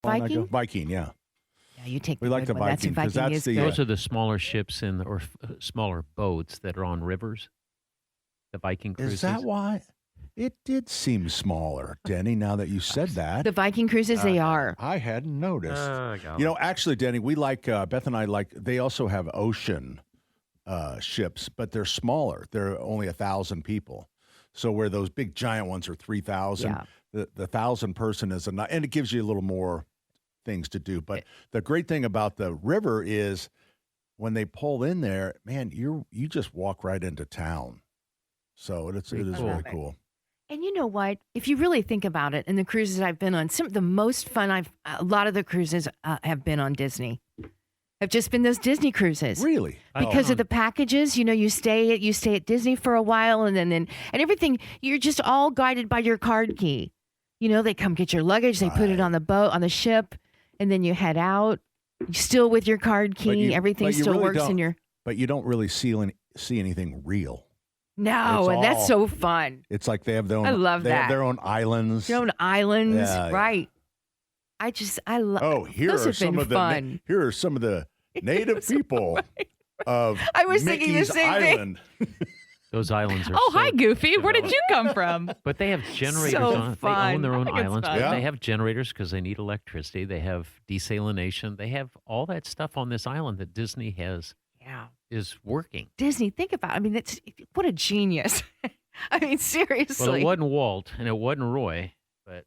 Viking? Viking, yeah. Yeah, you take We the like good the one. That's Viking, 'cause Viking that's is the, good. Those are the smaller ships or smaller boats that are on rivers. The Viking cruises. Is that why? It did seem smaller, Denny, now that you said that. The Viking cruises, they are. I hadn't noticed. Golly. Actually, Denny, we like, Beth and I like, they also have ocean ships, but they're smaller. They're only 1,000 people. So where those big giant ones are 3,000, the 1,000 person is enough, and it gives you a little more things to do. But the great thing about the river is when they pull in there, man, you just walk right into town. So it is really cool. And you know what? If you really think about it, and the cruises I've been on, the most fun a lot of the cruises have been on Disney. Have just been those Disney cruises. Really? Because of the packages, you stay at Disney for a while, and then everything. You're just all guided by your card key. They come get your luggage, they put it on the boat, on the ship, and then you head out. You're still with your card key. Everything still really works in your. But you don't really see anything real. No, and that's so fun. It's like they have their own. I love they that. have their own islands. Their own islands, Yeah, right? I love. Oh, here those are have some been of fun. here are some of the native people of I was thinking the Mickey's same thing. Island. Those islands are. Oh, so hi, Goofy. Where did you come from? But they have generators So on it. They fun. own their own I think it's islands, fun. but Yeah. they have generators because they need electricity. They have desalination. They have all that stuff on this island that Disney is working. Disney, think about it. I mean, what a genius. I mean, seriously. Well, it wasn't Walt and it wasn't Roy, but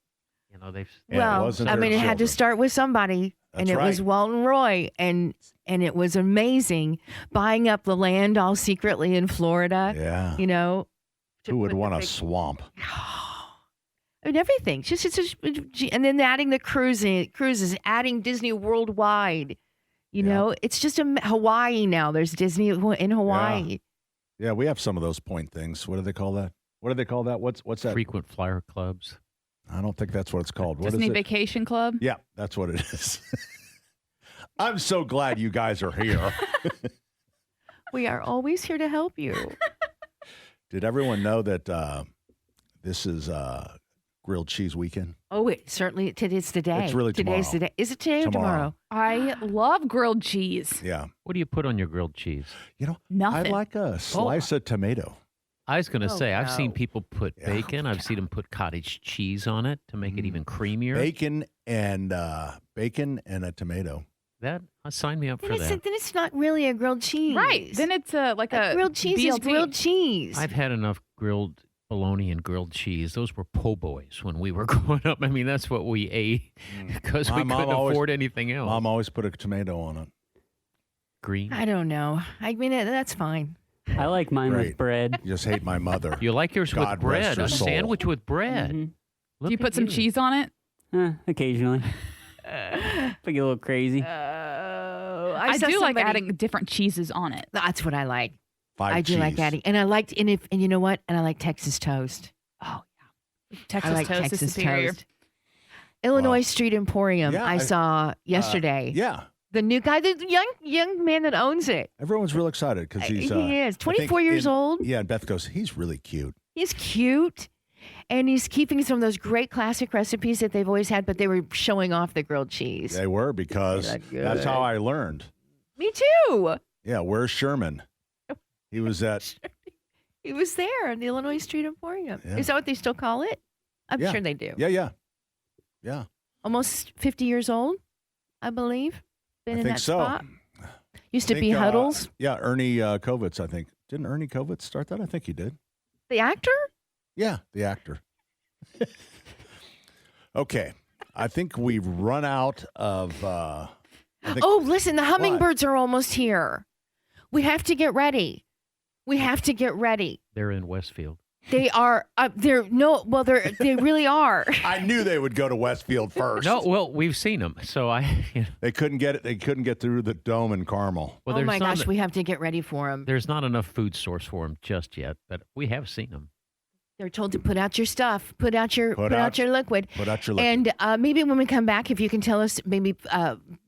they've. And it Well, wasn't I their mean, it had to children. start with somebody, and That's it was right. Walt and Roy, and it was amazing buying up the land all secretly in Florida. Yeah. to Who would put the want a big- swamp? I mean, everything. And then adding the cruises, adding Disney worldwide. It's just Hawaii now. There's Disney in Hawaii. Yeah, we have some of those point things. What do they call that? What's that? Frequent flyer clubs. I don't think that's what it's called. What is Disney it? Vacation Club. Yeah, that's what it is. I'm so glad you guys are here. We are always here to help you. Did everyone know that this is grilled cheese weekend? Oh, it's today. It's really Today's tomorrow. the day. Is it today or tomorrow? I love grilled cheese. Yeah. What do you put on your grilled cheese? Nothing. I like a slice of tomato. I was going to say, I've seen no. people put bacon. I've seen them put cottage cheese on it to make it even creamier. Bacon and a tomato. That sign me up for that. Then it's not really a grilled cheese. Right. Then it's like a grilled cheese is BLT. grilled cheese. I've had enough grilled bologna and grilled cheese. Those were po' boys when we were growing up. I mean, that's what we ate because we couldn't afford anything else. Mom always put a tomato on it. Green. I don't know. I mean, that's fine. I like mine Great. with bread. You just hate my mother. You like yours God with rest bread? her A soul. sandwich with bread. Mhm. Do you put some cheese on it? Occasionally. If I get a little crazy. I saw do like somebody- adding different cheeses on it. That's what I like. Five I do like cheese. adding, and I liked, and you know what? And I like Texas toast. Oh, yeah. I Texas like toast Texas is superior. toast. Illinois Wow. Street Emporium. Yeah, I saw yesterday. Yeah. The new guy, the young man that owns it. Everyone's real excited because he's he is I 24 think years old. Yeah, and Beth goes, he's really cute. He's cute, and he's keeping some of those great classic recipes that they've always had, but they were showing off the grilled cheese. They were because They look that's good. how I learned. Me too. Yeah, where's Sherman? He was at He was there in the Illinois Street Emporium. Yeah. Is that what they still call it? I'm Yeah. sure they do. Yeah. Almost 50 years old, I believe. Been I in think that so. spot. Used I to be think, Huddles. Yeah, Ernie Kovitz, I think. Didn't Ernie Kovitz start that? I think he did. The actor? Yeah, the actor. Okay. I think we've run out of Oh, listen, the hummingbirds are almost here. We have to get ready. They're in Westfield. They are. They really are. I knew they would go to Westfield first. No, well, we've seen them. So They couldn't get it. They couldn't get through the dome in Carmel. well, Oh there's my not, gosh, we have to get ready for them. there's not enough food source for them just yet, but we have seen them. They're told to put out your stuff, put out your liquid. Put out your liquid. And maybe when we come back, if you can tell us, maybe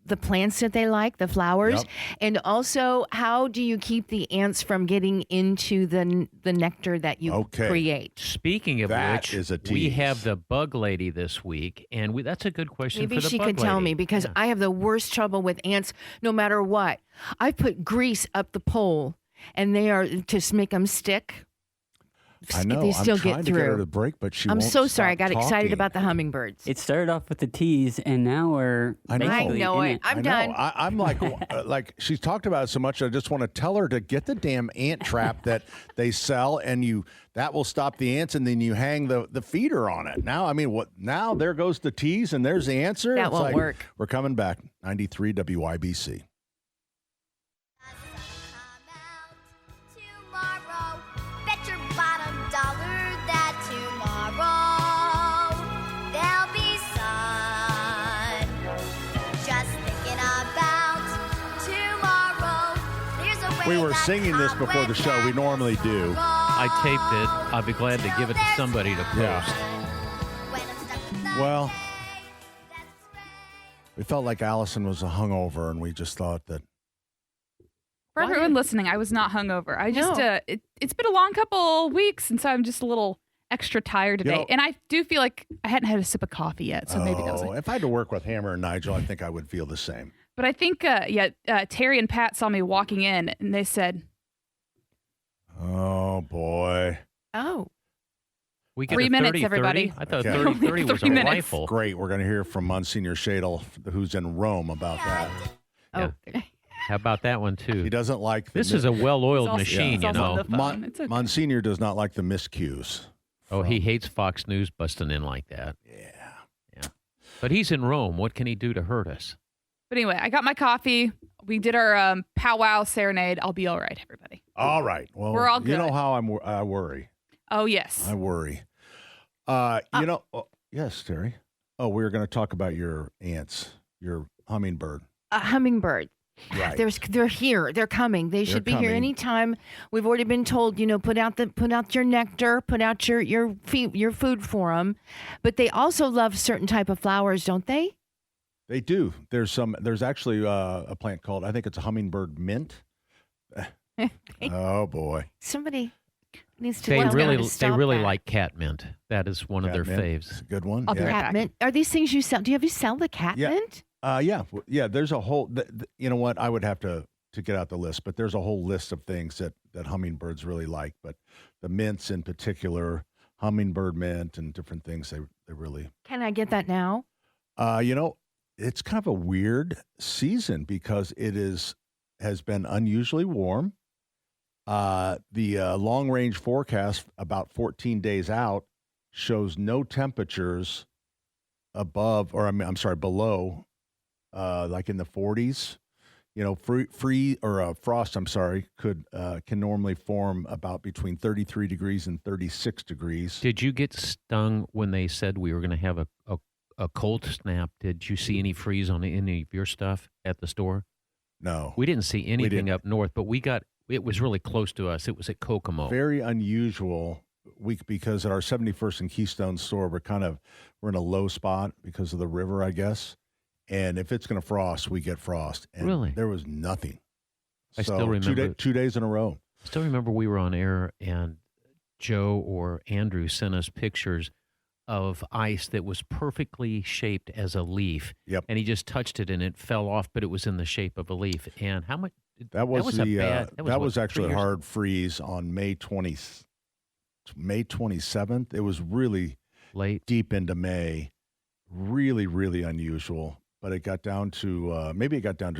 the plants that they like, the flowers, Yep. and also how do you keep the ants from getting into the nectar that you create? Speaking of That which, is a we tease. have the bug lady this week, and that's a good question Maybe for the she bug could tell lady. me because Yeah. I have the worst trouble with ants no matter what. I put grease up the pole and they are to make them stick. I know. They still I'm trying get to get her through. to break, but she I'm won't so sorry. I stop got excited talking. about the hummingbirds. It started off with the tease, and now we're I know. basically I know in it. it. I'm I know. done. I'm like she's talked about it so much. I just want to tell her to get the damn ant trap that they sell, and that will stop the ants, and then you hang the feeder on it. Now, I mean, what? Now there goes the tease, and there's the answer. That It's won't like, work. We're coming back. 93 WIBC. Tomorrow, bet your bottom dollar that tomorrow there'll be sun. Just thinking about tomorrow. There's a way We were that singing this before the show. We normally do. I taped it. I'll be glad to give it to somebody to post. Yeah. Well, we felt like Allison was a hungover, and we just thought that. For everyone listening, I was not hungover. I just No. it's been a long couple weeks, and so I'm just a little extra tired today. You know- and I do feel like I hadn't had a sip of coffee yet, so maybe that was it. If I had to work with Hammer and Nigel, I think I would feel the same. But I think Terry and Pat saw me walking in, and they said, Oh boy. Oh, We get 3 a minutes, 30, everybody. 30? I thought Okay. 30 was 3 a minutes. rifle. Great. We're going to hear from Monsignor Shadle, who's in Rome, about that. oh. How about that one, too? He doesn't like This is a well-oiled machine, he's you also on know. the phone. It's okay. Monsignor does not like the miscues. Oh, he hates Fox News busting in like that. Yeah. But he's in Rome. What can he do to hurt us? But anyway, I got my coffee. We did our powwow serenade. I'll be all right, everybody. All right. Well, We're all You know good. how I worry. Oh, yes. I worry. Yes, Terry. Oh, we were going to talk about your ants, your hummingbird. A hummingbird. Right. They're here. They're coming. They should be here coming. anytime. We've already been told, put out your nectar, put out your food for them. But they also love certain type of flowers, don't they? They do. There's actually a plant called, I think it's a hummingbird mint. Oh boy. Somebody needs to They tell them really, to they stop really that. like catmint. That is one of their Catmint. faves. It's a good one. I'll be yeah. right back. Catmint. Are these things you sell? Do you sell the catmint? Yeah. There's a whole. You know what? I would have to get out the list, but there's a whole list of things that hummingbirds really like. But the mints in particular, hummingbird mint, and different things they really. Can I get that now? It's kind of a weird season because has been unusually warm. The long range forecast about 14 days out shows no temperatures above, or below, like in the 40s. Frost. Can normally form about between 33 degrees and 36 degrees. Did you get stung when they said we were going to have a cold snap? Did you see any freeze on any of your stuff at the store? No, We didn't see anything didn't. up north, but it was really close to us. It was at Kokomo. very unusual week because at our 71st and Keystone store, we're in a low spot because of the river, I guess. And if it's going to frost, we get frost. And Really? there was nothing. I still remember. 2 days in a row. I still remember we were on air and Joe or Andrew sent us pictures of ice that was perfectly shaped as a leaf. Yep. And he just touched it and it fell off, but it was in the shape of a leaf. And how much? That was what, actually 3 a years? hard freeze on May 27th. It was really Late. deep into May. Really, really unusual. But it got down to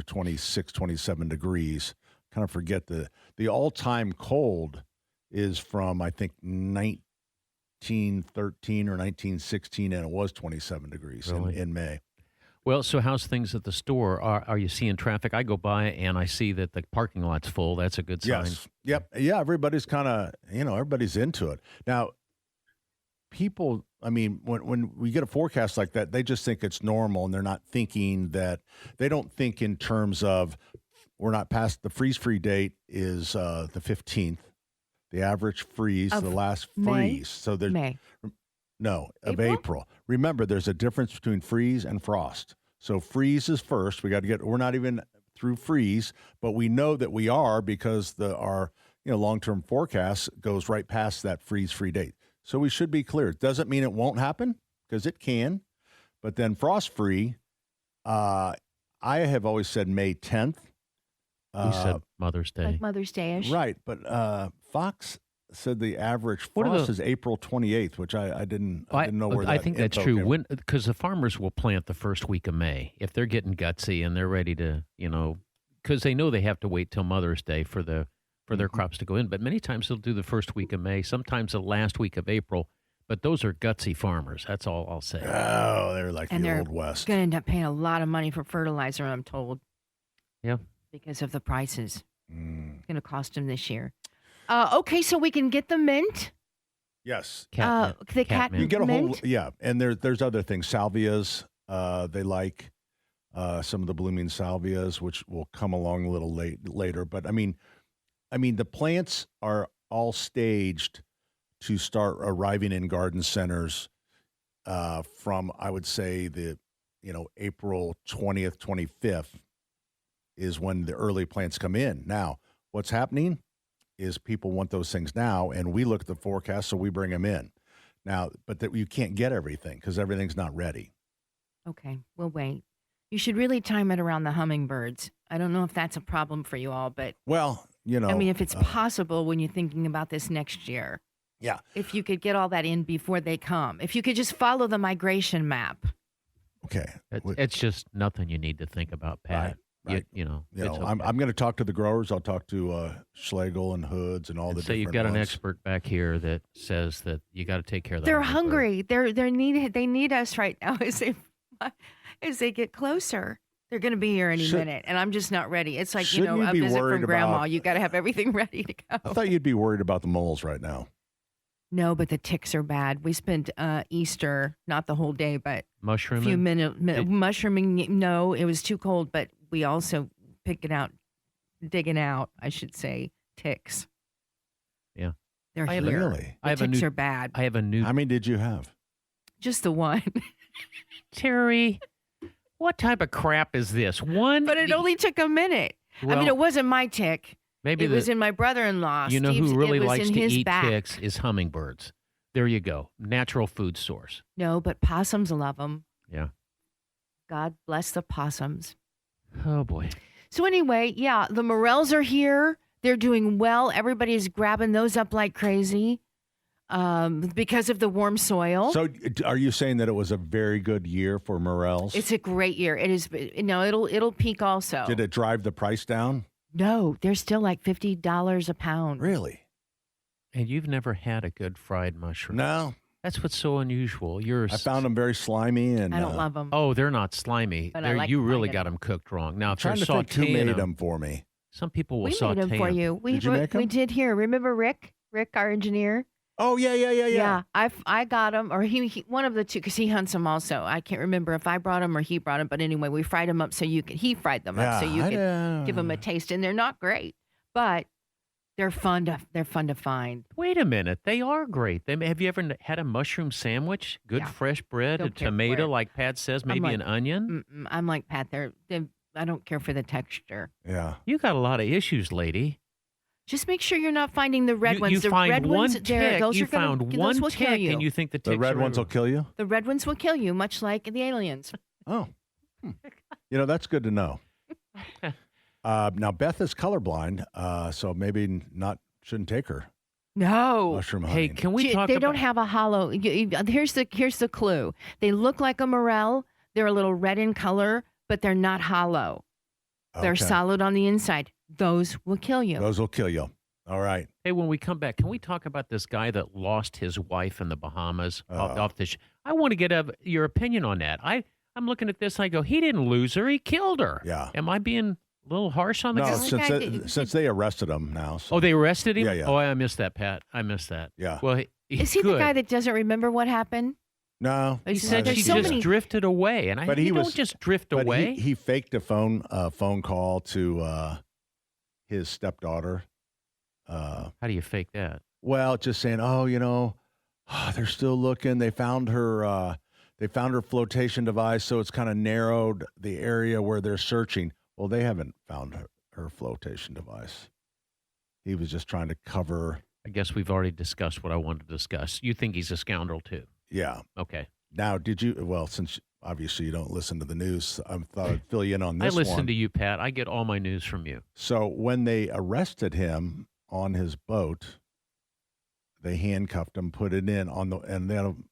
26, 27 degrees. Kind of forget the all-time cold is from, I think, 1913 or 1916, and it was 27 degrees Really? in May. Well, so how's things at the store? Are you seeing traffic? I go by and I see that the parking lot's full. That's a good sign. Yes. Yep. Yeah, everybody's kind of, everybody's into it. Now, people, when we get a forecast like that, they just think it's normal, and they're not thinking they don't think in terms of we're not past the freeze-free date is the 15th. The average freeze, Of the last May? freeze. So there's May. no, of April? April. Remember, there's a difference between freeze and frost. So freeze is first. We're not even through freeze, but we know that we are because our long-term forecast goes right past that freeze-free date. So we should be clear. Doesn't mean it won't happen, because it can. But then frost-free, I have always said May 10th. We said Mother's Day. Like Mother's Day-ish. Right, but Fox said the average frost is April 28th, which I didn't know where that I think that's info true. came from. Because the farmers will plant the first week of May if they're getting gutsy and they're ready to, because they know they have to wait till Mother's Day for their crops to go in. But many times they'll do the first week of May, sometimes the last week of April. But those are gutsy farmers. That's all I'll say. Oh, they're like the Old West. Going to end up paying a lot of money for fertilizer, I'm told. Yeah. Because of the prices. It's going to cost them this year. Okay, so we can get the mint. Yes. The cat mint. You get a mint. and there's other things. Salvias, they like some of the blooming salvias, which will come along a little later. But I mean, the plants are all staged to start arriving in garden centers from, I would say, April 20th, 25th is when the early plants come in. Now, what's happening is people want those things now, and we look at the forecast, so we bring them in. Now, but you can't get everything because everything's not ready. Okay, we'll wait. You should really time it around the hummingbirds. I don't know if that's a problem for you all, but Well, I mean, if it's possible when you're thinking about this next year. Yeah. If you could get all that in before they come. If you could just follow the migration map. Okay. It's just nothing you need to think about, Pat. Right. It's okay. I'm going to talk to the growers. I'll talk to Schlegel and Hoods and all the So different you've got an ones. expert back here that says that you got to take care of the They're hummingbird. hungry. They need us right now as they get closer. They're going to be here any minute, and I'm just not ready. It's like, Shouldn't you a be visit worried from grandma. about- You got to have everything ready to go. I thought you'd be worried about the moles right now. No, but the ticks are bad. We spent Easter, not the whole day, but a Mushrooming? few minutes mushrooming. No, it was too cold, but we also digging out, I should say, ticks. Yeah. They're I have here. Really? The ticks are bad. I have a new... How many did you have? Just the one. Terry, what type of crap is this? One? But it only took a minute. I mean, Well, it wasn't my tick. maybe It was in my brother-in-law. You know Steve's, who really it was likes in to his eat back. ticks is hummingbirds. There you go. Natural food source. No, but possums love them. Yeah. God bless the possums. Oh, boy. So anyway, yeah, the morels are here. They're doing well. Everybody's grabbing those up like crazy because of the warm soil. So are you saying that it was a very good year for morels? It's a great year. It is. No, it'll peak also. Did it drive the price down? No, they're still like $50 a pound. Really? And you've never had a good fried mushroom. No. That's what's so unusual. I found them very slimy. And I don't love them. Oh, they're not slimy. But I like you them really fried got them cooked wrong. Now, if trying they're to think who sauteing made them for me. some people will we saute made them for you. Did you make We 'em? did here. Remember Rick, our engineer? Oh, yeah. I got him, or he one of the two, because he hunts them also. I can't remember if I brought him or he brought him, but anyway, we fried them up so he fried them up so you could give them a taste, and they're not great, but they're fun to find. Wait a minute. They are great. Have you ever had a mushroom sandwich? Good Yeah. fresh bread, Don't a care for tomato, it. like Pat says, maybe like, an onion? I'm like Pat. I don't care for the texture. Yeah. You got a lot of issues, lady. Just make sure you're not finding the red ones. You the find red one ones, tick. those You are gonna, found those one will kill tick, you. and you think the ticks The red are ones will kill you? The red ones will kill you, much like the aliens. Oh. That's good to know. Now, Beth is colorblind, so maybe shouldn't take her No. mushroom Hey, hunting. can we talk They about... don't have a hollow. Here's the clue. They look like a morel. They're a little red in color, but they're not hollow. They're Okay. solid on the inside. Those will kill you. Those will kill you. All right. Hey, when we come back, can we talk about this guy that lost his wife in the Bahamas off the I want to get your opinion on that. I'm looking at this. I go, he didn't lose her. He killed her. Yeah. Am I being a little harsh on the No, guy? since they arrested him now. So. Oh, they arrested him? Yeah, yeah. Oh, I missed that, Pat. I missed that. Yeah. Well, Is he the good. guy that doesn't remember what happened? No. He said There's she so just many- drifted away, and But you he don't was- just drift But away. he faked a phone call to his stepdaughter. How do you fake that? Well, just saying, they're still looking. They found her They found her flotation device, so it's kind of narrowed the area where they're searching. Well, they haven't found her flotation device. He was just trying to cover. I guess we've already discussed what I wanted to discuss. You think he's a scoundrel too? Yeah. Okay. Now, did you? Well, since obviously you don't listen to the news, I thought I'd fill you in on this I listen one. to you, Pat. I get all my news from you. So when they arrested him on his boat, they handcuffed him, put it in on the, and then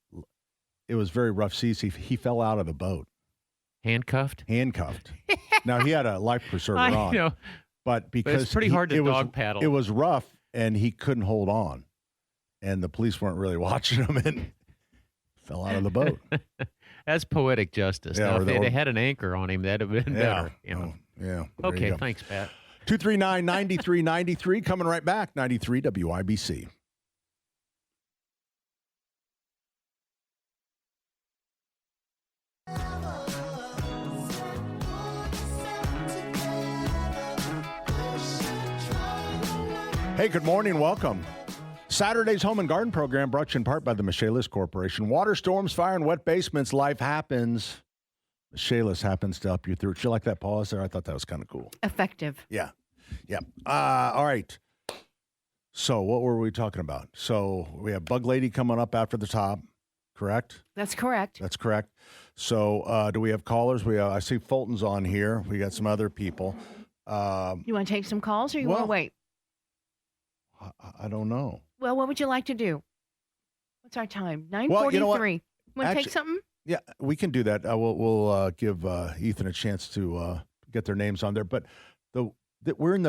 it was very rough seas. He fell out of the boat. Handcuffed? Now he had a life preserver I on, know. but because it's pretty hard to dog paddle. It was rough, and he couldn't hold on, and the police weren't really watching him, and fell out of the boat. That's poetic justice. Yeah, now, or if the- they had an anchor on him, that'd have been better. You know? Yeah. There you Okay, go. thanks, Pat. 239-9393, coming right back. 93 WIBC. Hey, good morning. Welcome. Saturday's Home and Garden Program brought to you in part by the Michaelis Corporation. Water, storms, fire, and wet basements. Life happens. Michaelis happens to help you through it. Did you like that pause there? I thought that was kind of cool. Effective. Yeah. All right. So what were we talking about? So we have Bug Lady coming up after the top, correct? That's correct. That's correct. So do we have callers? I see Fulton's on here. We got some other people. You want to take some calls or you want well- to wait? I don't know. Well, what would you like to do? What's our time? 9:43. Well, you know what? Want to take Actually- something? Yeah, we can do that. We'll give Ethan a chance to get their names on there. But we're in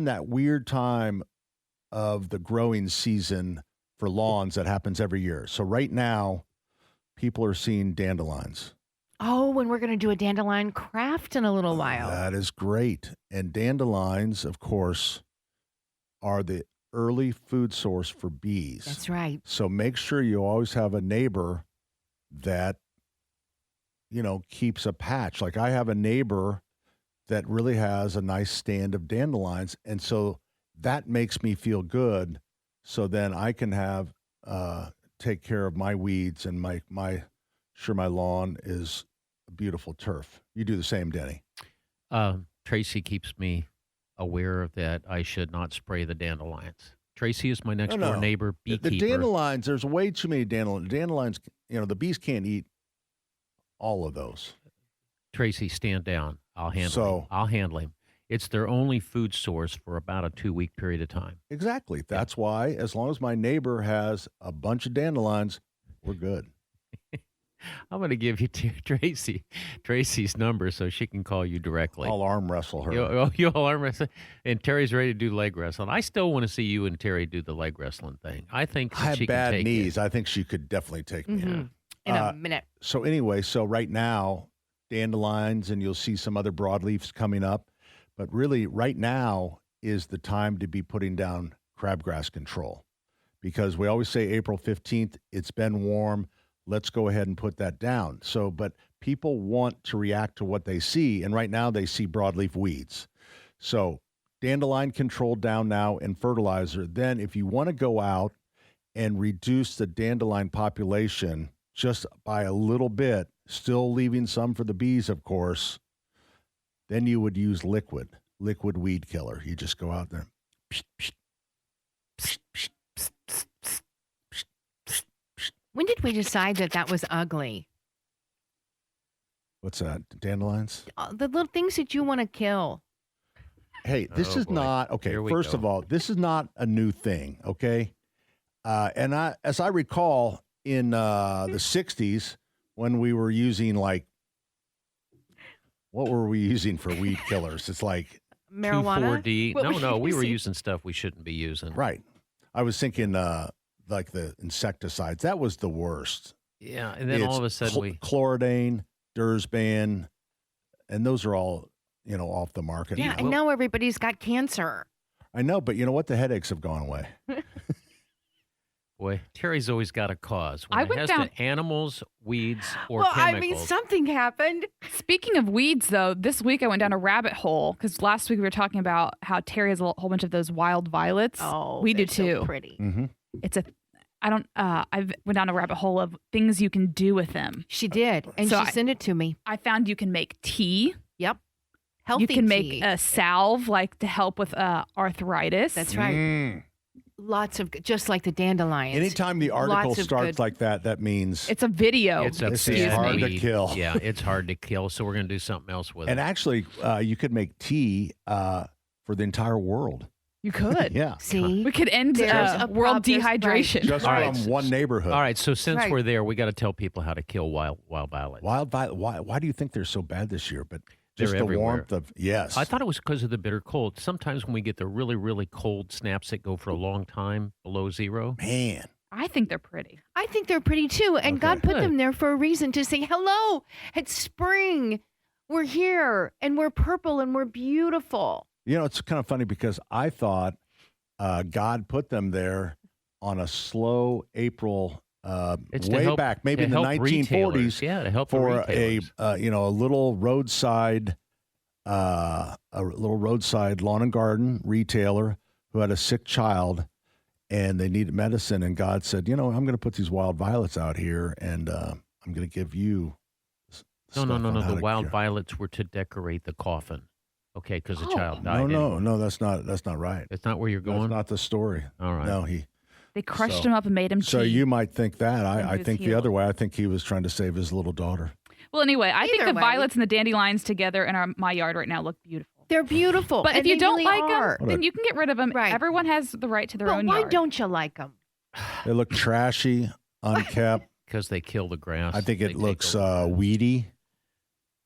that weird time of the growing season for lawns that happens every year. So right now, people are seeing dandelions. Oh, and we're going to do a dandelion craft in a little while. That is great. And dandelions, of course, are the early food source for bees. That's right. So make sure you always have a neighbor that, keeps a patch. Like I have a neighbor that really has a nice stand of dandelions. And so that makes me feel good. So then I can take care of my weeds and my lawn is a beautiful turf. You do the same, Denny. Tracy keeps me aware that I should not spray the dandelions. Tracy is my next door neighbor beekeeper. The dandelions, there's way too many dandelions. Dandelions, the bees can't eat all of those. Tracy, stand down. I'll handle him. It's their only food source for about a 2-week period of time. Exactly. That's why, as long as my neighbor has a bunch of dandelions, we're good. I'm going to give you Tracy's number so she can call you directly. I'll arm wrestle her. You'll arm wrestle. And Terry's ready to do leg wrestling. I still want to see you and Terry do the leg wrestling thing. I think I have she bad can take knees. it. I think she could definitely take me. Mhm. In a minute. So anyway, right now, dandelions, and you'll see some other broadleafs coming up. But really, right now is the time to be putting down crabgrass control. Because we always say April 15th, it's been warm. Let's go ahead and put that down. So, but people want to react to what they see. And right now they see broadleaf weeds. So dandelion control down now and fertilizer. Then if you want to go out and reduce the dandelion population just by a little bit, still leaving some for the bees, of course, then you would use liquid weed killer. You just go out there. When did we decide that was ugly? What's that? Dandelions? The little things that you want to kill. Hey, this is boy. not, okay, Here we first go. of all, this is not a new thing, okay? And as I recall, in the 60s, when we were using what were we using for weed killers? It's like, Marijuana? 2,4-D. What were No, you we were using? using stuff we shouldn't be using. right. I was thinking like the insecticides. That was the worst. Yeah, and then all of a sudden Chloridane, Dursban, and those are all, off the market. Yeah, now. and now everybody's got cancer. I know, but you know what? The headaches have gone away. Boy, Terry's always got a cause. When I it went has down- to animals, weeds, or Well, chemicals. I mean, something happened. Speaking of weeds, though, this week I went down a rabbit hole because last week we were talking about how Terry has a whole bunch of those wild violets. Oh, we do they're so too. pretty. Mm-hmm. I don't. I've went down a rabbit hole of things you can do with them. She did, and So she sent it to me. I found you can make tea. Yep. Healthy You can tea. make a salve like to help with arthritis. That's right. Lots of, just like the dandelions. Anytime the article Lots of starts good- like that, that means It's a video. It's a This is big hard to weed. kill. Yeah, it's hard to kill. So we're going to do something else with and it. actually, you could make tea for the entire world. You could. Yeah, See? We could end There's a world there's- dehydration. just All right. from one neighborhood. All right. So since Right. we're there, we got to tell people how to kill wild violets. Wild violet. Why do you think they're so bad this year? But They're just the everywhere. warmth of yes. I thought it was because of the bitter cold. Sometimes when we get the really, really cold snaps that go for a long time below zero. Man, I think they're pretty. I think they're pretty too. And Okay. God put Good. them there for a reason to say, hello, it's spring. We're here and we're purple and we're beautiful. you know it's kind of funny because I thought God put them there on a slow April. It's to way help- back, maybe to in the help 1940s, retailers. Yeah, to help the for a retailers. a little roadside lawn and garden retailer who had a sick child, and they needed medicine. And God said, I'm going to put these wild violets out here, and I'm going to give you. No. stuff on how The to wild cure. violets were to decorate the coffin. Okay, because the child died. No, anyway. that's not right. That's not where you're That's going. not the story. All right. No, They crushed So- them up and made them tea. So you might think that. And I his think the heel. other way. I think he was trying to save his little daughter. Well, anyway, I think Either the way. violets and the dandelions together in my yard right now look beautiful. They're beautiful. But if and you they don't really like are. them, then you can get rid of them. Right. Everyone has the right to their But own why yard. don't you like them? They look trashy, unkept. Because they kill the grass. I think They it take looks over. weedy.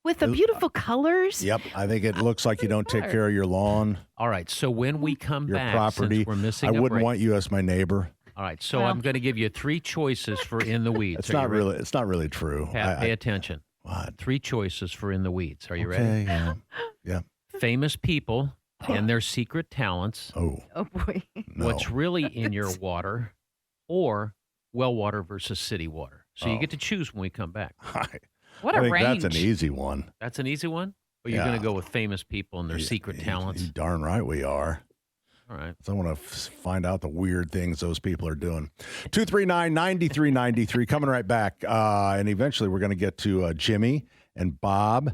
With the beautiful colors? Yep, I think it looks like you don't take care of your lawn, All right. So when we come your back, property. since we're missing I a wouldn't break. want you as my neighbor. All right. So Well- I'm going to give you 3 choices for In the Weeds. It's Are you not ready? really. It's not really true. Pat, pay attention. what? 3 choices for In the Weeds. Are you Okay, ready? yeah. Famous people and their secret talents. Oh Oh, boy. no. What's really in your water, or well water versus city water. So you Oh. get to choose when we come back. What I a think range. that's an easy one. That's an easy one? Or you're Yeah. going to go with famous people and their secret talents? You darn right we are. All right. So I want to find out the weird things those people are doing. 239-9393 coming right back. And eventually we're going to get to Jimmy and Bob.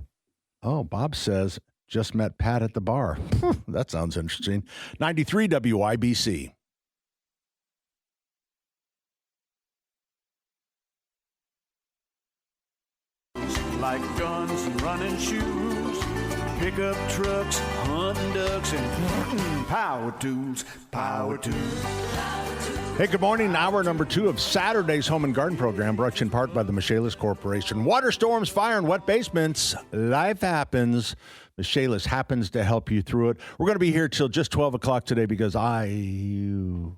Oh, Bob says, just met Pat at the bar. That sounds interesting. 93 WIBC. Like guns and running shoes, pickup trucks, hunting ducks, and power tools, power tools. Hey, good morning. Hour number 2 of Saturday's Home and Garden program, brought to you in part by the Michaelis Corporation. Water storms, fire, and wet basements. Life happens. Michaelis happens to help you through it. We're going to be here till just 12 o'clock today because No,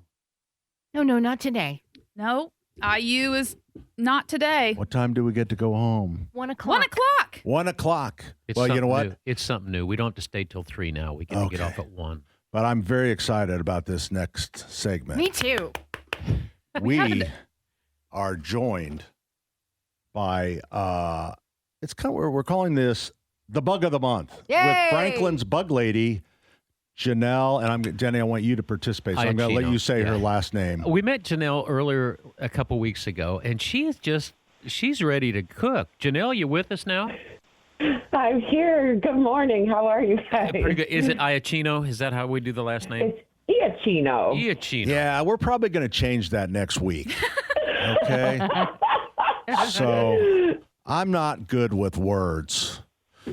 not today. No, IU is not today. What time do we get to go home? 1 o'clock. 1 o'clock. 1 o'clock. It's Well, you know something what? new. It's something new. We don't have to stay till 3 now. We get to get Okay. off at 1. But I'm very excited about this next segment. Me too. We are joined by it's kind of we're calling this the bug of the month Yay! with Franklin's bug lady Janelle, and Jenny, I want you to participate. So I'm going to let Iachino. you say her Yeah. last name. We met Janelle earlier a couple weeks ago, and she's ready to cook. Janelle, you with us now? I'm here. Good morning. How are you guys? Pretty good. Is it Iachino? Is that how we do the last name? It's Iachino. Iachino. Yeah, we're probably going to change that next week. Okay. So I'm not good with words.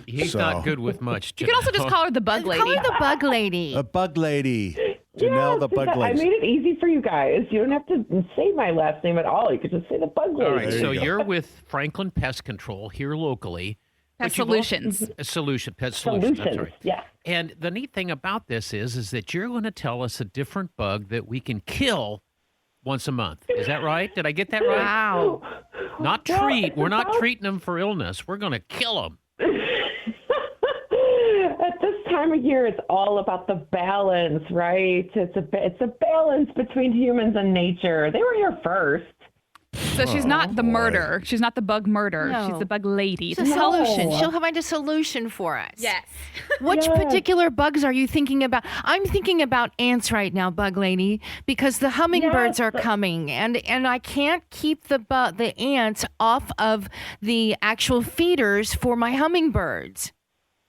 He's So- not good with much. You can also just call her the bug lady. Call her the bug lady. A bug lady. Janelle, the bug I lady. made it easy for you guys. You don't have to say my last name at all. You could just say the bug lady. All right, There so you go. you're with Franklin Pest Control here locally. Pest but you've also- Solutions. Pest Solutions. That's right. Yeah. And the neat thing about this is that you're going to tell us a different bug that we can kill once a month. Is that right? Did I get that right? Wow. Not Well, treat. it's We're not about- treating them for illness. We're going to kill them. At this time of year, it's all about the balance, right? It's a balance between humans and nature. They were here first. So she's not the murderer. She's not the bug murderer. No. She's the bug lady. It's a solution. She'll find a solution for us. Yes. Which particular bugs are you thinking about? I'm thinking about ants right now, bug lady, because the hummingbirds are coming, and I can't keep the ants off of the actual feeders for my hummingbirds.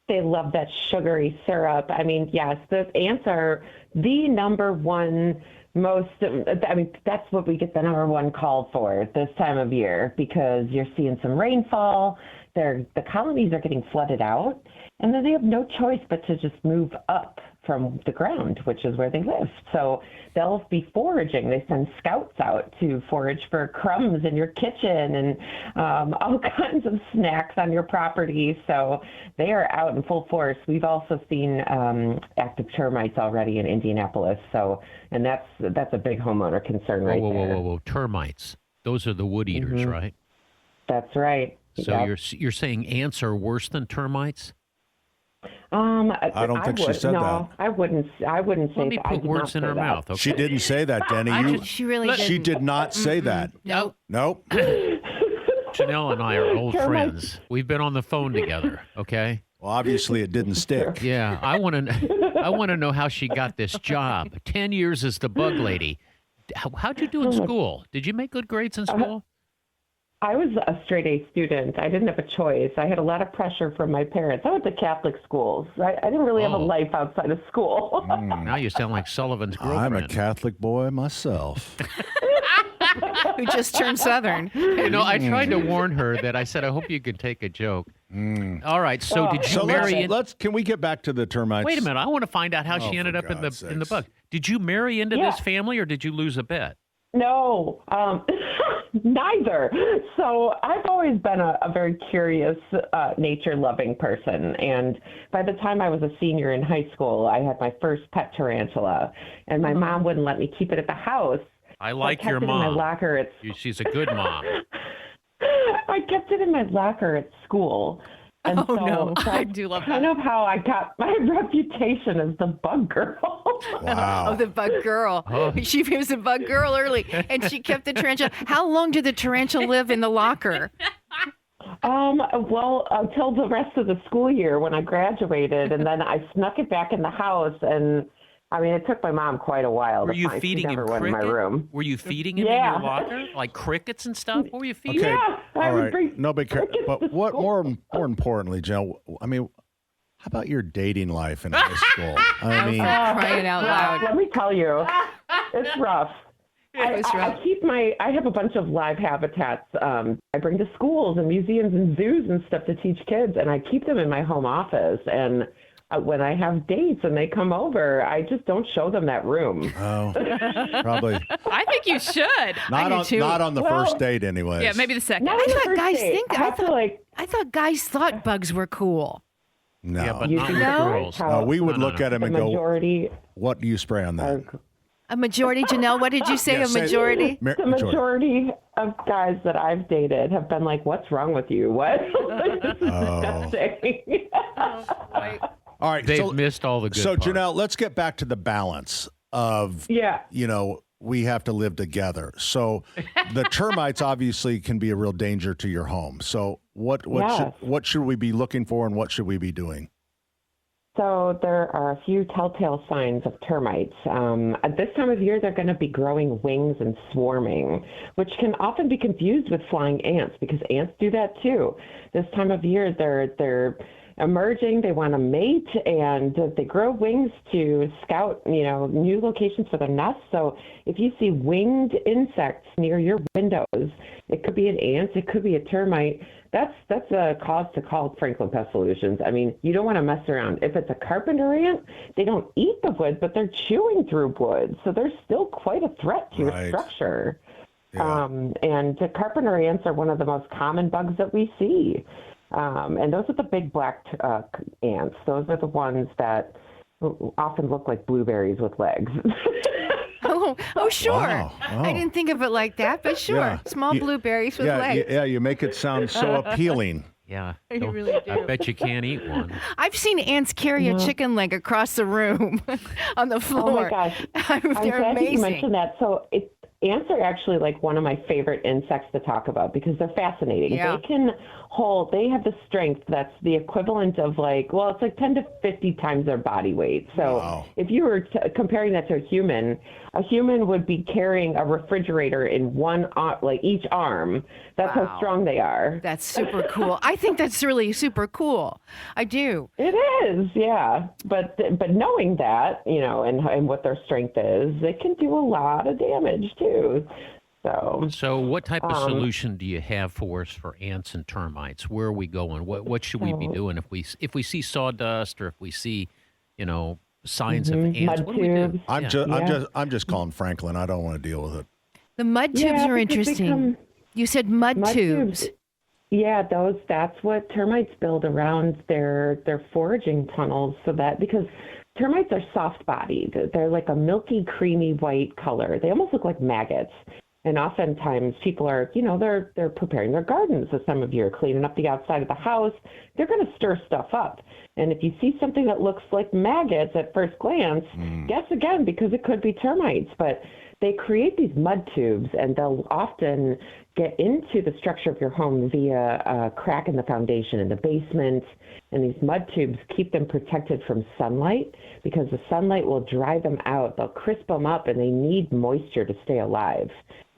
They love that sugary syrup. I mean, yes, the ants are the number one that's what we get the number one call for this time of year, because you're seeing some rainfall. The colonies are getting flooded out, and then they have no choice but to just move up from the ground, which is where they live. So they'll be foraging. They send scouts out to forage for crumbs in your kitchen and all kinds of snacks on your property. So they are out in full force. We've also seen active termites already in Indianapolis. So, and that's a big homeowner concern right there. Whoa. Termites. Those are the wood eaters, right? That's right. So you're saying ants are worse than termites? I don't think she said that. I wouldn't say that. Let me put words in her mouth. Okay? She didn't say that, Denny. She really didn't. She did not say that. Nope. Nope. Janelle and I are old friends. We've been on the phone together, okay? Well, obviously it didn't stick. Yeah, I want to know how she got this job. 10 years as the bug lady. How'd you do in school? Did you make good grades in school? I was a straight A student. I didn't have a choice. I had a lot of pressure from my parents. I went to Catholic schools. I didn't really have a life outside of school. Now you sound like Sullivan's girlfriend. I'm a Catholic boy myself. Who just turned Southern. You know, I tried to warn her that I said, I hope you could take a joke. All right, so did you marry... Can we get back to the termites? Wait a minute. I want to find out how she ended up in the bug. Did you marry into this family, or did you lose a bet? No, neither. So I've always been a very curious, nature-loving person. And by the time I was a senior in high school, I had my first pet tarantula. And my mom wouldn't let me keep it at the house. I like so I kept your it mom. in my locker She's a good mom. I kept it in my locker at school. And I do love that. Kind of how I got my reputation as the bug girl. Wow. Oh, the bug girl. She was a bug girl early, and she kept the tarantula. How long did the tarantula live in the locker? Well, until the rest of the school year when I graduated, and then I snuck it back in the house. And I mean, it took my mom quite a while. Were you feeding him cricket? In my room. Were you feeding him in your locker, like crickets and stuff? What were you feeding? Okay. Yeah, all right. No big care. But what more importantly, Jill? I mean, how about your dating life in high school? I mean, crying out loud. Let me tell you, it's rough. It was rough. I have a bunch of live habitats. I bring to schools and museums and zoos and stuff to teach kids, and I keep them in my home office. And when I have dates and they come over, I just don't show them that room. Oh, probably I think you should. not on the first date, anyways. Yeah, maybe the second. Not I on the thought first guys date. think that. I thought guys thought bugs were cool. No, Yeah, but You not do with know girls. how no, we would No, look no. at him the and go, majority "What do you spray on that?" A majority, Janelle. What did you say? Yeah, a majority? The majority of guys that I've dated have been like, "What's wrong with you? What? This is disgusting." All right, They've missed all the good So, parts. Janelle, let's get back to the balance of, we have to live together. So the termites obviously can be a real danger to your home. So what should we be looking for, and what should we be doing? So there are a few telltale signs of termites. At this time of year, they're going to be growing wings and swarming, which can often be confused with flying ants, because ants do that too. This time of year, they're emerging, they want to mate, and they grow wings to scout, new locations for their nests. So if you see winged insects near your windows, it could be an ant, it could be a termite. That's a cause to call Franklin Pest Solutions. I mean, you don't want to mess around. If it's a carpenter ant, they don't eat the wood, but they're chewing through wood, so they're still quite a threat to your structure. Yeah. And the carpenter ants are one of the most common bugs that we see. And those are the big black ants. Those are the ones that often look like blueberries with legs. Oh, sure. Wow. I didn't think of it like that, but sure. Yeah. Small blueberries with legs. Yeah, you make it sound so appealing. Yeah. You really do. I bet you can't eat one. I've seen ants carry a chicken leg across the room on the floor. Oh my gosh! They're I'm glad that you amazing. mentioned that. So ants are actually like one of my favorite insects to talk about because they're fascinating. Yeah. They have the strength that's the equivalent of it's like 10 to 50 times their body weight. So if you were comparing that to a human would be carrying a refrigerator in each arm. That's how strong they are. That's super cool. I think that's really super cool. I do. It is, yeah. But knowing that, and what their strength is, they can do a lot of damage too. So what type of solution do you have for us for ants and termites? Where are we going? What should we be doing if we see sawdust or if we see, signs of ants? Mud What do we do? tubes. I'm just calling Franklin. I don't want to deal with it. The mud tubes are interesting. You said mud tubes. Yeah, that's what termites build around their foraging tunnels because termites are soft-bodied. They're like a milky, creamy white color. They almost look like maggots. And oftentimes people are, they're preparing their gardens this time of year, cleaning up the outside of the house. They're going to stir stuff up. And if you see something that looks like maggots at first glance, guess again, because it could be termites. But they create these mud tubes, and they'll often get into the structure of your home via a crack in the foundation in the basement. And these mud tubes keep them protected from sunlight because the sunlight will dry them out. They'll crisp them up, and they need moisture to stay alive.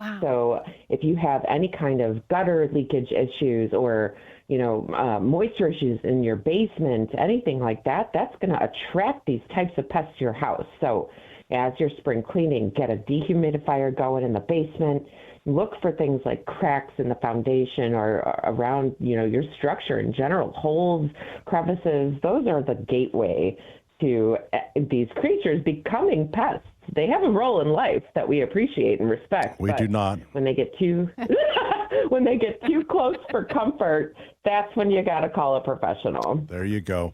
Wow. So if you have any kind of gutter leakage issues or, moisture issues in your basement, anything like that, that's going to attract these types of pests to your house. So as you're spring cleaning, get a dehumidifier going in the basement. Look for things like cracks in the foundation or around, your structure in general, holes, crevices. Those are the gateway to these creatures becoming pests. They have a role in life that we appreciate and respect. We do not. When they get too close for comfort, that's when you got to call a professional. There you go.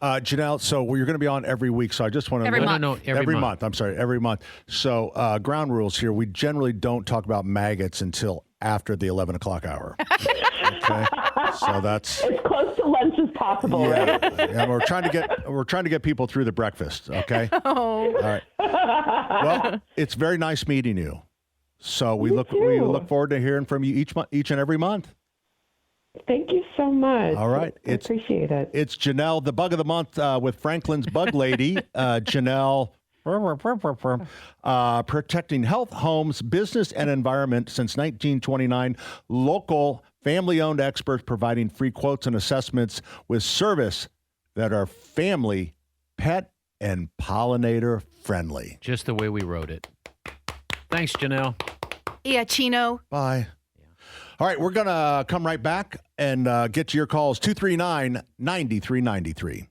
Janelle, so you're going to be on every week, so I just want to Every month. No, every month. I'm sorry, every month. So ground rules here. We generally don't talk about maggots until after the 11 o'clock hour. Okay, so that's as close to lunch as possible. Yeah, Right? and we're trying to get people through the breakfast. Okay. Oh. All right. Well, it's very nice meeting you. So we look forward to hearing from you each and every month. Thank you so much. All right. I appreciate it. It's Janelle, the bug of the month with Franklin's Bug Lady. Janelle, protecting health, homes, business, and environment since 1929. Local, family-owned experts providing free quotes and assessments with service that are family, pet, and pollinator friendly. Just the way we wrote it. Thanks, Janelle. Yeah, Chino. Bye. All right, we're going to come right back and get to your calls, 239-9393.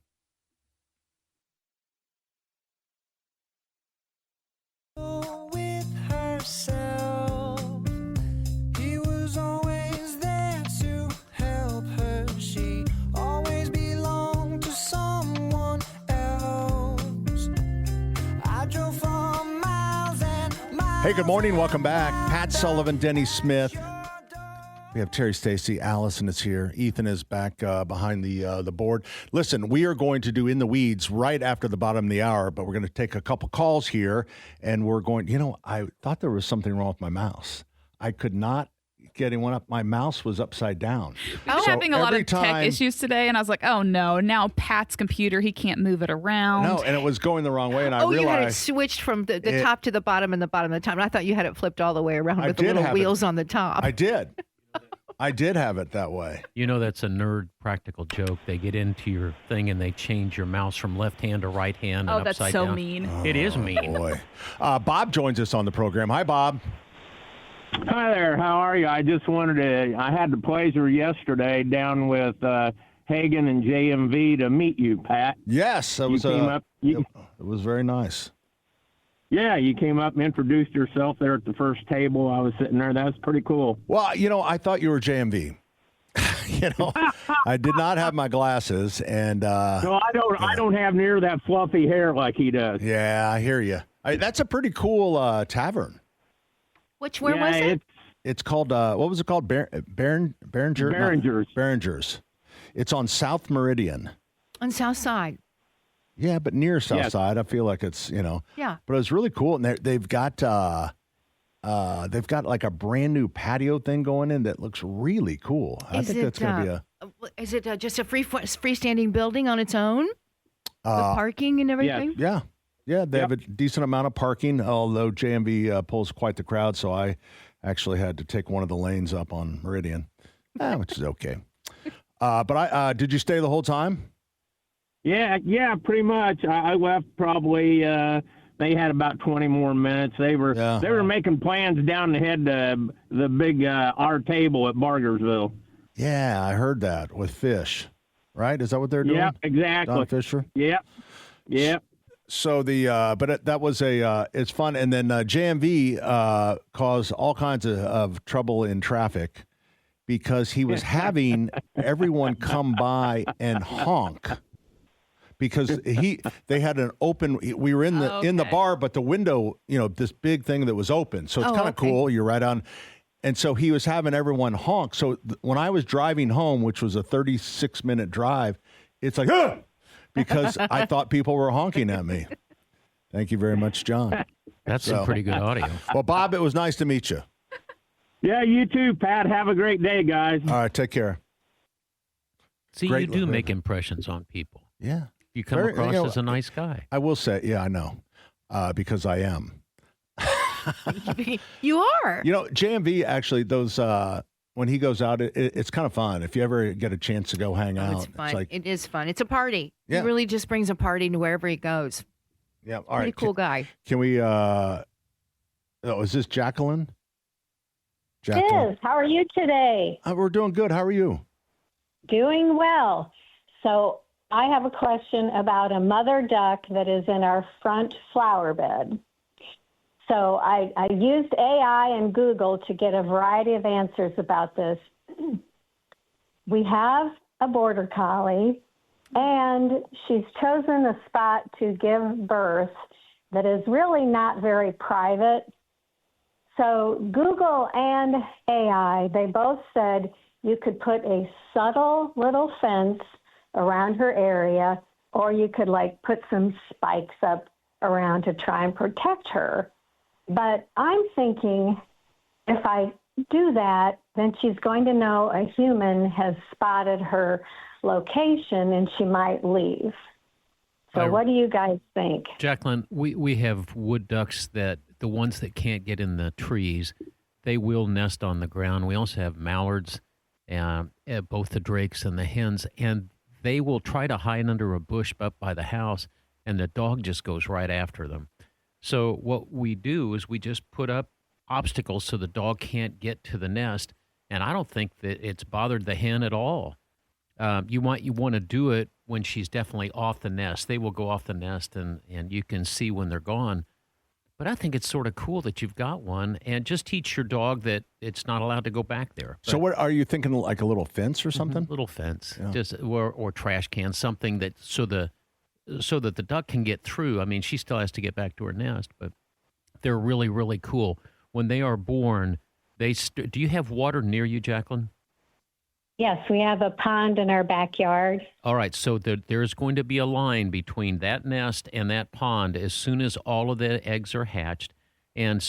Hey, good morning. Welcome back. Pat Sullivan, Denny Smith. We have Terry Stacy. Allison is here. Ethan is back behind the board. Listen, we are going to do In the Weeds right after the bottom of the hour, but we're going to take a couple calls here, and we're going, I thought there was something wrong with my mouse. I could not get one up. My mouse was upside down. I was having a lot of tech issues today, and I was like, oh, no, now Pat's computer, he can't move it around. No, and it was going the wrong way, and I realized. You had it switched from the top to the bottom and the bottom of the top. And I thought you had it flipped all the way around with the little wheels on the top. I did. I did have it that way. That's a nerd practical joke. They get into your thing and they change your mouse from left hand to right hand and that's upside so down. mean. It is mean. Boy. Bob joins us on the program. Hi, Bob. Hi there. How are you? I just I had the pleasure yesterday down with Hagen and JMV to meet you, Pat. Yes, it was. It was very nice. Yeah, you came up and introduced yourself there at the first table. I was sitting there. That was pretty cool. Well, I thought you were JMV. I did not have my glasses, and no, I don't. I don't have near that fluffy hair like he does. Yeah, I hear you. That's a pretty cool tavern. Where was it? It's called, what was it called? Behringer's. Behringer's. It's on South Meridian. On South Side. Yeah, but near South Side. I feel like it's, Yeah. But it was really cool. And they've got they've got like a brand new patio thing going in that looks really cool. I think that's going to be a. Is it just a freestanding building on its own? With parking and everything? Yeah. They have a decent amount of parking, although JMV pulls quite the crowd, so I actually had to take one of the lanes up on Meridian, which is okay. But did you stay the whole time? Yeah, pretty much. I left probably. They had about 20 more minutes. They were making plans down to head to the big our table at Bargersville. Yeah, I heard that with Fish. Right? Is that what they're doing? Yeah, exactly. Don Fisher. Yeah. So that was it's fun, and then JMV caused all kinds of trouble in traffic because he was having everyone come by and honk because they had an open. We were in the bar, but the window, this big thing that was open, so it's kind of cool. You're right on. And so he was having everyone honk. So when I was driving home, which was a 36-minute drive, it's like, ah! Because I thought people were honking at me. Thank you very much, John. That's some pretty good audio. Well, Bob, it was nice to meet you. Yeah, you too, Pat. Have a great day, guys. All right, take care. See, you do make impressions on people. Yeah. You come across as a nice guy. I will say, I know, because I am. You are. JMV actually, those when he goes out, it's kind of fun. If you ever get a chance to go hang out, it's fun. It is fun. It's a party. Yeah. He really just brings a party to wherever he goes. Yeah, all Pretty right. cool guy. Can we? Is this Jacqueline? It is. How are you today? We're doing good. How are you? Doing well. So I have a question about a mother duck that is in our front flower bed. So I used AI and Google to get a variety of answers about this. We have a border collie, and she's chosen a spot to give birth that is really not very private. So Google and AI, they both said you could put a subtle little fence around her area, or you could put some spikes up around to try and protect her. But I'm thinking if I do that, then she's going to know a human has spotted her location and she might leave. So what do you guys think? Jacqueline, we have wood ducks that the ones that can't get in the trees, they will nest on the ground. We also have mallards, both the drakes and the hens, and they will try to hide under a bush up by the house, and the dog just goes right after them. So what we do is we just put up obstacles so the dog can't get to the nest, and I don't think that it's bothered the hen at all. You want to do it when she's definitely off the nest. They will go off the nest, and you can see when they're gone. But I think it's sort of cool that you've got one, and just teach your dog that it's not allowed to go back there. So what are you thinking, like a little fence or something? Little fence, just or trash can, something that so that the duck can get through. I mean, she still has to get back to her nest, but they're really, really cool. When they are born, do you have water near you, Jacqueline? Yes, we have a pond in our backyard. All right, so there's going to be a line between that nest and that pond as soon as all of the eggs are hatched, and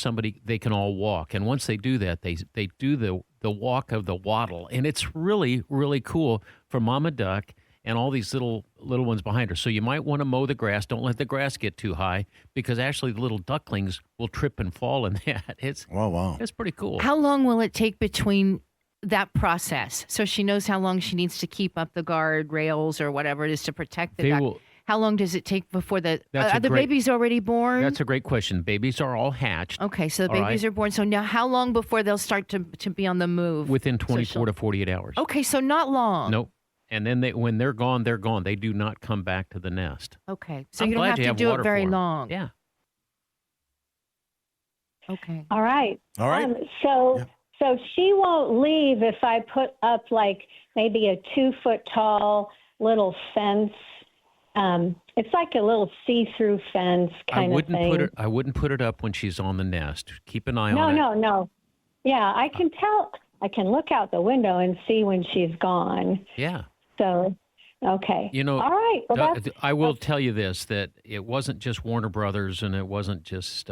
they can all walk. And once they do that, they do the walk of the waddle, and it's really, really cool for Mama Duck and all these little ones behind her. So you might want to mow the grass. Don't let the grass get too high, because actually the little ducklings will trip and fall in that. Wow. It's pretty cool. How long will it take between that process, so she knows how long she needs to keep up the guard rails or whatever it is to protect the duck? How long does it take before the babies already born? That's a great question. Babies are all hatched. Okay, so the babies are born. So now how long before they'll start to be on the move? Within 24 to 48 hours. Okay, so not long. Nope. And then when they're gone, they're gone. They do not come back to the nest. Okay, so you don't have to do it very long. Yeah. Okay. All right. So she won't leave if I put up maybe a 2-foot tall little fence. It's like a little see-through fence kind of thing. I wouldn't put it up when she's on the nest. Keep an eye on it. No. Yeah, I can tell. I can look out the window and see when she's gone. Yeah. So, okay. All right. Well, I will tell you this, that it wasn't just Warner Brothers, and it wasn't just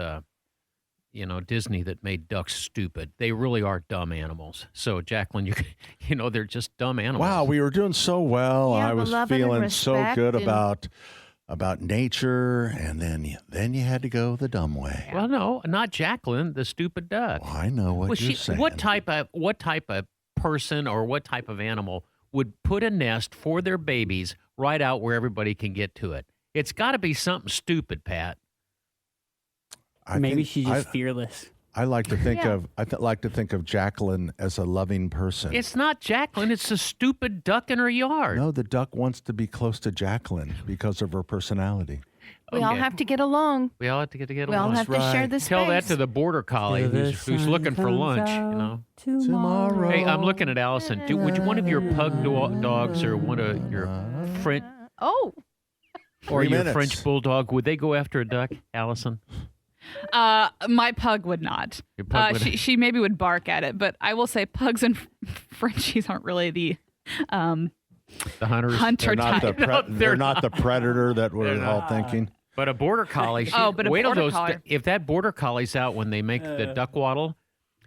Disney that made ducks stupid. They really are dumb animals. So, Jacqueline, they're just dumb animals. Wow, we were doing so well. Yeah, I but was love and feeling so respect good and- about nature, and then you had to go the dumb way. Well, no, not Jacqueline, the stupid duck. Well, I know what you're saying. What type of person or what type of animal would put a nest for their babies right out where everybody can get to it? It's got to be something stupid, Pat. Maybe she's just fearless. I like to think of Jacqueline as a loving person. It's not Jacqueline. It's a stupid duck in her yard. No, the duck wants to be close to Jacqueline because of her personality. We all have to get along. We all have to get We along. all have to share the space. Tell that to the border collie who's looking for lunch. Tomorrow. Hey, I'm looking at Allison. Would one of your pug dogs or one of your French Oh. or 3 your minutes. French bulldog, would they go after a duck, Allison? My pug would not. Your pug would- She maybe would bark at it, but I will say pugs and Frenchies aren't really the The hunters. hunter They're not type. they're not the predator that we're They're all not. thinking. But a border collie. But a wait till border those. collie. If that border collie's out when they make the duck waddle,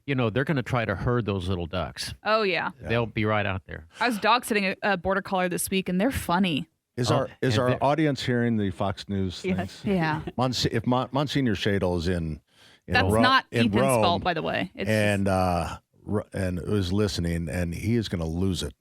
they're going to try to herd those little ducks. Oh yeah. They'll be right out there. I was dog sitting a border collie this week, and they're funny. Is Oh, our and our they're- audience hearing the Fox News things? Yeah. If Monsignor Shadle is in That's Ro- not in Ethan's Rome, fault, by the way. It's and was listening, and he is going to lose it.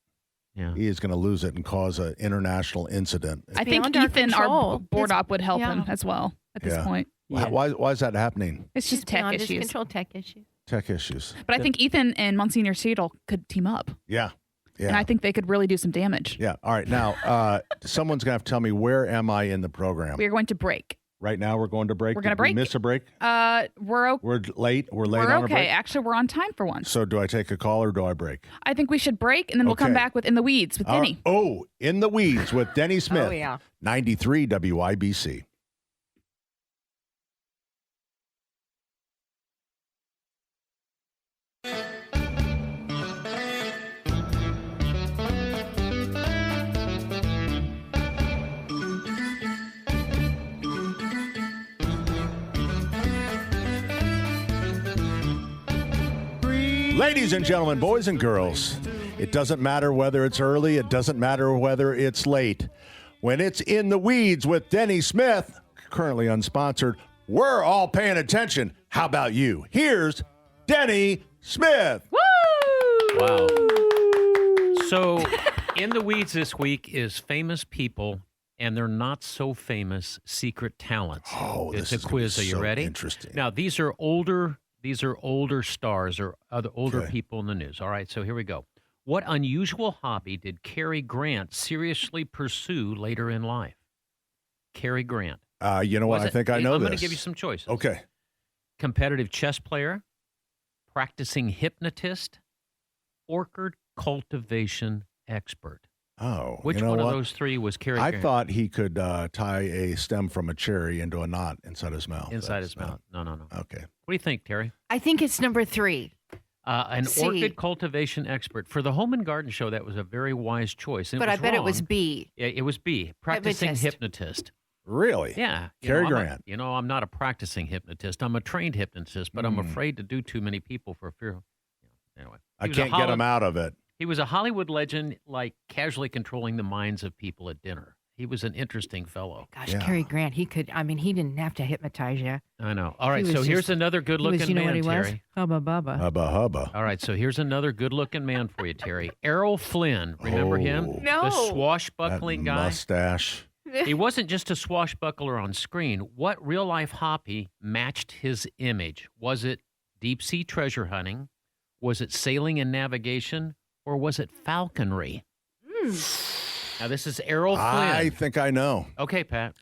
Yeah. He is going to lose it and cause an international incident. I think beyond our Ethan, control. our board op, would help him Yeah. as well at this Yeah. point. Why is that happening? It's just tech Beyond his issues. control tech issues. Tech issues. But I think Ethan and Monsignor Seidel could team up, Yeah. Yeah. and I think they could really do some damage. Yeah. All right. Now, someone's going to have to tell me, where am I in the program? We are going to break. Right now, we're going to break. We're gonna Did we break. miss a break? We're We're late. We're late we're on a okay. break. Actually, we're on time for once. So do I take a call or do I break? I think we should break, and then we'll come Okay. back with In the Weeds with Denny. In the Weeds with Denny Smith. yeah. 93 WIBC. Ladies and gentlemen, boys and girls, it doesn't matter whether it's early, it doesn't matter whether it's late. When it's In the Weeds with Denny Smith, currently unsponsored, we're all paying attention. How about you? Here's Denny Smith. Wow. So, In the Weeds this week is famous people and they're not so famous secret talents. Oh, it's this is a gonna quiz. be Are you so ready? interesting. Now, these are older stars or other older Okay. people in the news. All right, so here we go. What unusual hobby did Cary Grant seriously pursue later in life? Cary Grant. You know what? Was I it- think I know I'm this. going to give you some choices. Okay. Competitive chess player, practicing hypnotist, orchid cultivation expert. Oh, Which you know one what? of those three was Cary I Grant? thought he could tie a stem from a cherry into a knot inside his mouth. Inside That's his mouth. No. Okay. What do you think, Terry? I think it's number 3. An C. orchid cultivation expert. For the Home and Garden Show, that was a very wise choice. and But I bet it was wrong. B. Yeah, it was B. Practicing hypnotist. Really? Yeah. Cary I'm Grant. I'm not a practicing hypnotist. I'm a trained hypnotist, but I'm afraid to do too many people for fear. Anyway. I He was a can't get him out of it. He was a Hollywood legend, like casually controlling the minds of people at dinner. He was an interesting fellow. Gosh, Yeah. Cary Grant, he didn't have to hypnotize you. I know. All right, He so was here's just- another He good-looking was, you know man, what he was? Terry. Hubba bubba. Hubba hubba. All right, so here's another good-looking man for you, Terry. Errol Flynn. Remember him? Oh. No. The That swashbuckling guy. mustache. He wasn't just a swashbuckler on screen. What real-life hobby matched his image? Was it deep-sea treasure hunting? Was it sailing and navigation? Or was it falconry? Now, this is Errol Flynn. I think I know. Okay, Pat.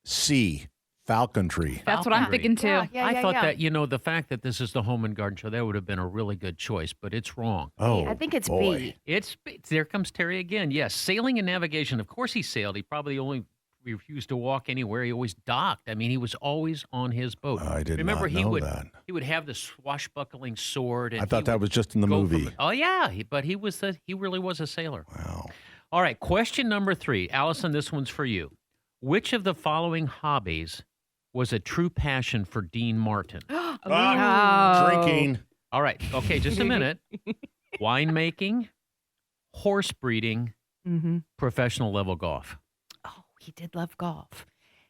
C. Falconry. That's what I'm Falconry. thinking too. I thought that, the fact that this is the Home and Garden Show, that would have been a really good choice, but it's wrong. Oh, I think it's boy. B. There comes Terry again. Yes, sailing and navigation. Of course he sailed. He probably only refused to walk anywhere. He always docked. I mean, he was always on his boat. I did Remember, not he know would that. he would have the swashbuckling sword. And I thought he that would was just in the go movie. from- oh yeah, but he really was a sailor. Wow. All right, question number 3, Allison. This one's for you. Which of the following hobbies was a true passion for Dean Martin? Drinking. All right. Okay, just a minute. Winemaking, horse breeding, professional level golf. Oh, he did love golf.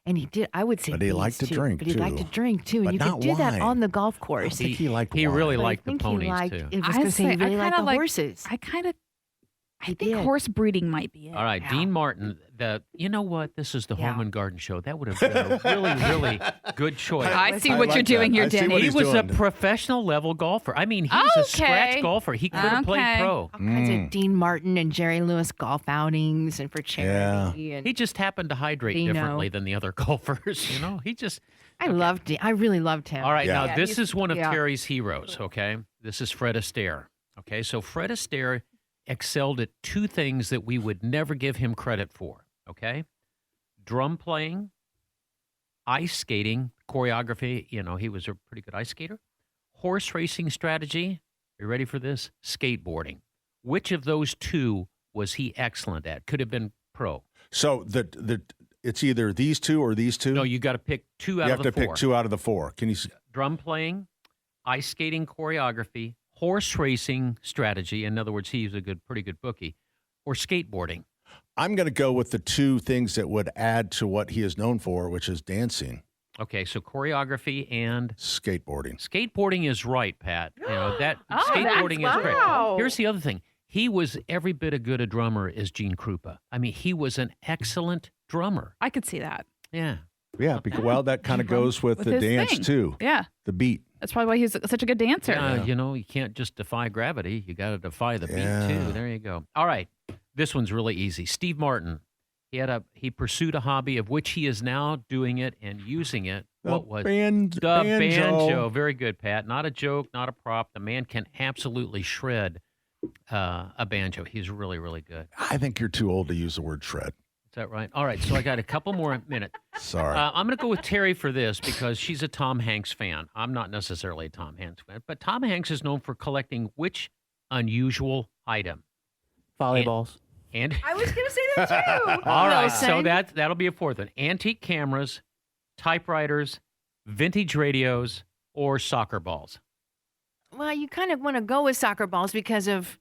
And he did, I would say, But he liked to drink, But he liked to too. drink too, and But you not could do that wine. on the golf course. I think he liked He wine. really But I liked the think he ponies liked- too. I was going to say he really liked the horses. I think horse breeding might be it. All right, Dean Martin. You know what? This is the Home and Garden Show. That would have been a really, really good choice. I see what you're doing here, Denny. He was a professional level golfer. I mean, he's a scratch golfer. He could have played pro. All kinds of Dean Martin and Jerry Lewis golf outings and for charity. And He just happened to hydrate Dino. differently than the other golfers. You know, he just. I loved it. I really loved him. All right, Yeah. now this is one of yeah. Terry's heroes. Okay, this is Fred Astaire. Okay, so Fred Astaire excelled at two things that we would never give him credit for. Okay, drum playing, ice skating, choreography. You know, he was a pretty good ice skater. Horse racing strategy. Are you ready for this? Skateboarding. Which of those two was he excellent at? Could have been pro. So it's either these two or these two? No, you got to pick two out You of have the to four. pick two out of the four. Can you? Drum playing, ice skating choreography, horse racing strategy. In other words, he's a pretty good bookie, or skateboarding. I'm going to go with the two things that would add to what he is known for, which is dancing. Okay, so choreography and skateboarding. Skateboarding is right, Pat. You know that skateboarding is great. Here's the other thing. He was every bit as good a drummer as Gene Krupa. I mean, he was an excellent drummer. I could see that. Yeah. Yeah, because, well, that kind of goes with the his dance, thing. too. Yeah. The beat. That's probably why he's such a good dancer. You know, you can't just defy gravity. You got to defy the beat, Yeah. too. There you go. All right. This one's really easy. Steve Martin. He pursued a hobby of which he is now doing it and using it. What was the banjo? Very good, Pat. Not a joke, not a prop. The man can absolutely shred a banjo. He's really, really good. I think you're too old to use the word shred. Is that right? All right. So I got a couple more minutes. Sorry. I'm going to go with Terry for this because she's a Tom Hanks fan. I'm not necessarily a Tom Hanks fan, but Tom Hanks is known for collecting which unusual item? Volleyballs. And I was going to say that too. all right, so that'll be a fourth one. Antique cameras, typewriters, vintage radios, or soccer balls. Well, you kind of want to go with soccer balls because of,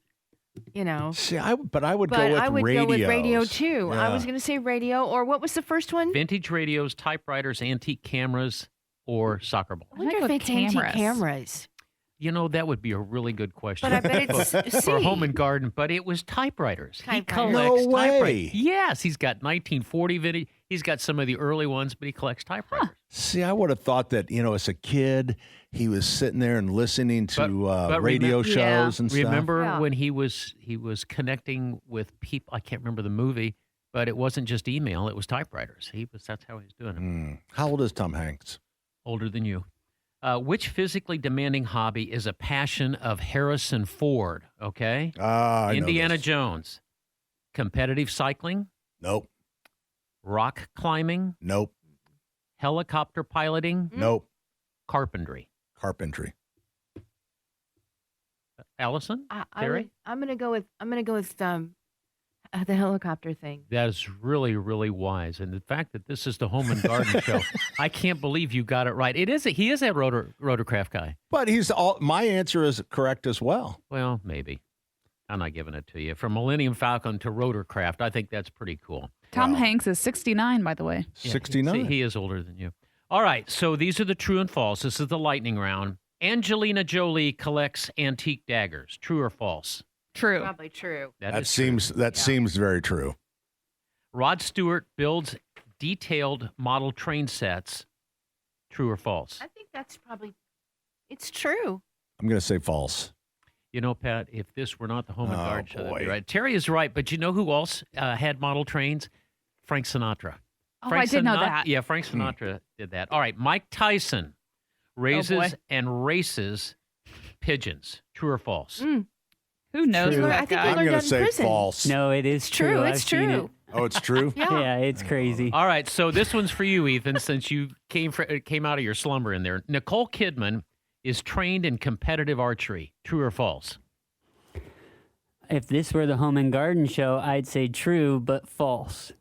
you know. See, I would go with I would go with radio too. Yeah. I was going to say radio, or what was the first one? Vintage radios, typewriters, antique cameras, or soccer balls. I wonder if it's antique cameras. You know, that would be a really good question. But I bet it's for C. Home and Garden, but it was typewriters. He Typewriters. collects No way. typewriters. Yes, he's got 1940 vintage. He's got some of the early ones, but he collects typewriters. See, I would have thought that, as a kid, he was sitting there and listening to radio shows and stuff. Remember when he was connecting with people? I can't remember the movie, but it wasn't just email; it was typewriters. That's how he was doing it. How old is Tom Hanks? Older than you. Which physically demanding hobby is a passion of Harrison Ford? Okay, I know Indiana this. Jones. Competitive cycling. Nope. Rock climbing. Nope. Helicopter piloting. Nope. Carpentry. Carpentry. Allison? Terry? I'm going to go with the helicopter thing. That is really, really wise. And the fact that this is the Home and Garden Show, I can't believe you got it right. He is a rotorcraft guy. But my answer is correct as well. Well, maybe. I'm not giving it to you. From Millennium Falcon to rotorcraft, I think that's pretty cool. Tom Hanks is 69, by the way. 69. See, he is older than you. All right, so these are the true and false. This is the lightning round. Angelina Jolie collects antique daggers. True or false? True. Probably true. That seems very true. Rod Stewart builds detailed model train sets. True or false? I think it's true. I'm going to say false. You know, Pat, if this were not the Home and Garden Show, that'd be boy. right. Terry is right, but you know who else had model trains? Frank Sinatra. Oh, I did know that. Yeah, Frank Sinatra did that. All right, Mike Tyson raises and races pigeons. True or false? Who knows True. that I think guy? you I'm learned going that to in say prison. false. No, it is true. It's I've seen true. it. Oh, it's true? Yeah, it's crazy. All right, so this one's for you, Ethan, since you came out of your slumber in there. Nicole Kidman is trained in competitive archery. True or false? If this were the Home and Garden Show, I'd say true, but false.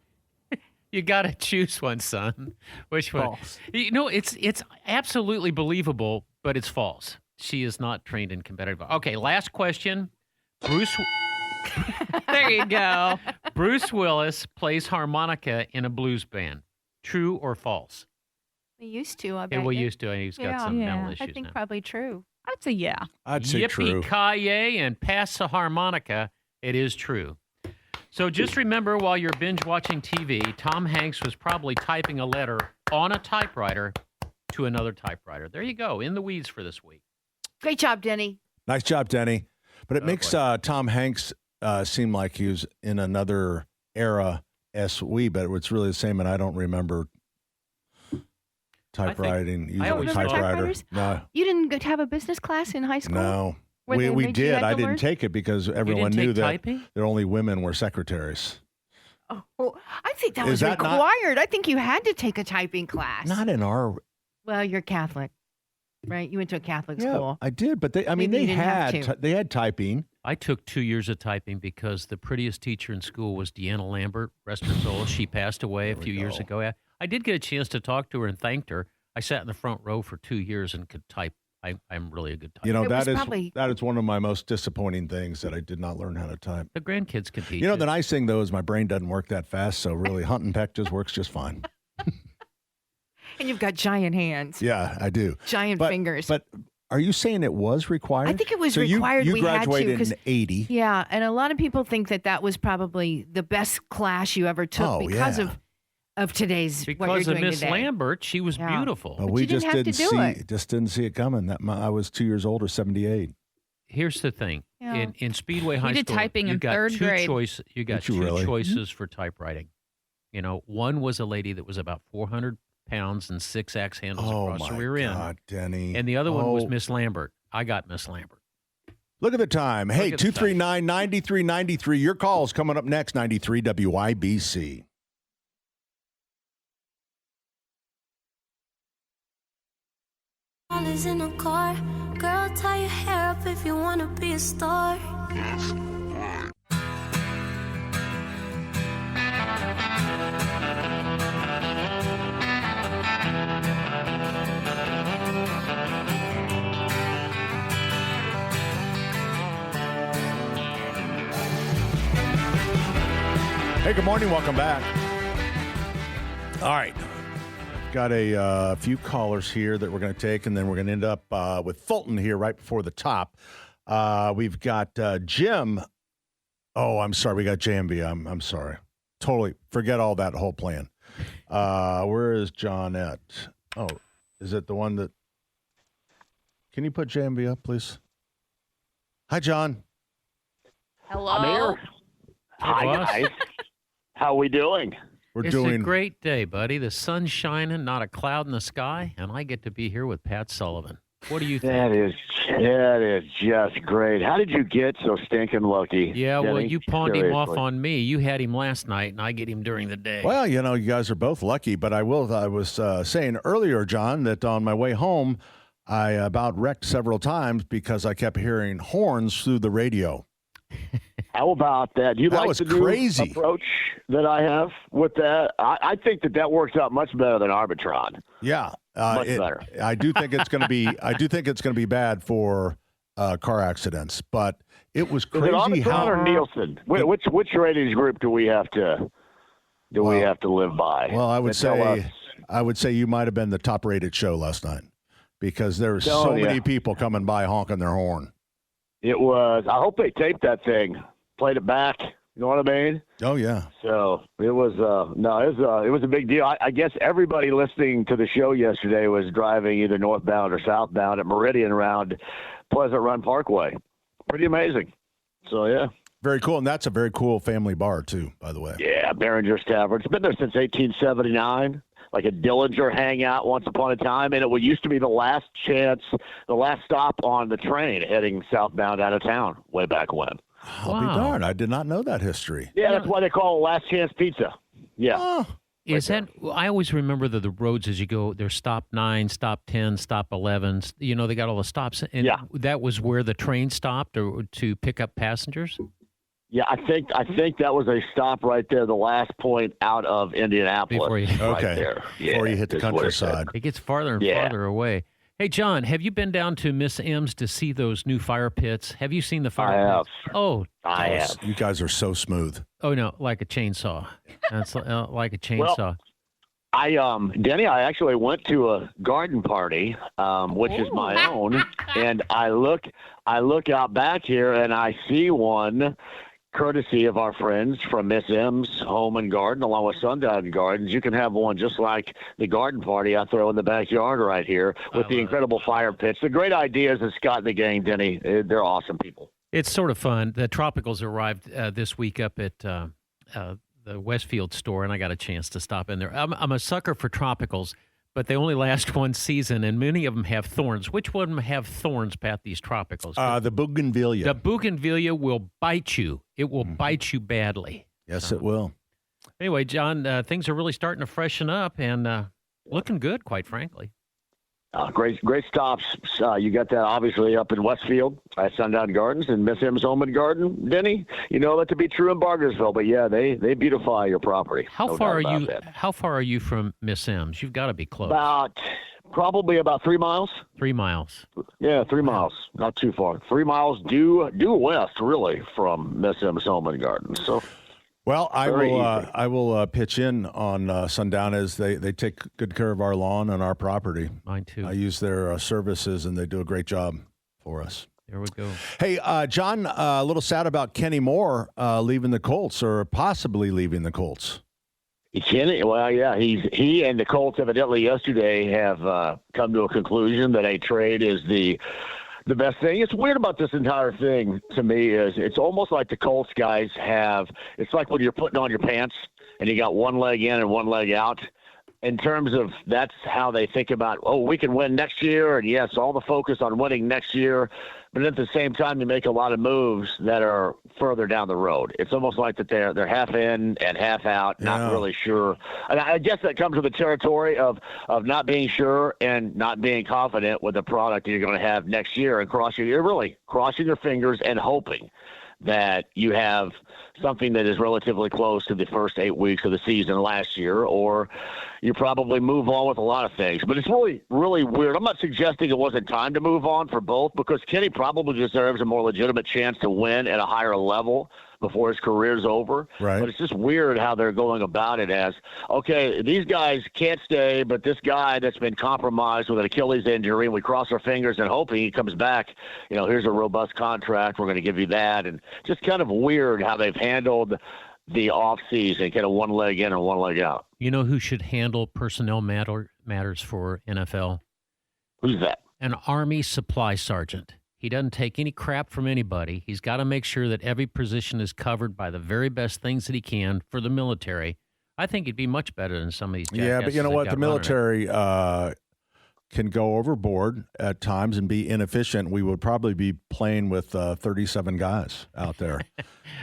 You got to choose one, son. Which one? False. You know, it's absolutely believable, but it's false. She is not trained in competitive. Okay, last question. There you go. Bruce Willis plays harmonica in a blues band. True or false? We used to. I bet. Yeah, we you. used to. He's got Yeah. some Yeah. mental I issues think now. probably true. I'd say yeah. I'd say true. Yippee-ki-yay and pass the harmonica. It is true. So just remember, while you're binge watching TV, Tom Hanks was probably typing a letter on a typewriter to another typewriter. There you go, in the weeds for this week. Great job, Denny. Nice job, Denny. But it Oh, makes boy. Tom Hanks seem like he was in another era as we, but it's really the same, and I don't remember typewriting, using I a always typewriter. thought- typewriters? No, You didn't have a business class in high school? no. Where they We made you did. had I to didn't learn? take it because You everyone didn't knew take that typing? only women were secretaries. Oh, I think that Is was that not- required. I think you had to take a typing class. Not in our. Well, you're Catholic, right? You went to a Catholic Yeah, school. I did, but they. I mean, Maybe you they didn't have had to. they had typing. I took 2 years of typing because the prettiest teacher in school was Deanna Lambert, rest her soul. She passed away a There we few years go. ago. I did get a chance to talk to her and thanked her. I sat in the front row for 2 years and could type. I'm really a good typer. You know, It that was is probably- that is one of my most disappointing things that I did not learn how to type. The grandkids can teach You know, it. the nice thing though is my brain doesn't work that fast, so really hunt and peck just works just fine. And you've got giant hands, Yeah, I do. giant But, fingers. But are you saying it was required? I think it was so required. You We had to, graduated 'cause- in '80. Yeah, and a lot of people think that that was probably the best class you ever took Oh, because yeah. of today's what because you're of doing Miss today. Lambert, she was Yeah. beautiful. But But we you didn't just have to didn't do see it. just didn't see it coming. I was 2 years older, 78. Here's the thing: Yeah. in Speedway High did School, typing you in got third two grade. choices. You got Did you two really? choices for typewriting. You know, one was a lady that was about 400 pounds and 6 axe handles Oh across the my rear end, God, Denny! and the other one was Oh. Miss Lambert. I got Miss Lambert. Look at the time. Hey, at the time. 239-9393. Your call's coming up next. 93 WIBC. All is in a car. Girl, tie your hair up if you wanna be a star. Hey, good morning. Welcome back. All right. Got a few callers here that we're going to take, and then we're going to end up with Fulton here right before the top. We've got Jim. Oh, I'm sorry. We got JMV. I'm sorry. Totally forget all that whole plan. Where is Johnette? Oh, is it the one that? Can you put JMV up, please? Hi, John. Hello. I'm here. Hi, boss. guys. How we doing? We're It's doing a great day, buddy. The sun's shining, not a cloud in the sky, and I get to be here with Pat Sullivan. What do you think? That is just great. How did you get so stinking lucky? Yeah, well, Denny? you pawned him off Seriously. on me. You had him last night, and I get him during the day. Well, you know, you guys are both lucky, but I was saying earlier, John, that on my way home, I about wrecked several times because I kept hearing horns through the radio. How about that? Do you That like was the new crazy. approach that I have with that? I think that works out much better than Arbitron. Yeah, Much better. I do think it's going to be. I do think it's going to be bad for car accidents, but it was Is it crazy Arbitron how. or Nielsen? Which ratings group do we have to live by? Well, I would That tell us- say you might have been the top-rated show last night because there were so Telling ya. many people coming by honking their horn. It was. I hope they taped that thing, played it back. You know what I mean? Oh yeah. So it was it was a big deal. I guess everybody listening to the show yesterday was driving either northbound or southbound at Meridian around Pleasant Run Parkway. Pretty amazing. So yeah. Very cool, and that's a very cool family bar too, by the way. Yeah, Behringer's Tavern. It's been there since 1879. Like a Dillinger hangout once upon a time, and it used to be the last stop on the train heading southbound out of town way back when. I'll be darned. I did not know that history. Yeah, that's why they call it Last Chance Pizza. Yeah. Oh, Is that? I always remember the roads as you go. There's stop 9, stop 10, stop 11. You know, they got all the stops. And Yeah. that was where the train stopped or to pick up passengers? Yeah, I think that was a stop right there, the last point out of Indianapolis. Before you, right Okay. there. Before you hit the is what it said. countryside. it gets farther and Yeah. farther away. Hey, John, have you been down to Miss M's to see those new fire pits? Have you seen the fire I have. pits? Oh, I have. You guys are so smooth. oh no, like a chainsaw. That's like a chainsaw. Denny, I actually went to a garden party, which is my own, and I look out back here and I see one, courtesy of our friends from Miss M's Home and Garden, along with Sundown Gardens. You can have one just like the garden party I throw in the backyard right here with the incredible fire pits. The great ideas that Scott and the gang, Denny, they're awesome people. It's sort of fun. The Tropicals arrived this week up at the Westfield store, and I got a chance to stop in there. I'm a sucker for Tropicals, but they only last one season, and many of them have thorns. Which one of them have thorns, Pat, these Tropicals? The bougainvillea. The bougainvillea will bite you. It will bite you badly. Yes, it will. Anyway, John, things are really starting to freshen up and looking good, quite frankly. Great stops. You got that obviously up in Westfield at Sundown Gardens and Miss M's Home and Garden. Denny, you know that to be true in Bargersville, but yeah, they beautify your property. How far are you from Miss M's? You've got to be close. Probably about 3 miles. 3 miles. Yeah, 3 miles. Not too far. 3 miles due west, really, from Miss M's Home and Garden. So. Well, I Very will pitch in on Sundown as they take good care of our lawn and our property. Mine too. I use their services, and they do a great job for us. There we go. Hey, John, a little sad about Kenny Moore leaving the Colts, or possibly leaving the Colts. Kenny, well, yeah, he and the Colts evidently yesterday have come to a conclusion that a trade is the best thing. It's weird about this entire thing to me is it's almost like the Colts guys it's like when you're putting on your pants and you got one leg in and one leg out. In terms of that's how they think about, we can win next year. And yes, all the focus on winning next year. But at the same time, you make a lot of moves that are further down the road. It's almost like that they're half in and half out, not really sure. And I guess that comes with the territory of not being sure and not being confident with the product you're going to have next year, and you're really crossing your fingers and hoping that you have something that is relatively close to the first 8 weeks of the season last year, or you probably move on with a lot of things. But it's really, really weird. I'm not suggesting it wasn't time to move on for both, because Kenny probably deserves a more legitimate chance to win at a higher level before his career's over. Right. But it's just weird how they're going about it as, okay, these guys can't stay, but this guy that's been compromised with an Achilles injury, and we cross our fingers and hoping he comes back, here's a robust contract, we're going to give you that. And just kind of weird how they've handled the offseason, kind of one leg in and one leg out. You know who should handle personnel matters for NFL? Who's that? An Army supply sergeant. He doesn't take any crap from anybody. He's got to make sure that every position is covered by the very best things that he can for the military. I think he'd be much better than some of these jackasses. Yeah, but you know what? The military can go overboard at times and be inefficient. We would probably be playing with 37 guys out there,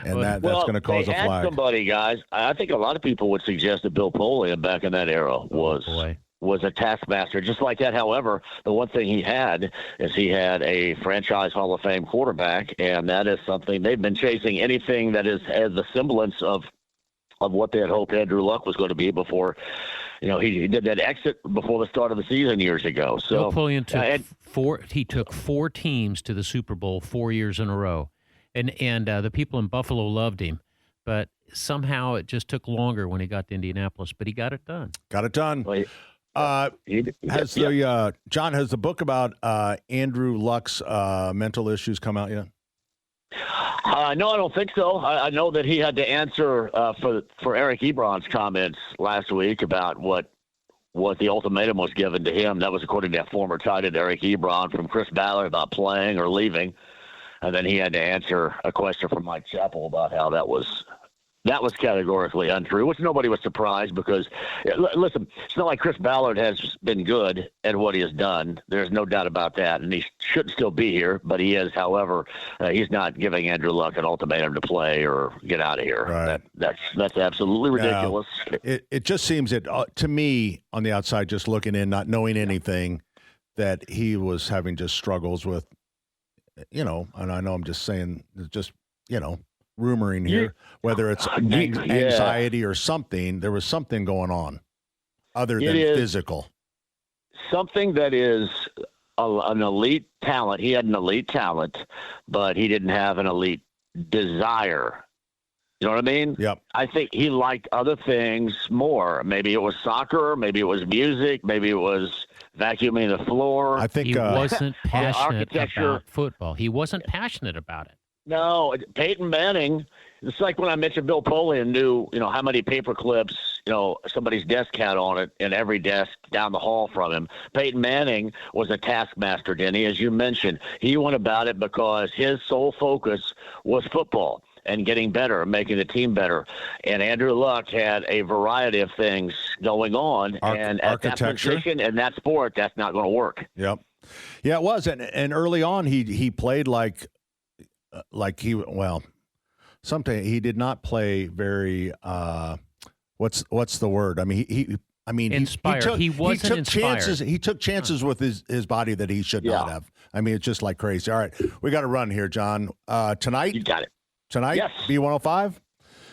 and that's going to cause a flag. Somebody, guys. I think a lot of people would suggest that Bill Polian back in that era was a taskmaster just like that. However, the one thing he had is he had a franchise Hall of Fame quarterback, and that is something they've been chasing. Anything that has the semblance of what they had hoped Andrew Luck was going to be before, he did that exit before the start of the season years ago. So Bill Polian took four teams to the Super Bowl 4 years in a row, and the people in Buffalo loved him, but somehow it just took longer when he got to Indianapolis. But he got it done. Well, has the book about Andrew Luck's mental issues come out yet? No, I don't think so. I know that he had to answer for Eric Ebron's comments last week about what the ultimatum was given to him. That was according to that former tight end Eric Ebron from Chris Ballard about playing or leaving, and then he had to answer a question from Mike Chappell about how that was categorically untrue, which nobody was surprised because, listen, it's not like Chris Ballard has been good at what he has done. There's no doubt about that, and he should still be here, but he is. However, he's not giving Andrew Luck an ultimatum to play or get out of here. Right. That's absolutely ridiculous. Now, it just seems that, to me, on the outside, just looking in, not knowing anything, that he was having just struggles with, and I know I'm just saying, just, rumoring here, whether it's anxiety or something. There was something going on other than physical. Something that is an elite talent. He had an elite talent, but he didn't have an elite desire. You know what I mean? Yep. I think he liked other things more. Maybe it was soccer. Maybe it was music. Maybe it was vacuuming the floor. I think he wasn't passionate architecture. about football. He wasn't passionate about it. No, Peyton Manning. It's like when I mentioned Bill Polian knew, how many paper clips, somebody's desk had on it in every desk down the hall from him. Peyton Manning was a taskmaster, Denny, as you mentioned. He went about it because his sole focus was football and getting better, making the team better. And Andrew Luck had a variety of things going on. And at that position and that sport, that's not going to work. Yep. Yeah, it was. And early on, he played something he did not play very. What's the word? I mean, he inspired. He wasn't inspired. Chances. He took chances with his body that he should not have. I mean, it's just like crazy. All right, we got to run here, John. Tonight, you got it. Tonight, yes. B105.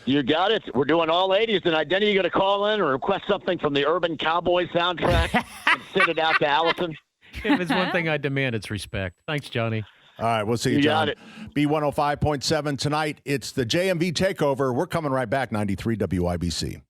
You got it. We're doing all 80s tonight. Denny, you got to call in or request something from the Urban Cowboy soundtrack and send it out to Allison. If it's one thing I demand, it's respect. Thanks, Johnny. All right, we'll see you, John. Got it. B105.7 tonight. It's the JMV Takeover. We're coming right back, 93 WIBC.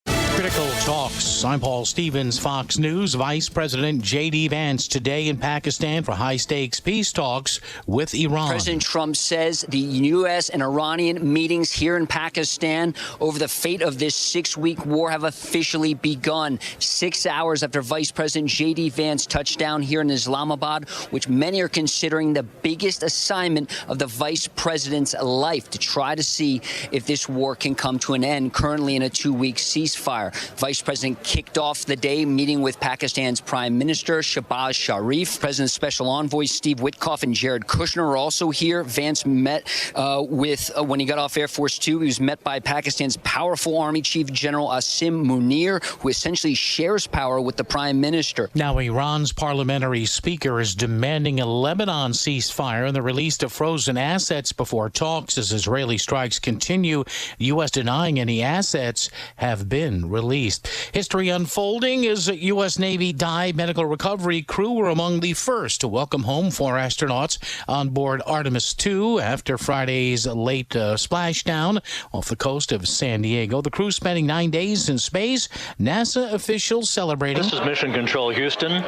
Critical talks. I'm Paul Stevens, Fox News. Vice President J.D. Vance today in Pakistan for high-stakes peace talks with Iran. President Trump says the U.S. and Iranian meetings here in Pakistan over the fate of this 6-week war have officially begun. 6 hours after Vice President J.D. Vance touched down here in Islamabad, which many are considering the biggest assignment of the vice president's life to try to see if this war can come to an end, currently in a 2-week ceasefire. Vice President kicked off the day meeting with Pakistan's Prime Minister Shehbaz Sharif. President's Special Envoys Steve Witkoff and Jared Kushner are also here. Vance met when he got off Air Force Two, he was met by Pakistan's powerful Army Chief General Asim Munir, who essentially shares power with the Prime Minister. Now, Iran's parliamentary speaker is demanding a Lebanon ceasefire and the release of frozen assets before talks as Israeli strikes continue. The U.S. denying any assets have been released. History unfolding as a U.S. Navy dive medical recovery crew were among the first to welcome home 4 astronauts on board Artemis II after Friday's late splashdown off the coast of San Diego. The crew spending 9 days in space. NASA officials celebrating. This is Mission Control, Houston.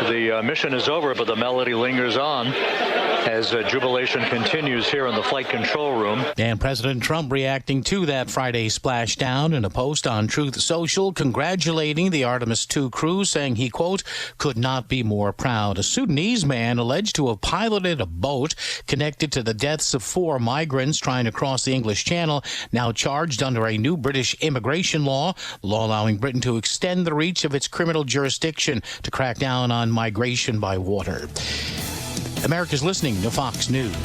The mission is over, but the melody lingers on as jubilation continues here in the flight control room. And President Trump reacting to that Friday splashdown in a post on Truth Social, congratulating the Artemis II crew, saying he, quote, could not be more proud. A Sudanese man alleged to have piloted a boat connected to the deaths of 4 migrants trying to cross the English Channel, now charged under a new British immigration law allowing Britain to extend the reach of its criminal jurisdiction to crack down on migration by water. America's listening to Fox News.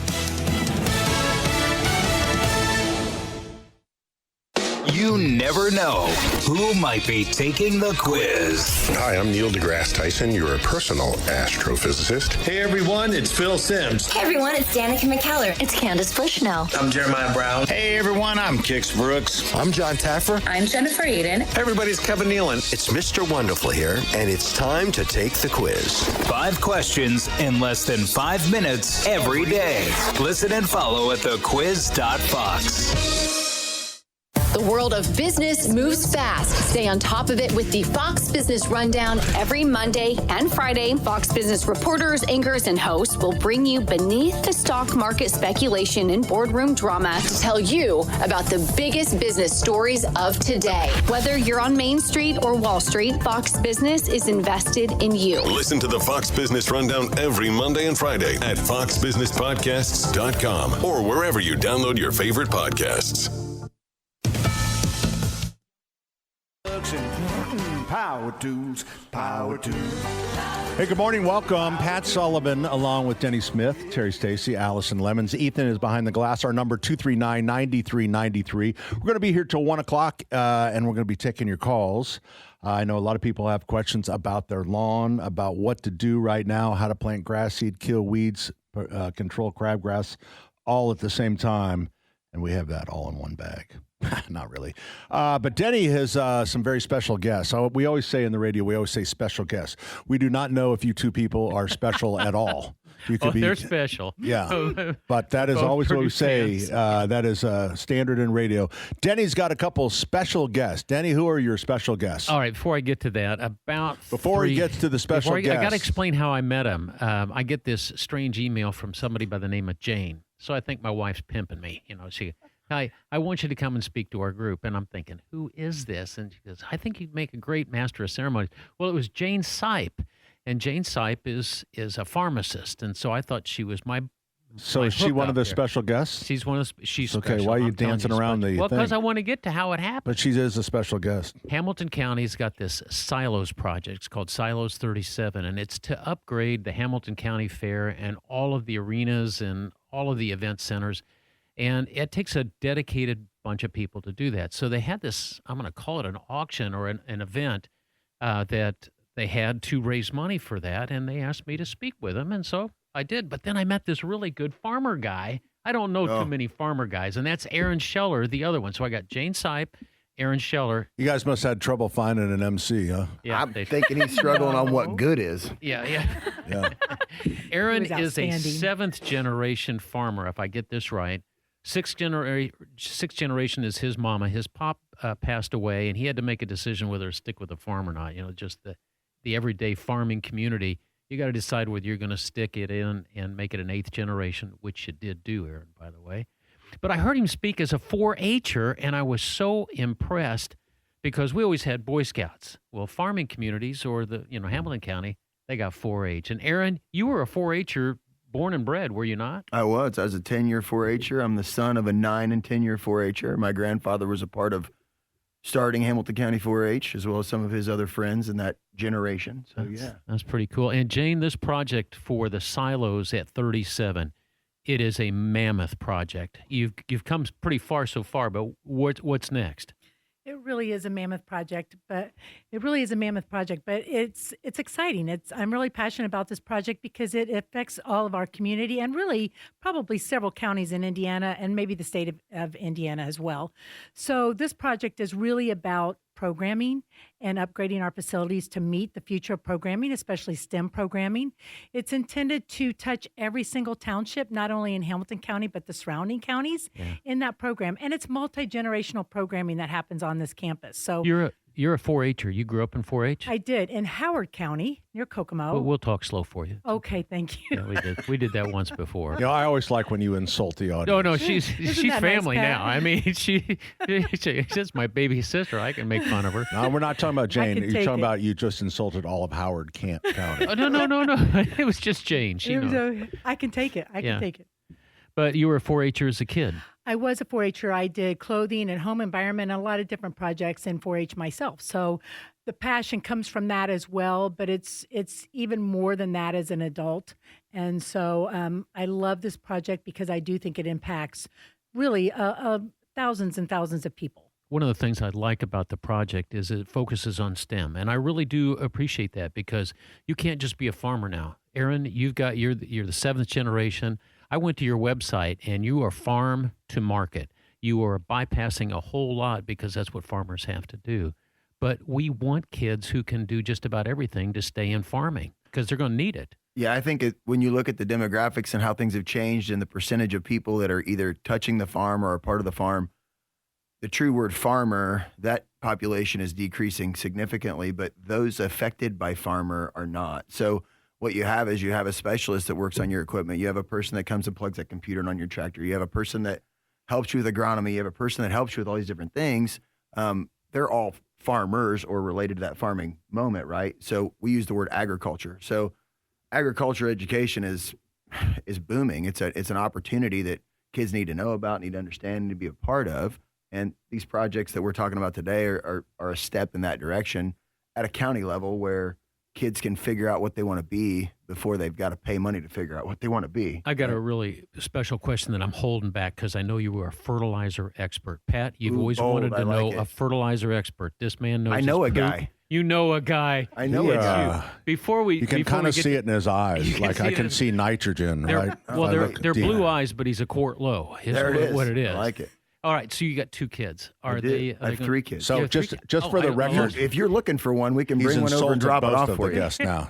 You never know who might be taking the quiz. Hi, I'm Neil deGrasse Tyson, your personal astrophysicist. Hey everyone, it's Phil Sims. Hey everyone, it's Danica McKellar. It's Candace Bushnell. I'm Jeremiah Brown. Hey everyone, I'm Kix Brooks. I'm John Taffer. I'm Jennifer Eden. Hey everybody, it's Kevin Nealon. It's Mr. Wonderful here, and it's time to take the quiz. 5 questions in less than 5 minutes every day. Listen and follow at thequiz.fox. The world of business moves fast. Stay on top of it with the Fox Business Rundown every Monday and Friday. Fox Business reporters, anchors, and hosts will bring you beneath the stock market speculation and boardroom drama to tell you about the biggest business stories of today. Whether you're on Main Street or Wall Street, Fox Business is invested in you. Listen to the Fox Business Rundown every Monday and Friday at foxbusinesspodcasts.com or wherever you download your favorite podcasts. Power tools, power tools. Hey, good morning. Welcome. Pat Sullivan along with Denny Smith, Terry Stacy, Allison Lemons. Ethan is behind the glass. Our number 239-9393. We're going to be here till 1 o'clock, and we're going to be taking your calls. I know a lot of people have questions about their lawn, about what to do right now, how to plant grass seed, kill weeds, control crabgrass, all at the same time, and we have that all in one bag. Not really. But Denny has some very special guests. We always say in the radio, we always say special guests. We do not know if you two people are special at all. You could they're special. Yeah. But that is always what we say. That is standard in radio. Denny's got a couple special guests. Denny, who are your special guests? All right, before I get to that, Before he gets to the special guests. I got to explain how I met him. I get this strange email from somebody by the name of Jane. So I think my wife's pimping me. I want you to come and speak to our group. And I'm thinking, who is this? And she goes, I think you'd make a great master of ceremonies. Well, it was Jane Sipe. And Jane Sipe is a pharmacist. And so I thought she was my So is she one of the special guests? She's one of the, she's okay. special. Why are you I'm telling dancing around the Well, thing? because I want to get to how it happened. But she is a special guest. Hamilton County's got this Silos project. It's called Silos 37, and it's to upgrade the Hamilton County Fair and all of the arenas and all of the event centers. And it takes a dedicated bunch of people to do that. So they had this, I'm going to call it an auction or an event that they had to raise money for that, and they asked me to speak with them, and so I did. But then I met this really good farmer guy. I don't know too many farmer guys, and that's Aaron Scheller, the other one. So I got Jane Sipe, Aaron Scheller. You guys must have had trouble finding an MC, huh? Yeah, I'm thinking he's struggling on what good is. Yeah. Aaron is a seventh-generation farmer, if I get this right. Sixth generation is his mama. His pop passed away, and he had to make a decision whether to stick with the farm or not. Just the everyday farming community. You got to decide whether you're going to stick it in and make it an eighth generation, which you did do, Aaron, by the way. But I heard him speak as a 4-H'er, and I was so impressed because we always had Boy Scouts. Well, farming communities or Hamilton County, they got 4-H. And Aaron, you were a 4-H'er born and bred, were you not? I was. I was a 10-year 4-H'er. I'm the son of a 9 and 10-year 4-H'er. My grandfather was a part of starting Hamilton County 4-H, as well as some of his other friends in that generation. So, That's pretty cool. And, Jane, this project for the silos at 37, it is a mammoth project. You've come pretty far so far, but what's next? It really is a mammoth project, but it's exciting. I'm really passionate about this project because it affects all of our community and really probably several counties in Indiana and maybe the state of Indiana as well. So this project is really about programming and upgrading our facilities to meet the future of programming, especially STEM programming. It's intended to touch every single township, not only in Hamilton County, but the surrounding counties in that program. And it's multi-generational programming that happens on this campus. So You're a 4-H'er. You grew up in 4-H? I did, in Howard County, near Kokomo. We'll talk slow for you. Okay, thank you. Yeah, we did. We did that once before. I always like when you insult the audience. No, she's family nice, now. I mean, she's my baby sister. I can make fun of her. No, we're not talking about Jane. You're talking it. about you just insulted all of Howard County. No. It was just Jane. She knows. I can take it. I can take it. But you were a 4-H'er as a kid. I was a 4-H'er. I did clothing and home environment and a lot of different projects in 4-H myself. So the passion comes from that as well, but it's even more than that as an adult. And so I love this project because I do think it impacts really thousands and thousands of people. One of the things I like about the project is it focuses on STEM, and I really do appreciate that because you can't just be a farmer now. Aaron, you're the seventh generation. I went to your website, and you are farm to market. You are bypassing a whole lot because that's what farmers have to do. But we want kids who can do just about everything to stay in farming because they're going to need it. Yeah, I think when you look at the demographics and how things have changed and the percentage of people that are either touching the farm or are part of the farm, the true word farmer, that population is decreasing significantly, but those affected by farmer are not. So what you have is you have a specialist that works on your equipment. You have a person that comes and plugs that computer on your tractor. You have a person that helps you with agronomy. You have a person that helps you with all these different things. They're all farmers or related to that farming moment, right? So we use the word agriculture. So agriculture education is booming. It's an opportunity that kids need to know about, need to understand, need to be a part of. And these projects that we're talking about today are a step in that direction at a county level where kids can figure out what they want to be before they've got to pay money to figure out what they want to be. I got a really special question that I'm holding back because I know you were a fertilizer expert. Pat, you've always wanted to know a fertilizer expert. This man knows. I know a guy. You know a guy. I know a guy. You can kind of see it in his eyes. Like I can see nitrogen, right? Well, they're blue eyes, but he's a quart low. There it is. What it is. I like it. All right, so you got 2 kids. I have 3 kids. So just for the record, if you're looking for one, we can bring one over and drop it off for you. Guests now.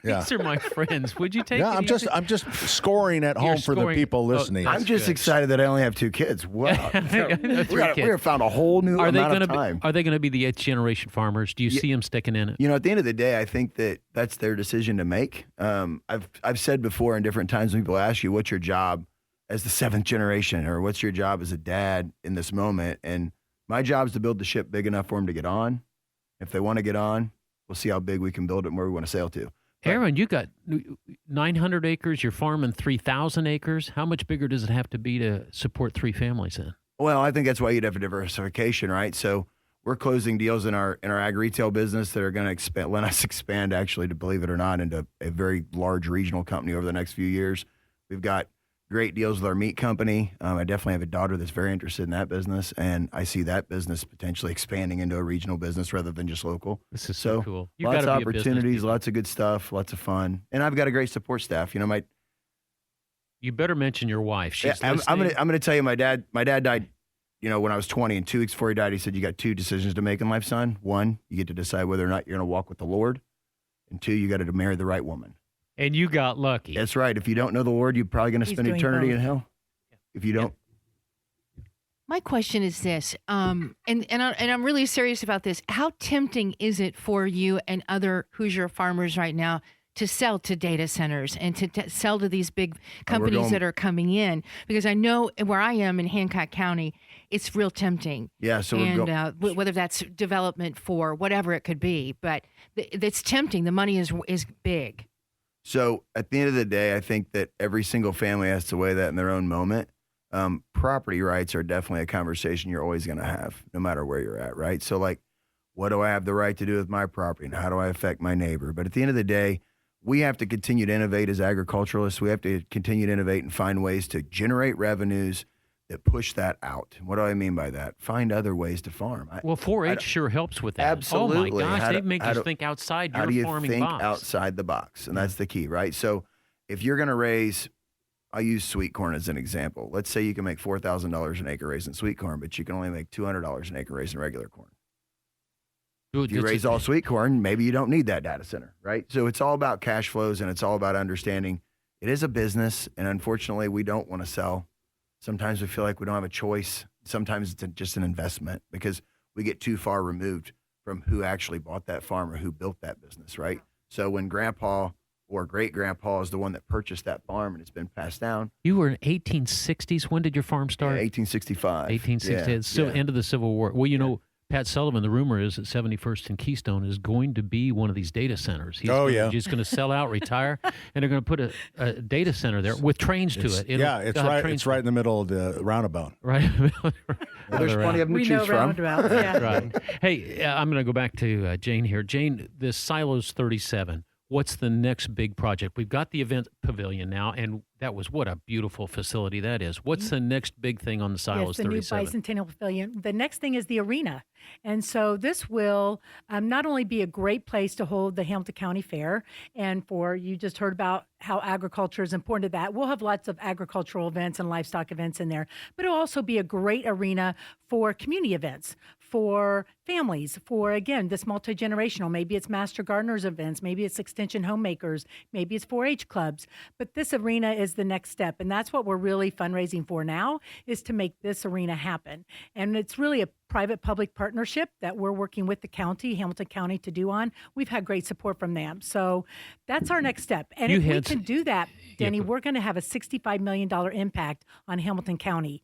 Yeah. These are my friends. Would you take? Yeah, it I'm just scoring at home for the people listening. I'm just excited that I only have 2 kids. Wow, we have found a whole new amount of time. Are they going to be the 8th generation farmers? Do you see them sticking in it? You know, at the end of the day, I think that's their decision to make. I've said before in different times when people ask you, "What's your job as the 7th generation?" or "What's your job as a dad in this moment?" And my job is to build the ship big enough for them to get on. If they want to get on, we'll see how big we can build it and where we want to sail to. Aaron, you got 900 acres. You're farming 3,000 acres. How much bigger does it have to be to support 3 families then? Well, I think that's why you'd have a diversification, right? So we're closing deals in our ag retail business that are going to let us expand, actually, to believe it or not, into a very large regional company over the next few years. We've got great deals with our meat company. I definitely have a daughter that's very interested in that business, and I see that business potentially expanding into a regional business rather than just local. This is so cool. Lots of opportunities, lots of good stuff, lots of fun, and I've got a great support staff. You know, you better mention your wife. She's I'm gonna tell you, my dad died. You know, when I was 20, and 2 weeks before he died, he said, "You got 2 decisions to make in life, son. 1, you get to decide whether or not you're going to walk with the Lord, and 2, you got to marry the right woman." And you got lucky. That's right. If you don't know the Lord, you're probably going to spend eternity in hell. If you don't. My question is this, and I'm really serious about this. How tempting is it for you and other Hoosier farmers right now to sell to data centers and to sell to these big companies that are coming in? Because I know where I am in Hancock County, it's real tempting. Yeah, so whether that's development for whatever it could be, but it's tempting. The money is big. So at the end of the day, I think that every single family has to weigh that in their own moment. Property rights are definitely a conversation you're always going to have, no matter where you're at, right? So like, what do I have the right to do with my property, and how do I affect my neighbor? But at the end of the day, we have to continue to innovate as agriculturalists. We have to continue to innovate and find ways to generate revenues that push that out. What do I mean by that? Find other ways to farm. Well, 4-H sure helps with that. Absolutely. Oh my gosh, they make you think outside your farming box. How do you think outside the box? And that's the key, right? So if you're going to raise, I use sweet corn as an example. Let's say you can make $4,000 an acre raising sweet corn, but you can only make $200 an acre raising regular corn. If you raise all sweet corn, maybe you don't need that data center, right? So it's all about cash flows, and it's all about understanding it is a business, and unfortunately, we don't want to sell. Sometimes we feel like we don't have a choice. Sometimes it's just an investment because we get too far removed from who actually bought that farm or who built that business, right? So when grandpa or great-grandpa is the one that purchased that farm and it's been passed down. You were in 1860s. When did your farm start? Yeah, 1865. 1860. Yeah, end of the Civil War. Well, you know, Pat Sullivan, the rumor is that 71st and Keystone is going to be one of these data centers. He's just going to sell out, retire, and they're going to put a data center there with trains to it. It's right. It's right in the middle of the roundabout. Right. There's plenty of them to choose from. Yeah. Right. Hey, I'm going to go back to Jane here. Jane, this Silos 37. What's the next big project? We've got the event pavilion now, and that was what a beautiful facility that is. What's the next big thing on the Silos 37? Yes, the new Bicentennial Pavilion. The next thing is the arena. And so this will not only be a great place to hold the Hamilton County Fair, and you just heard about how agriculture is important to that. We'll have lots of agricultural events and livestock events in there, but it'll also be a great arena for community events, for families, for, again, this multi-generational. Maybe it's Master Gardeners events, maybe it's Extension Homemakers, maybe it's 4-H clubs. But this arena is the next step, and that's what we're really fundraising for now, is to make this arena happen. And it's really a private-public partnership that we're working with the county, Hamilton County, to do on. We've had great support from them. So that's our next step. And if we can do that, Danny, we're going to have a $65 million impact on Hamilton County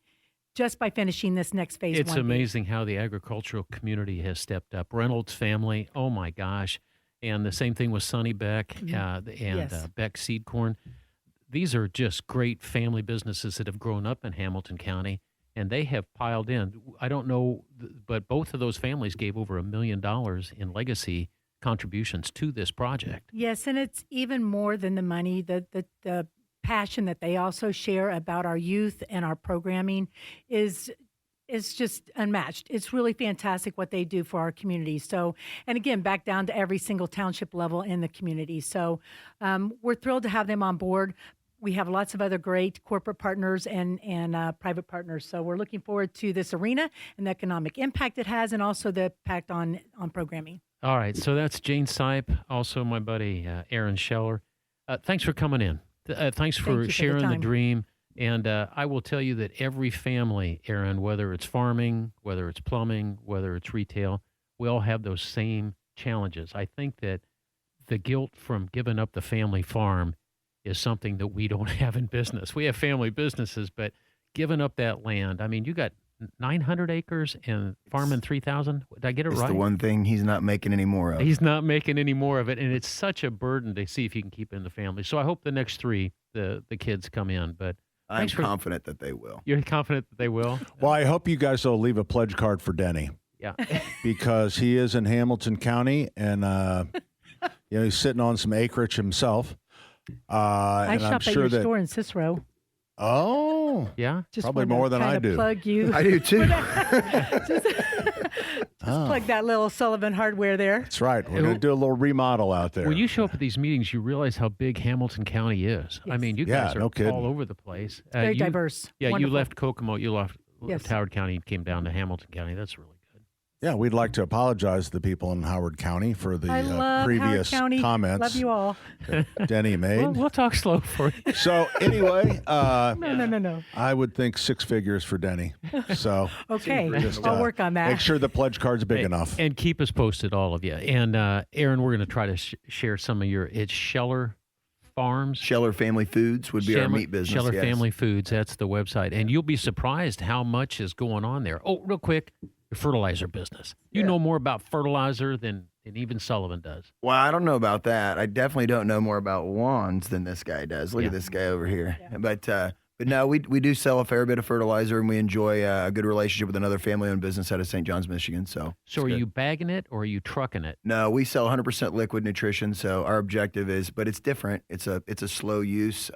just by finishing this next phase. It's amazing how the agricultural community has stepped up. Reynolds family, oh my gosh. And the same thing with Sonny Beck and Beck Seed Corn. These are just great family businesses that have grown up in Hamilton County, and they have piled in. I don't know, but both of those families gave over $1 million in legacy contributions to this project. Yes, and it's even more than the money. The passion that they also share about our youth and our programming is just unmatched. It's really fantastic what they do for our community. So, and again, back down to every single township level in the community. So we're thrilled to have them on board. We have lots of other great corporate partners and private partners. So we're looking forward to this arena and the economic impact it has, and also the impact on programming. All right, so that's Jane Sipe, also my buddy Aaron Scheller. Thanks for coming in. Thanks for sharing the dream. And I will tell you that every family, Aaron, whether it's farming, whether it's plumbing, whether it's retail, we all have those same challenges. I think that the guilt from giving up the family farm is something that we don't have in business. We have family businesses, but giving up that land, I mean, you got 900 acres and farming 3,000. Did I get it right? It's the one thing he's not making any more of. He's not making any more of it, and it's such a burden to see if he can keep it in the family. So I hope the next three, the kids come in, but I'm confident that they will. You're confident that they will? Well, I hope you guys will leave a pledge card for Denny. Yeah. Because he is in Hamilton County, and he's sitting on some acreage himself. I shop at your store in Cicero. Oh, yeah, just probably more than I do. Plug you. I do too. just plug that little Sullivan hardware there. That's right. We're going to do a little remodel out there. When you show up at these meetings, you realize how big Hamilton County is. Yes. I mean, you guys are all over the place. Very diverse. Yeah, Wonderful. you left Kokomo, you left Yes. Howard County, and came down to Hamilton County. That's really good. Yeah, we'd like to apologize to the people in Howard County for the I love previous Howard County. comments. Love you all. that Denny made. We'll talk slow for you. So anyway, No. I would think 6 figures for Denny. So Okay, just, I'll work on that. Make sure the pledge card's big enough. And keep us posted, all of you. And Aaron, we're going to try to share some of it's Scheller Farms. Scheller Family Foods would be our meat business. Scheller yes. Family Foods, that's the website. And you'll be surprised how much is going on there. Oh, real quick, your fertilizer business. You know more about fertilizer than even Sullivan does. Well, I don't know about that. I definitely don't know more about lawns than this guy does. Look at this guy over here. Yeah. But no, we do sell a fair bit of fertilizer, and we enjoy a good relationship with another family-owned business out of St. John's, Michigan. So are you bagging it or are you trucking it? No, we sell 100% liquid nutrition. So our objective is, but it's different. It's a slow use.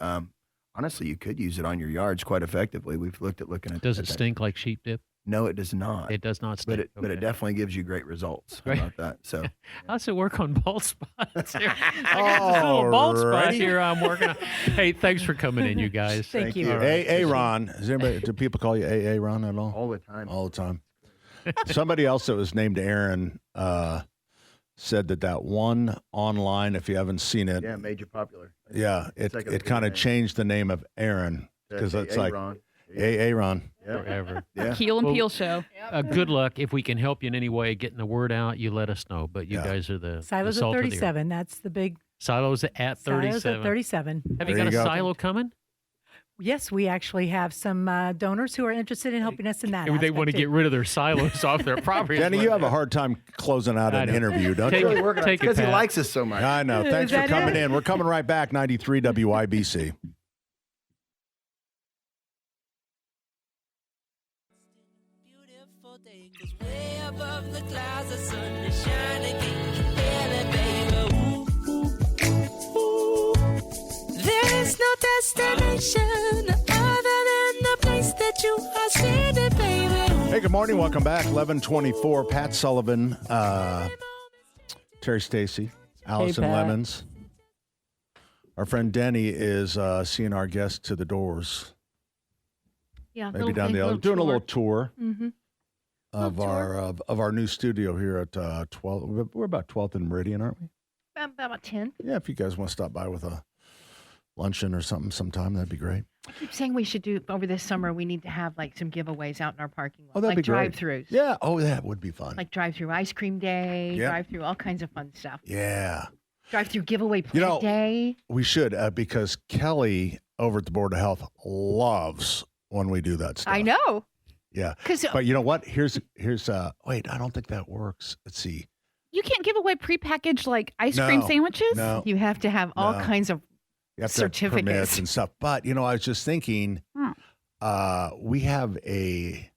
Honestly, you could use it on your yards quite effectively. We've looked at looking at. Does it stink like sheep dip? No, it does not. It does not stink. But it definitely gives you great results. How about that? So how's it work on bald spots here? I got this little bald spot here I'm working on. Hey, thanks for coming in, you guys. Thank you. Right. Ron. Do people call you Ron at all? All the time. All the time. Somebody else that was named Aaron said that one online, if you haven't seen it. Yeah, made you popular. Yeah, it kind of changed the name of Aaron because it's like Ron. Aaron. Forever. Yeah. Keel and Peel show. Good luck. If we can help you in any way getting the word out, you let us know. But you guys are the Silos the at salt of the 37. That's the big. Silos at 37. Silos at 37. Have you got a silo coming? Yes, we actually have some donors who are interested in helping us in that. They want to get rid of their silos off their property. Danny, you have a hard time closing out an interview, don't you? Because he likes us so much. I know. Thanks for coming in. We're coming right back. 93 WIBC. Way above the clouds, the sun is shining. Can you feel it, baby? Ooh, ooh. There is no destination other than the place that you are standing, baby. Hey, good morning. Welcome back. 1124. Pat Sullivan, Terry Stacy, Allison Lemons. Our friend Denny is seeing our guest to the doors. Yeah, maybe down the other, doing a little tour. Mm-hmm. Of our new studio here at 12th. We're about 12th and Meridian, aren't we? About 10. Yeah, if you guys want to stop by with a luncheon or something sometime, that'd be great. I keep saying we should do over this summer. We need to have like some giveaways out in our parking lot. Oh, that'd like be great. drive-throughs. Yeah. Oh, that would be fun. Like drive-through ice cream day, Yep. drive-through all kinds of fun stuff. Yeah. Drive-through giveaway plant day. We should because Kelly over at the Board of Health loves when we do that stuff. I know. Yeah. But you know what? Here's wait, I don't think that works. Let's see. You can't give away prepackaged like ice cream sandwiches? No. You have to have all kinds of You have to have certificates permits and stuff. But I was just thinking, we have a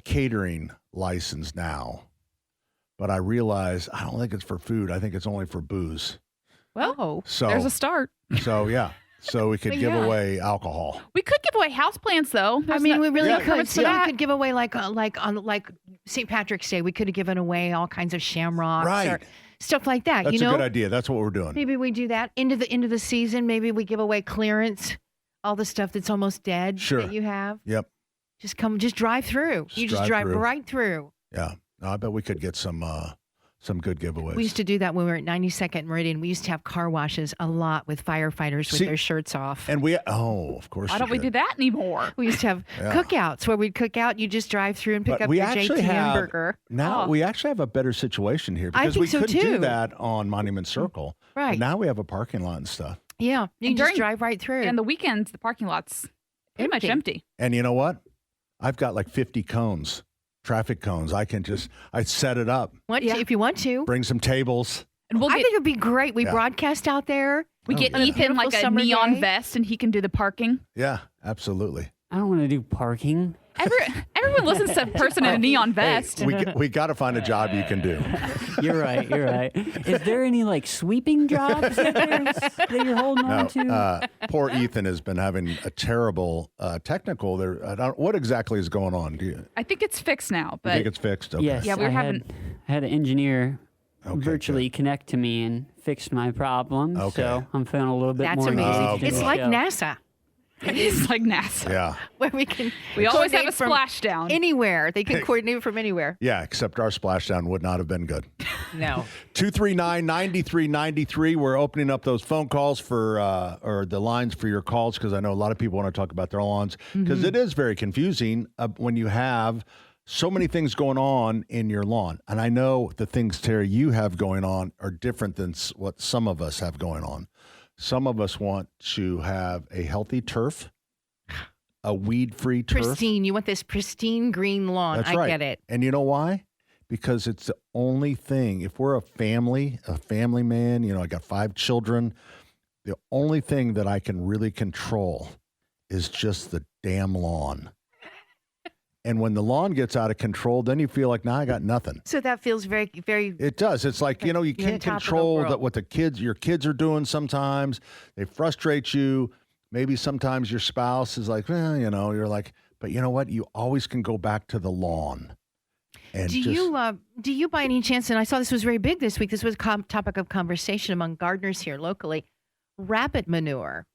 catering license now but I realized I don't think it's for food. I think it's only for booze. Well, So there's a start. So yeah, so we could But give yeah. away alcohol. We could give away houseplants, though. I mean, we really Yeah. could. permits for So we that. could give away like on St. Patrick's Day. We could have given away all kinds of shamrocks or Right. stuff like that. That's you know, a good idea. That's what we're doing. maybe we do that into the season. Maybe we give away clearance, all the stuff that's almost dead Sure. that you have. Yep. Just drive through. You just drive through. right through. Yeah. No, I bet we could get some good giveaways. We used to do that when we were at 92nd Meridian. We used to have car washes a lot with firefighters with See, their shirts off. and of course. Why you don't we did. do that anymore? We used to have Yeah. cookouts where we'd cook out. You just drive through and pick But up we your actually JT have hamburger. now. Oh. We actually have a better situation here I because think we so, couldn't do too. that on Monument Circle. But Right. now we have a parking lot and stuff. Yeah. You And can just during- drive right through. And the weekends, the parking lot's pretty much empty. And you know what? I've got like 50 cones, traffic cones. I set it up, If you want to. bring some tables. And I think it'd be great. We Yeah. broadcast out there. We Oh, get yeah. Ethan like Beautiful a summer neon day. vest, and he can do the parking. Yeah, absolutely. I don't want to do parking. Everyone listens to a person in a neon vest. Hey, we got to find a job you can do. You're right. You're right. Is there any like sweeping jobs that you're holding on to? No, poor Ethan has been having a terrible technical. What exactly is going on? Do you I think it's fixed now, but think it's fixed? Okay. Yes. Yeah, we were I having. had an engineer virtually connect to me and fixed my problem. Okay. So I'm feeling a little bit That's more amazing. engaged in It's the like show. NASA. It is like NASA. Yeah. Where we can We always have a coordinate from splashdown. anywhere. They can Hey. coordinate from anywhere. Yeah, except our splashdown would not have been good. No. 239-9393. We're opening up those phone calls for or the lines for your calls because I know a lot of people want to talk about their lawns because it is very confusing when you have so many things going on in your lawn. And I know the things, Terry, you have going on are different than what some of us have going on. Some of us want to have a healthy turf, a weed-free turf. Pristine. You want this pristine green lawn. That's I right. get it. And you know why? Because it's the only thing. If we're a family man, I got 5 children, the only thing that I can really control is just the damn lawn. And when the lawn gets out of control, then you feel like, now I got nothing. So that feels very, very. It does. It's like, you You're can't on top of the control world. what your kids are doing sometimes. They frustrate you. Maybe sometimes your spouse is like, you're like, but you know what? You always can go back to the lawn. And Do you by any chance, and I saw this was very big this week, this was a topic of conversation among gardeners here locally, rabbit manure.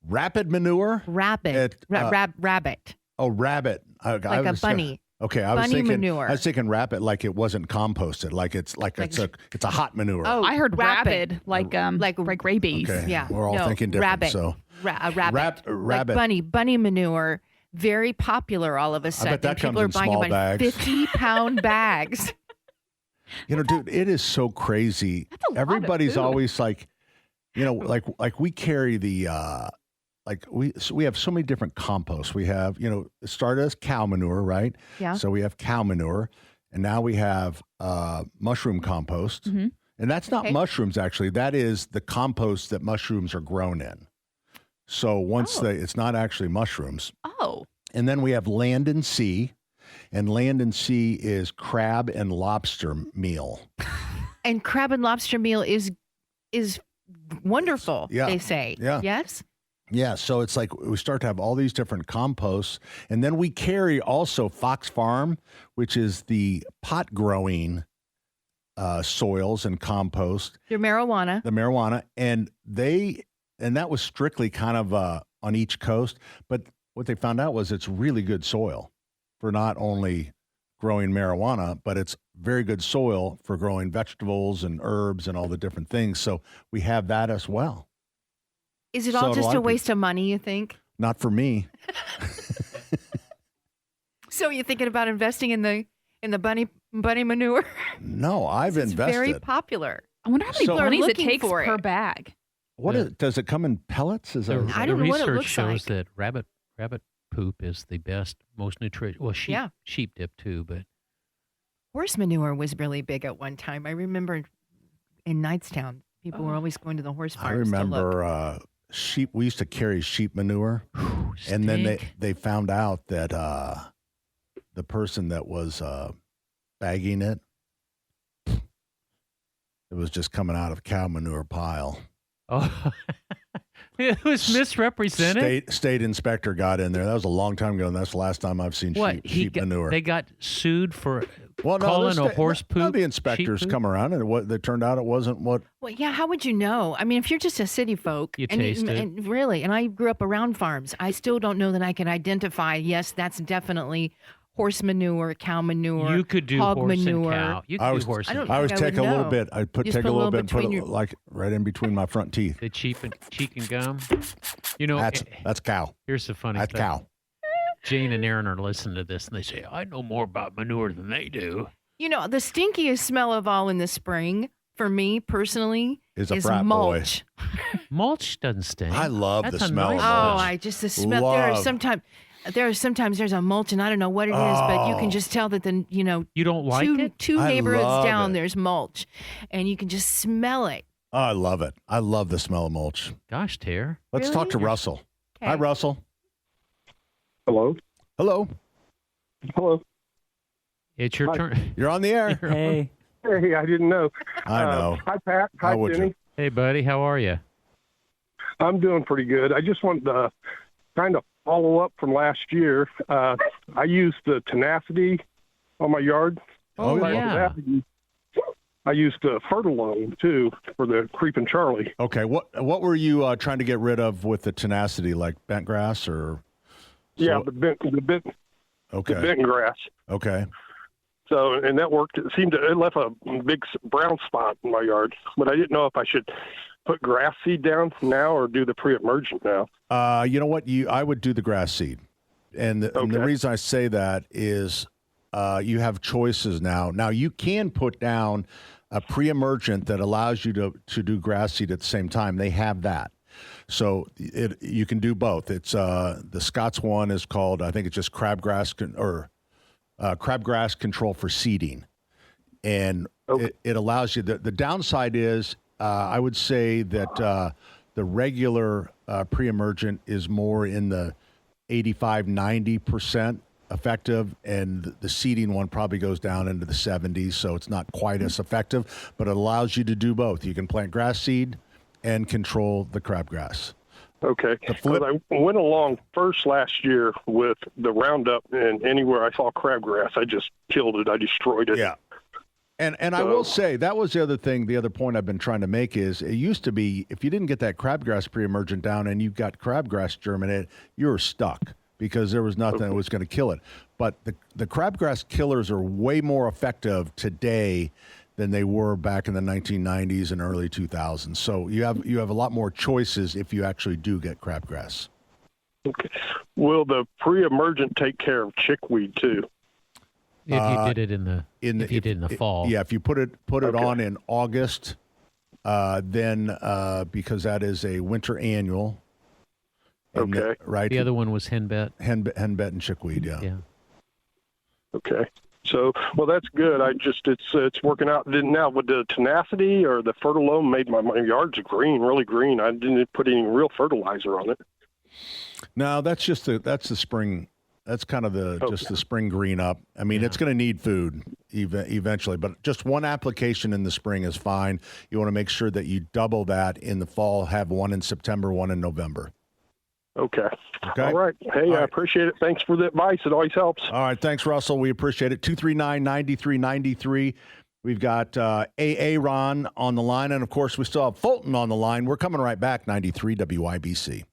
Rapid manure? Rabbit. Rabbit. Oh, rabbit. Like a bunny. Okay, I was Bunny thinking manure. I was thinking rabbit like it wasn't composted, like it's a hot manure. Oh, I heard rapid. rapid, like rabies. Okay, Yeah. we're all no, thinking different. Rabbit. So A rabbit. rabbit. Like bunny manure. Very popular all of a sudden. bet that People comes are in buying small about bags. 50-pound bags. Dude, it is so crazy. a lot of Everybody's food. always like, like we carry the we have so many different composts. We have, it started as cow manure, right? Yeah. So we have cow manure, and now we have mushroom compost. Mm-hmm. And that's not Okay. mushrooms, actually. That is the compost that mushrooms are grown in. So it's not actually mushrooms. Oh. And then we have land and sea. And land and sea is crab and lobster meal. And crab and lobster meal is wonderful, Yeah. they say. Yeah. Yes? Yeah, so it's like we start to have all these different composts. And then we carry also Fox Farm, which is the pot growing soils and compost. Your marijuana. The marijuana, and that was strictly kind of on each coast, but what they found out was it's really good soil for not only growing marijuana, but it's very good soil for growing vegetables and herbs and all the different things. So we have that as well. Is it So all do just I a think. waste of money, you think? Not for me. So you're thinking about investing in the bunny manure? No, I've It's invested. very popular. I wonder how many So- bunnies it Looking takes for per it. bag. Does it come in pellets? Is The, that I the don't know what it research looks shows like. that rabbit poop is the best, most nutritious. Well, sheep dip too, but Horse manure was really big at one time. I remember in Knightstown, people were always going to the horse I farms to look. remember sheep. We used to carry sheep manure, and then stink. they found out that the person that was bagging it It was just coming out of a cow manure pile. Oh, it was misrepresented. State inspector got in there. That was a long time ago, and that's the last time I've seen sheep manure. They got sued for calling a horse poop. No, the inspectors come around, and it turned out it wasn't what. Well, yeah. How would you know? I mean, if you're just a city folk, you taste it. And really, and I grew up around farms, I still don't know that I can identify. Yes, that's definitely horse manure, cow manure. You could do hog horse manure. and cow. You could do horse and cow. I always take a little bit. I'd take a little bit and put it your... like right in between my front teeth. The cheek and gum. You know, that's cow. Here's the funny thing. That's cow. Jane and Aaron are listening to this, and they say, I know more about manure than they do. You know, the stinkiest smell of all in the spring, for me personally, is a frat mulch. Boy. Mulch doesn't stink. I love the smell of mulch. The smell. There are sometimes there's a mulch, and I don't know what it is, but you can just tell that you don't like it. Two neighborhoods down, there's mulch, and you can just smell it. Oh, I love it. I love the smell of mulch. Gosh, Tara. Let's talk to Russell. Okay. Hi, Russell. Hello. Hello. Hello. It's your turn. You're on the air. Hey. Hey, I didn't know. I know. Hi, Pat. Hi, How would Jenny. you? Hey, buddy. How are you? I'm doing pretty good. I just wanted to kind of follow up from last year. I used the tenacity on my yard. Oh, yeah. I used Fertilome, too, for the creeping Charlie. Okay. What were you trying to get rid of with the tenacity, like bent grass or? Yeah, the bent grass. Okay. So, and that worked. It left a big brown spot in my yard, but I didn't know if I should put grass seed down now or do the pre-emergent now. You know what? I would do the grass seed. And the reason I say that is you have choices now. Now, you can put down a pre-emergent that allows you to do grass seed at the same time. They have that. So you can do both. It's the Scott's one is called, I think it's just crabgrass crabgrass control for seeding. And it allows you, the downside is I would say that the regular pre-emergent is more in the 85-90% effective, and the seeding one probably goes down into the 70s, so it's not quite as effective, but it allows you to do both. You can plant grass seed and control the crabgrass. Okay. I went along first last year with the Roundup, and anywhere I saw crabgrass, I just killed it. I destroyed it. Yeah. And I will say, that was the other thing, the other point I've been trying to make is, it used to be, if you didn't get that crabgrass pre-emergent down and you got crabgrass germinated, you were stuck because there was nothing that was going to kill it. But the crabgrass killers are way more effective today than they were back in the 1990s and early 2000s. So you have a lot more choices if you actually do get crabgrass. Okay. Will the pre-emergent take care of chickweed too? If you did it in the fall. Yeah, if you put it on in August, then because that is a winter annual. Okay. Right. The other one was henbet. Henbet and chickweed, yeah. Okay. So, well, that's good. It's working out. Now, with the tenacity or the Fertilome made my yards green, really green. I didn't put any real fertilizer on it. No, that's the spring. That's kind of just the spring green up. I mean, it's going to need food eventually, but just one application in the spring is fine. You want to make sure that you double that in the fall, have one in September, one in November. Okay. All right. Hey, I appreciate it. Thanks for the advice. It always helps. All right. Thanks, Russell. We appreciate it. 239-9393. We've got AA Ron on the line, and, of course, we still have Fulton on the line. We're coming right back, 93 WIBC.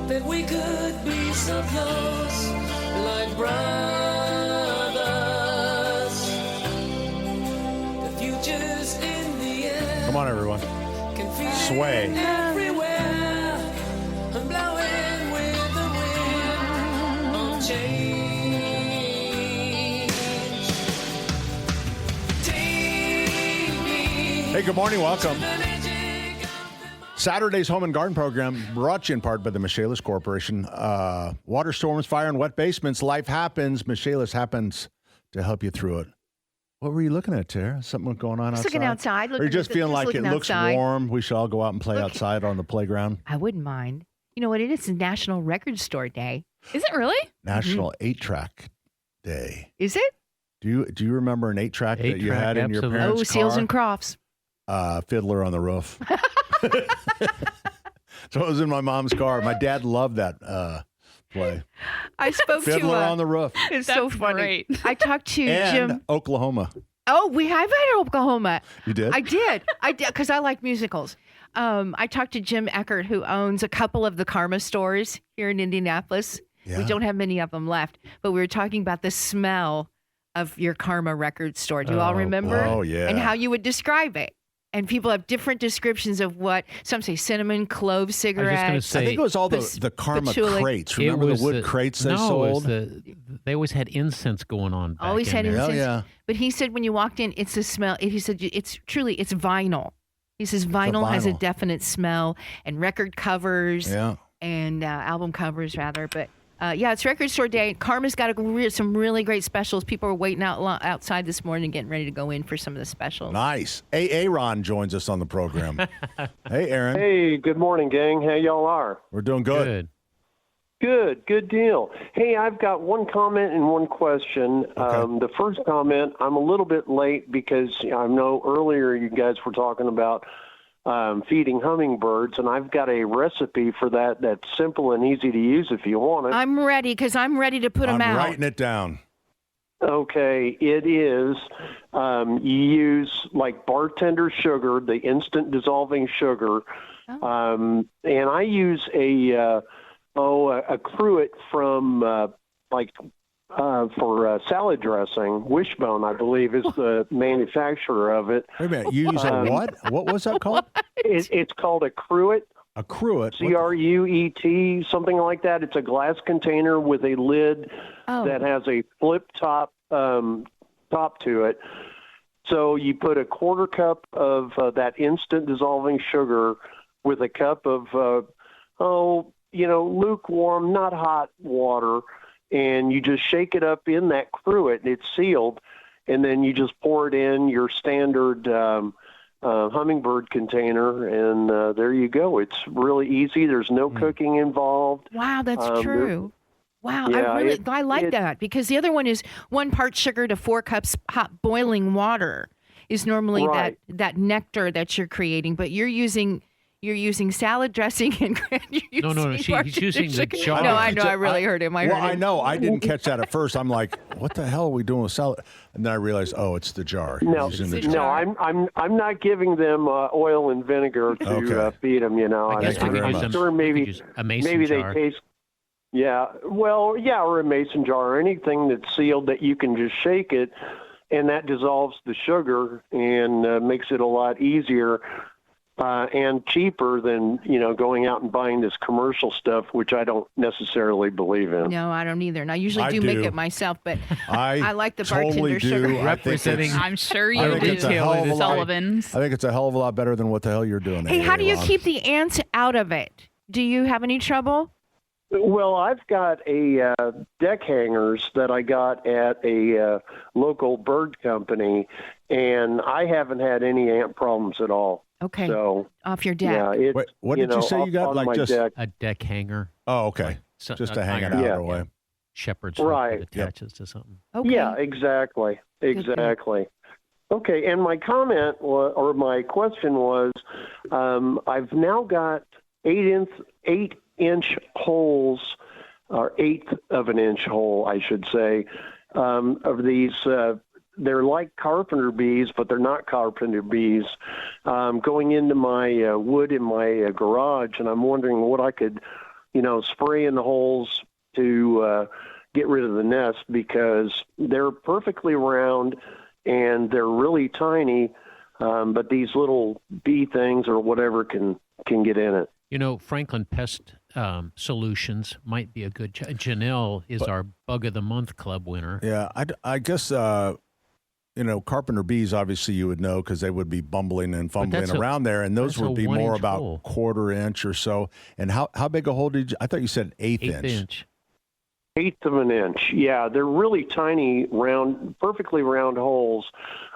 That we could be so close, like brothers. The future's in the air. Come on, everyone. Sway. Everywhere, I'm blowing with the wind of change. Take me. Hey, good morning. Welcome. Saturday's Home and Garden Program brought you in part by the Michaelis Corporation. Water storms, fire, and wet basements. Life happens. Michaelis happens to help you through it. What were you looking at, Tara? Something going on Just outside? looking outside. Or you just feeling like it looks outside. warm? We should all go out and play outside on the playground. I wouldn't mind. You know what it is? It's National Record Store Day. Is it really? National 8-track Day. Is it? Do you remember an 8-track that you had in your parents' car? Seals and Crofts. Fiddler on the Roof. So it was in my mom's car. My dad loved that play. I spoke Fiddler to on the Roof. It's so funny. Great. I talked to And Jim. Oklahoma. Oh, we have had Oklahoma. You did? I did because I like musicals. I talked to Jim Eckert, who owns a couple of the Karma stores here in Indianapolis. Yeah. We don't have many of them left, but we were talking about the smell of your Karma record store. Do you all remember? Oh, yeah. And how you would describe it. And people have different descriptions of what some say cinnamon, clove cigarettes. I was just going to say, I think it was all the Karma patchouli. crates. Remember the wood crates they sold? They always had incense going on. Back Always had in there. incense. yeah. But he said when you walked in, it's the smell. He said it's vinyl. He says vinyl has a vinyl. definite smell, and record covers Yeah. and album covers rather. But it's Record Store Day. Karma's got some really great specials. People are waiting outside this morning, getting ready to go in for some of the specials. Nice. Aaron joins us on the program. Hey, Aaron. Hey, good morning, gang. How y'all are? We're doing good. Good deal. Hey, I've got one comment and one question. The first comment, I'm a little bit late because I know earlier you guys were talking about feeding hummingbirds, and I've got a recipe for that that's simple and easy to use if you want it. I'm ready because I'm ready to put them out. I'm writing it down. Okay, it is. You use like bartender sugar, the instant dissolving sugar, and I use a cruet from for salad dressing. Wishbone, I believe, is the manufacturer of it. Wait a minute. You use a what? What was that called? It's called a cruet. A cruet? Cruet, something like that. It's a glass container with a lid that has a flip top to it. So you put a quarter cup of that instant dissolving sugar with a cup of lukewarm, not hot water, and you just shake it up in that cruet, and it's sealed, and then you just pour it in your standard hummingbird container, and there you go. It's really easy. There's no cooking involved. Wow, that's true. Wow, Yeah, I like that because the other one is 1 part sugar to 4 cups hot boiling water is normally Right. that nectar that you're creating, but you're using salad dressing and you're No, using he's using the sugar. jar. No, I know. I really heard him. I heard him. I know. I didn't catch that at first. I'm like, what the hell are we doing with salad? And then I realized, it's the jar. No, He's using the jar. I'm not giving them oil and vinegar to feed them. I guess we could use I'm sure maybe a mason maybe jar. they taste. Yeah, well, yeah, or a mason jar or anything that's sealed that you can just shake it, and that dissolves the sugar and makes it a lot easier and cheaper than going out and buying this commercial stuff, which I don't necessarily believe in. No, I don't either. And I usually I do make do. it myself, but I like the totally bartender do. sugar. I think Representing- it's- I'm sure I you think do. it's a hell of a lot- Sullivan's. I think it's a hell of a lot better than what the hell you're doing. Hey, how do you Aaron. keep the ants out of it? Do you have any trouble? Well, I've got a deck hangers that I got at a local bird company, and I haven't had any ant problems at all. Okay. So Off your deck. yeah, it's, Wait, what did you say you got? on Like my just deck. A deck hanger. Oh, okay. So- Just to hang it iron- out Yeah. away. Shepherd's hook Right. that attaches to something. Okay. Yeah, exactly. Okay, and my comment or my question was, I've now got 8-inch holes, or 1/8 of an inch hole, I should say, of these. They're like carpenter bees, but they're not carpenter bees, going into my wood in my garage, and I'm wondering what I could, spray in the holes to get rid of the nest, because they're perfectly round and they're really tiny, but these little bee things or whatever can get in it. Franklin Pest Solutions might be a good. Janelle is our Bug of the Month Club winner. Yeah, I guess carpenter bees. Obviously, you would know because they would be bumbling and fumbling around there, and those that's would a be more 1-inch about hole. 1/4 inch or so. And how big a hole did you? I thought you said 1/8 1/8 inch. inch. 1/8 of an inch. Yeah, they're really tiny, round, perfectly round holes.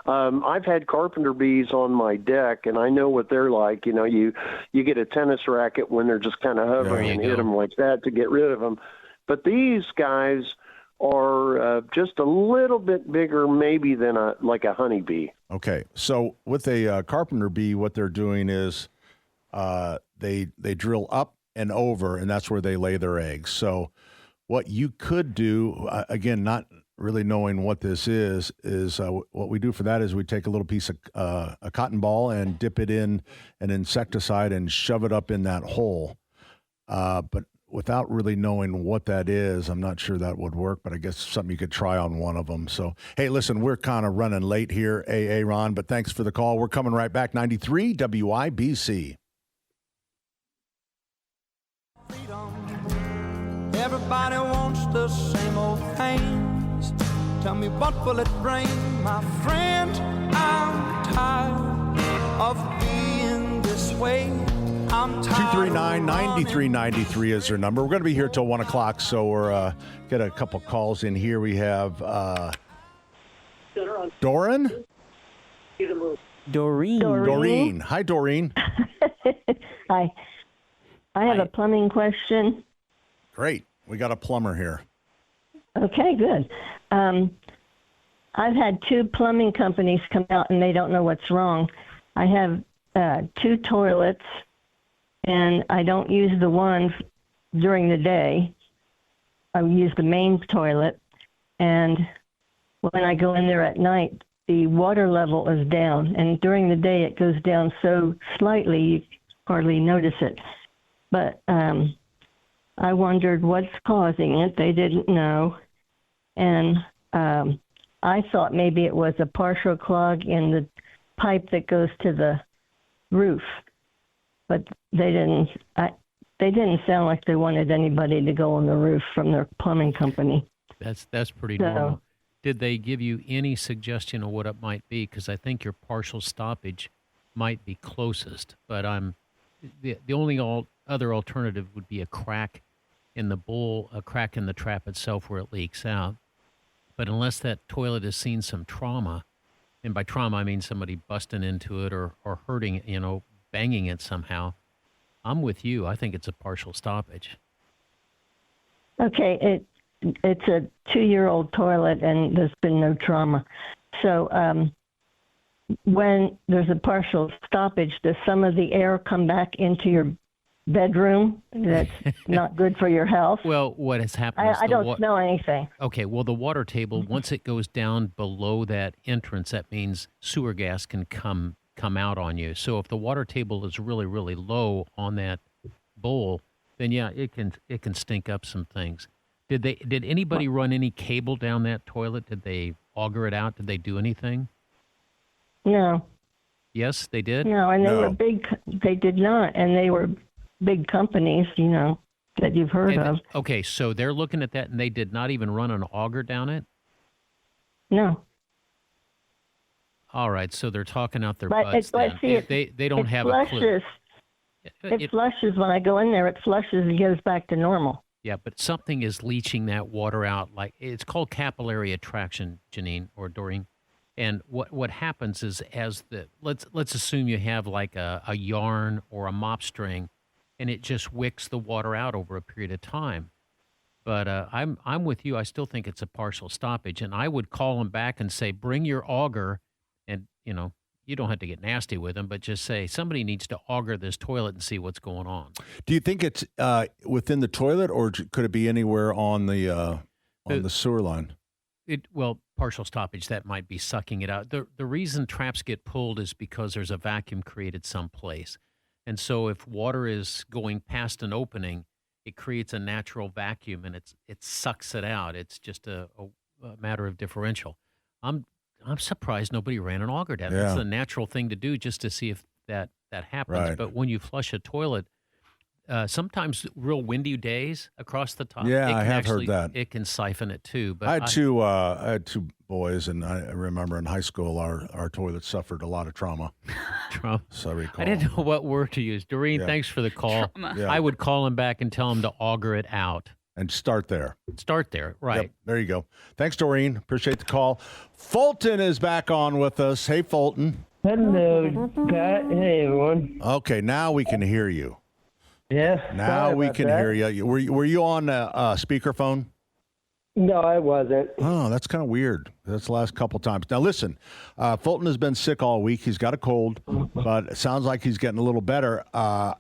I've had carpenter bees on my deck, and I know what they're like. You know, you get a tennis racket when they're just kind of hovering and hit them like that to get rid of them. But these guys are just a little bit bigger, maybe than a honeybee. Okay, so with a carpenter bee, what they're doing is they drill up and over, and that's where they lay their eggs. So what you could do, again, not really knowing what this is what we do for that is we take a little piece of a cotton ball and dip it in an insecticide and shove it up in that hole. But without really knowing what that is, I'm not sure that would work, but I guess something you could try on one of them. So, hey, listen, we're kind of running late here, Ron, but thanks for the call. We're coming right back. 93 WIBC. Everybody wants the same old things. Tell me, what will it bring? My friend, I'm tired of being this way. 239-9393 is their number. We're going to be here till 1 o'clock, so we're get a couple calls in here. We have Doreen? Doreen. Hi, Doreen. Hi. I have a plumbing question. Great. We got a plumber here. Okay, good. I've had 2 plumbing companies come out, and they don't know what's wrong. I have 2 toilets, and I don't use the one during the day. I use the main toilet, and when I go in there at night, the water level is down, and during the day it goes down so slightly you hardly notice it. But I wondered what's causing it. They didn't know. And I thought maybe it was a partial clog in the pipe that goes to the roof. But they didn't sound like they wanted anybody to go on the roof from their plumbing company. That's pretty normal. Did they give you any suggestion of what it might be? Because I think your partial stoppage might be closest. But the only other alternative would be a crack in the bowl, a crack in the trap itself where it leaks out. But unless that toilet has seen some trauma, and by trauma I mean somebody busting into it or hurting it, banging it somehow, I'm with you. I think it's a partial stoppage. Okay, it's a 2-year-old toilet, and there's been no trauma. So when there's a partial stoppage, does some of the air come back into your bedroom? That's not good for your health. Well, what has happened is I don't smell anything. Okay, well, the water table, once it goes down below that entrance, that means sewer gas can come out on you. So if the water table is really, really low on that bowl, then yeah, it can stink up some things. Did anybody run any cable down that toilet? Did they auger it out? Did they do anything? No. Yes, they did? No, and they were big. They did not, and they were big companies, that you've heard of. Okay, so they're looking at that, and they did not even run an auger down it? No. All right, so they're talking out their But butts then. They don't have a clue. It flushes when I go in there. It flushes and goes back to normal. Yeah, but something is leaching that water out. Like it's called capillary attraction, Janine or Doreen. And what happens is let's assume you have like a yarn or a mop string, and it just wicks the water out over a period of time. But I'm with you. I still think it's a partial stoppage, and I would call them back and say, bring your auger, and you don't have to get nasty with them, but just say somebody needs to auger this toilet and see what's going on. Do you think it's within the toilet, or could it be anywhere on the sewer line? Partial stoppage, that might be sucking it out. The reason traps get pulled is because there's a vacuum created someplace. And so if water is going past an opening, it creates a natural vacuum and it sucks it out. It's just a matter of differential. I'm surprised nobody ran an auger down. Yeah. It's a natural thing to do just to see if that happens. Right. But when you flush a toilet, sometimes real windy days across the top. Yeah, I have heard that. It can siphon it too. But I had two boys, and I remember in high school our toilet suffered a lot of trauma. Trauma. So I recall. I didn't know what word to use. Doreen, thanks for the call. Yeah. I would call him back and tell him to auger it out. And start there. Start there, right. Yep, there you go. Thanks, Doreen. Appreciate the call. Fulton is back on with us. Hey, Fulton. Hello, Pat. Hey, everyone. Okay, now we can hear you. Yeah. Now we can hear you. Were you on speakerphone? No, I wasn't. Oh, that's kind of weird. That's the last couple times. Now, listen, Fulton has been sick all week. He's got a cold, but it sounds like he's getting a little better.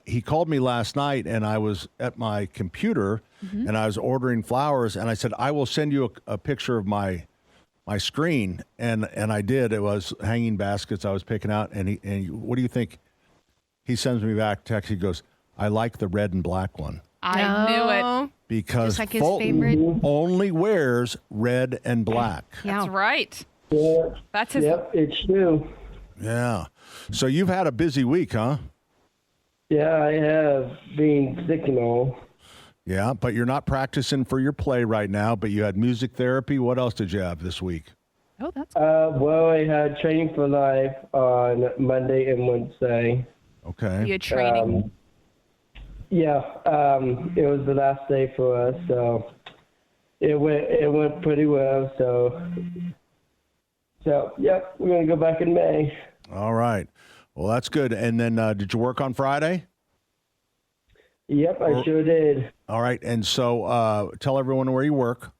He called me last night, and I was at my computer, and I was ordering flowers, and I said, I will send you a picture of my screen, and I did. It was hanging baskets I was picking out, and what do you think? He sends me back text. He goes, I like the red and black one. I knew it. Because Just like his Fulton favorite. only wears red and black. Yeah. That's right. Yeah. That's his. Yep, it's true. Yeah. So you've had a busy week, huh? Yeah, I have been sick and all. Yeah, but you're not practicing for your play right now, but you had music therapy. What else did you have this week? Oh, that's. Well, I had Training for Life on Monday and Wednesday. Okay. You had training. Yeah, it was the last day for us, so it went pretty well. So yep, we're gonna go back in May. All right. Well, that's good. And then did you work on Friday? Yep, I sure did. All right. And so tell everyone where you work.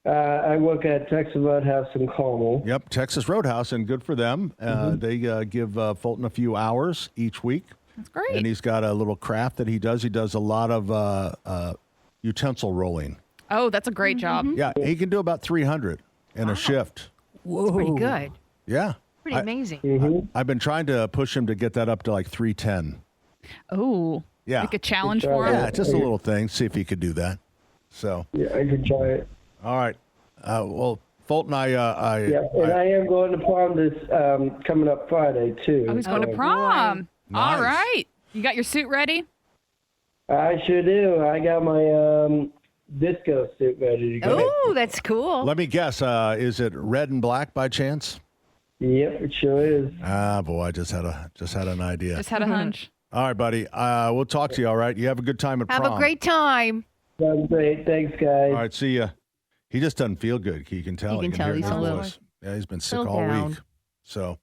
I work at Texas Roadhouse in Carmel. Yep, Texas Roadhouse, and good for them. They give Fulton a few hours each week. That's great. And he's got a little craft that he does. He does a lot of utensil rolling. Oh, that's a great job. Yeah, he can do about 300 in a shift. That's pretty good. Yeah. Pretty amazing. I've been trying to push him to get that up to like 310. Oh. Yeah. Like a challenge for him. Yeah, just a little thing. See if he could do that. So. Yeah, I could try it. All right. Well, Fulton, I am going to prom this coming up Friday too. Oh, he's going to prom. Nice. All right. You got your suit ready? I sure do. I got my disco suit ready to go. Oh, that's cool. Let me guess. Is it red and black by chance? Yep, it sure is. Ah, boy, I just had an idea. Just had a hunch. All right, buddy. We'll talk to you. All right. You have a good time at Have prom. a great time. Sounds great. Thanks, guys. All right. See ya. He just doesn't feel good. You can tell. You can tell hear it he's in a his little- voice. Yeah, he's been sick still all down. week. So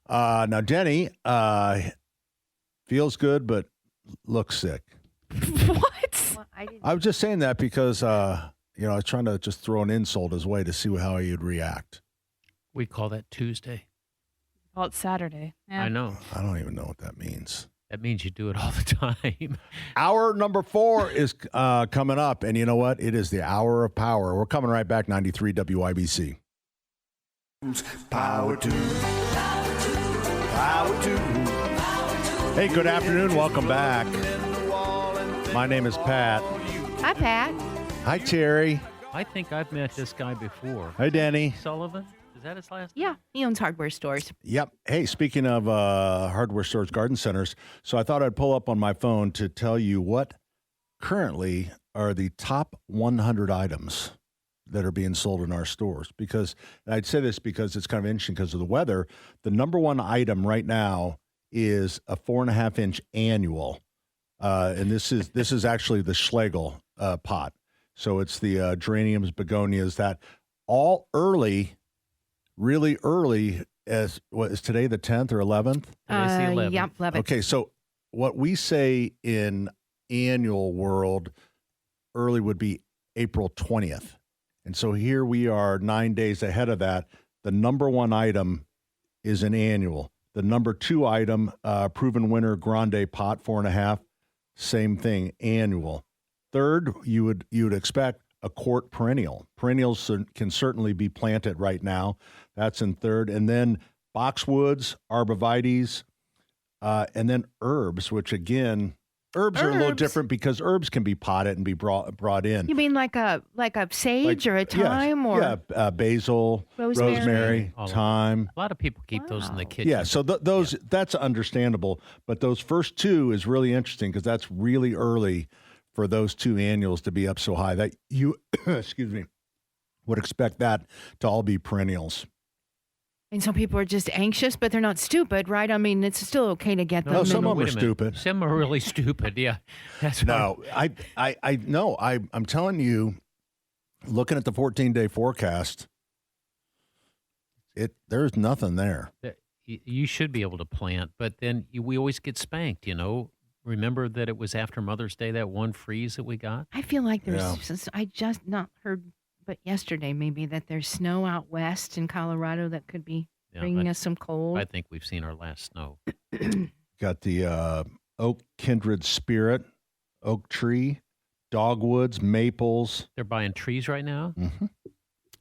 now Denny feels good but looks sick. What? Well, I didn't. I was just saying that because I was trying to just throw an insult his way to see how he'd react. We call that Tuesday. Well, it's Saturday. Yeah. I know. I don't even know what that means. That means you do it all the time. Hour number 4 is coming up, and you know what? It is the hour of power. We're coming right back, 93 WIBC. Power to. Hey, good afternoon. Welcome back. My name is Pat. Hi, Pat. Hi, Terry. I think I've met this guy before. Hi, Danny. Sullivan? Is that his last name? Yeah, he owns hardware stores. Yep. Hey, speaking of hardware stores, garden centers, so I thought I'd pull up on my phone to tell you what currently are the top 100 items that are being sold in our stores. Because, and I'd say this because it's kind of interesting because of the weather. The number one item right now is a 4.5-inch annual. And this is actually the Schlegel pot. So it's the geraniums, begonias, that all early, really early, as what is today, the 10th or 11th? Today's the 11th. Yeah, 11th. Okay, so what we say in annual world, early would be April 20th. And so here we are 9 days ahead of that. The number one item is an annual. The number 2 item, proven winner Grande pot, 4.5, same thing, annual. Third, you would expect a quart perennial. Perennials can certainly be planted right now. That's in third. And then boxwoods, arborvitaes, and then herbs, which again, herbs are a little different because herbs can be potted and be brought in. You mean like a sage or a thyme or basil, rosemary, All of thyme. A lot of people keep those in the kitchen. Yeah, so those that's understandable. But those first 2 is really interesting because that's really early for those 2 annuals to be up so high that you, excuse me, would expect that to all be perennials. And some people are just anxious, but they're not stupid, right? I mean, it's still okay to get them. No, some of them Wait are a minute. stupid. Some are really stupid. Yeah, that's No, I'm telling you, looking at the 14-day forecast, there's nothing there. You should be able to plant, but then we always get spanked, Remember that it was after Mother's Day, that one freeze that we got? I feel like I just not heard, but yesterday maybe, that there's snow out west in Colorado that could be bringing us some cold. I think we've seen our last snow. Got the oak kindred spirit, oak tree, dogwoods, maples. They're buying trees right now? Mm-hmm.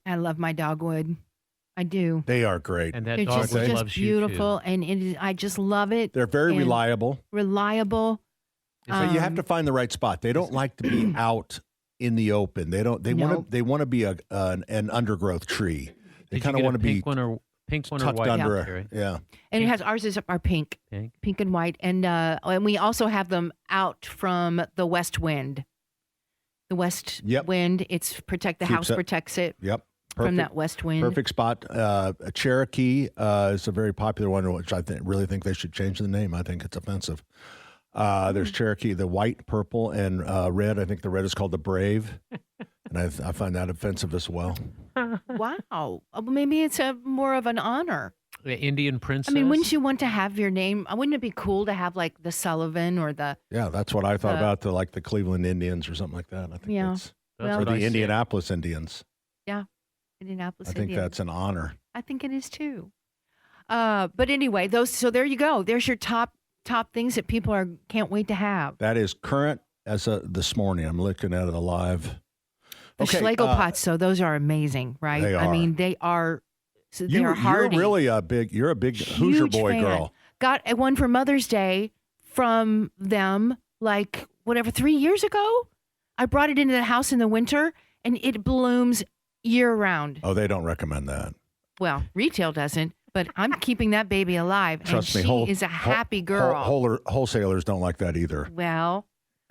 I love my dogwood. I do. They are great. And that They're dogwood just loves beautiful, you too. and it is, I just love it. They're very And reliable. Reliable. So you have to find the right spot. They don't like to be out in the open. They don't. They want to be an undergrowth tree. They kind of want to be pink one or tucked white. under. Yeah. And it has ours are pink, pink and white, and we also have them out from the west wind. The west wind, the house protects it. Yep. From that west wind. Perfect spot. A Cherokee is a very popular one, which I really think they should change the name. I think it's offensive. There's Cherokee, the white, purple, and red. I think the red is called the Brave, and I find that offensive as well. Wow. Maybe it's more of an honor. The Indian princess. I mean, wouldn't you want to have your name? Wouldn't it be cool to have like the Sullivan or the? Yeah, that's what I thought about the Cleveland Indians or something like that. I think that's or the Indianapolis Indians. Yeah, Indianapolis. I think that's an honor. I think it is too. But anyway, so there you go. There's your top things that people can't wait to have. That is current as of this morning. I'm looking at it live. The Schlegel pots, so those are amazing, right? They are. I mean, they are. So they are hardy. You're really a big Hoosier boy fan. girl. Got one for Mother's Day from them, 3 years ago. I brought it into the house in the winter, and it blooms year round. Oh, they don't recommend that. Well, retail doesn't, but I'm keeping that baby alive. Trust and me, she is a happy girl. Wholesalers don't like that either. Well,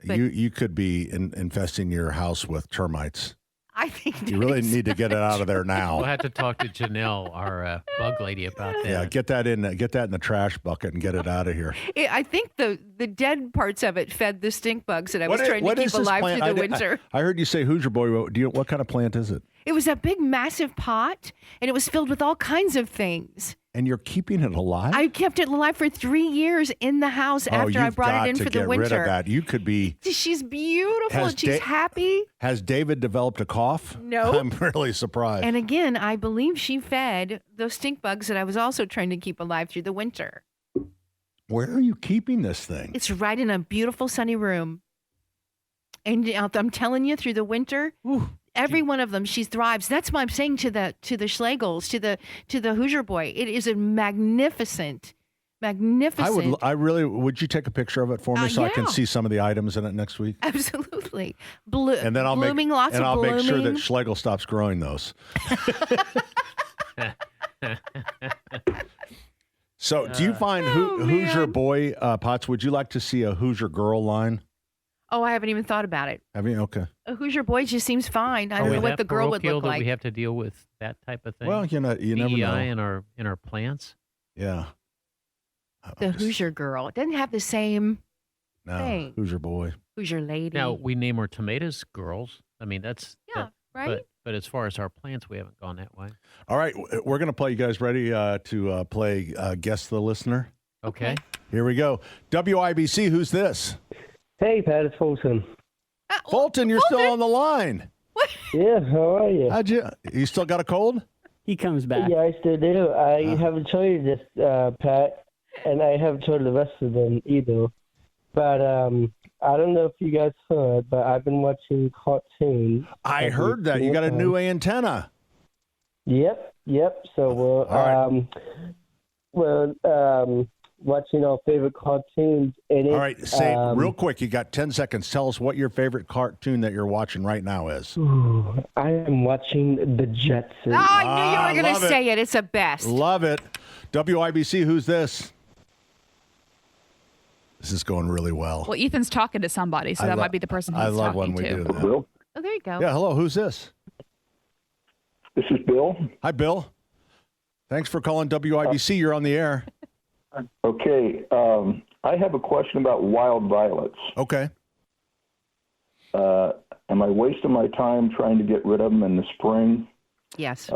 but you could be infesting your house with termites. I think you really need to get it out of there now. We'll have to talk to Janelle, our bug lady, about that. Yeah, get that in the trash bucket and get it out of here. I think the dead parts of it fed the stink bugs that I was trying to keep alive through the winter. I heard you say Hoosier boy. What kind of plant is it? It was a big, massive pot, and it was filled with all kinds of things. And you're keeping it alive? I kept it alive for 3 years in the house after I brought it in for the winter. Rid of that. You could be. She's beautiful. And she's happy. Has David developed a cough? No. I'm really surprised. And again, I believe she fed those stink bugs that I was also trying to keep alive through the winter. Where are you keeping this thing? It's right in a beautiful sunny room. And I'm telling you, through the winter, every one of them, she thrives. That's why I'm saying to the Schlegels, to the Hoosier boy, it is a magnificent. Would you take a picture of it for me so I can see some of the items in it next week? Absolutely. And then I'll blooming, I'll blooming. make sure that Schlegel stops growing those. So, do you find Hoosier boy pots? Would you like to see a Hoosier girl line? Oh, I haven't even thought about it. Have you? Okay. A Hoosier boy just seems fine. I don't know what the girl would look like. We have to deal with that type of thing. Well, you never know. in our plants. Yeah. The Hoosier girl. It doesn't have the same thing. Hoosier boy. Hoosier lady. Now, we name our tomatoes girls. I mean, that's... right? But as far as our plants, we haven't gone that way. All right. We're going to play. You guys ready to play Guess the Listener? Okay. Here we go. WIBC, who's this? Hey, Pat, it's Fulton. Fulton, you're still on the line. What? Yeah, how are you? You still got a cold? He comes back. Yeah, I still do. I haven't told you this, Pat, and I haven't told the rest of them either. But I don't know if you guys heard, but I've been watching cartoons. I heard that. You got a new antenna. Yep. So we're watching our favorite cartoons. And all right, say real quick. You got 10 seconds. Tell us what your favorite cartoon that you're watching right now is. I am watching The Jetsons. Oh, I knew you were going to say it. It's the best. Love it. WIBC, who's this? This is going really well. Well, Ethan's talking to somebody, so that might be the person he's I love talking when we to. do that. Bill? Oh, there you go. Yeah, hello. Who's this? This is Bill. Hi, Bill. Thanks for calling WIBC. You're on the air. Okay. I have a question about wild violets. Okay. Am I wasting my time trying to get rid of them in the spring? Yes.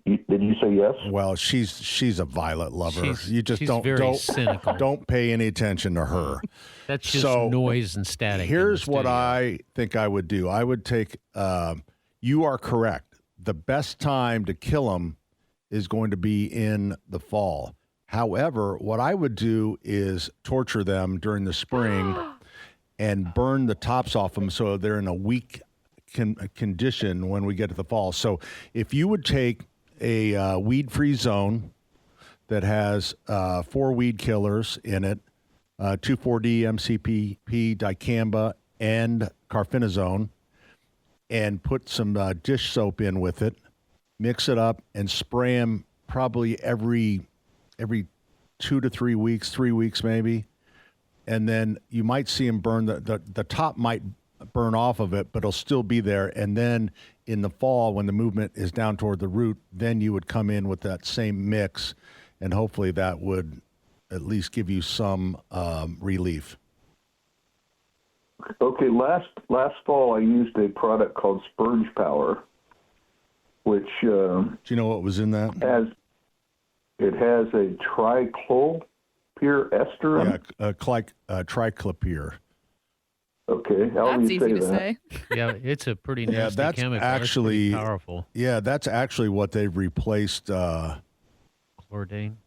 Did you say yes? Well, she's a violet lover. You just she's don't very cynical. Don't pay any attention to her. That's just So, noise and static. Here's what I think I would do. I would take. You are correct. The best time to kill them is going to be in the fall. However, what I would do is torture them during the spring and burn the tops off them so they're in a weak condition when we get to the fall. So if you would take a weed-free zone that has 4 weed killers in it, 2,4-D, MCPP, dicamba, and carfenazone, and put some dish soap in with it, mix it up, and spray them probably every 2 to 3 weeks, 3 weeks maybe, and then you might see them burn. The top might burn off of it, but it'll still be there. And then in the fall, when the movement is down toward the root, then you would come in with that same mix, and hopefully that would at least give you some relief. Okay, last fall I used a product called Spurge Power, which do you know what was in that? It has a triclopyr ester in it. Yeah, triclopyr. Okay, how do you say that? Yeah, it's a pretty nasty Yeah, that's chemical. actually That's pretty powerful. Yeah, that's actually what they've replaced Chlordane.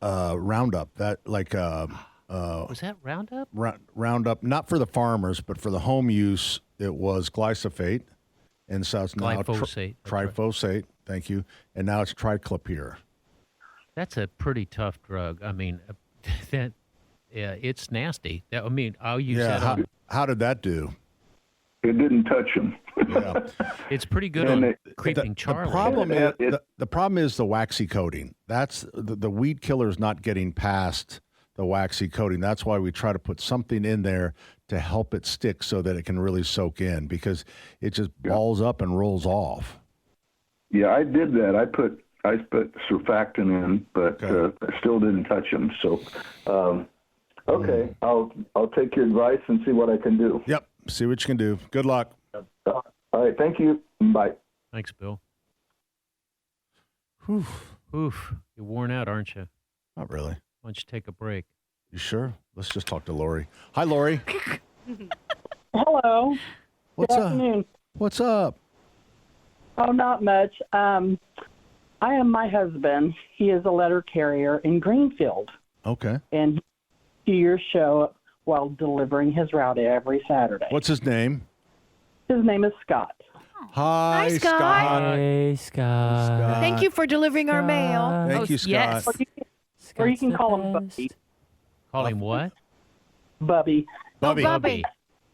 Roundup. That Was that Roundup? Roundup, not for the farmers, but for the home use, it was glyphosate, and so it's now Glyphosate, that's right. triphosate. Thank you, and now it's triclopyr. That's a pretty tough drug. I mean, it's nasty. I'll use that. How did that do? It didn't touch him. Yeah. It's pretty good on creeping Charlie. The problem is the waxy coating. That's the weed killer is not getting past the waxy coating. That's why we try to put something in there to help it stick so that it can really soak in, because it just balls up and rolls off. Yeah, I did that. I put surfactant in, but I still didn't touch him. So, okay, I'll take your advice and see what I can do. Yep, see what you can do. Good luck. All right, thank you. Bye. Thanks, Bill. Oof. You're worn out, aren't you? Not really. Why don't you take a break? You sure? Let's just talk to Lori. Hi, Lori. Hello. What's Good up? afternoon. What's up? Oh, not much. I am my husband. He is a letter carrier in Greenfield, Okay. and he to your show while delivering his route every Saturday. What's his name? His name is Scott. Hi, Scott. Hey, Scott. Thank you for delivering our mail. Thank you, Scott. Yes. Or you can call him Bubby. Call him what? Bubby. Bubby. Bubby.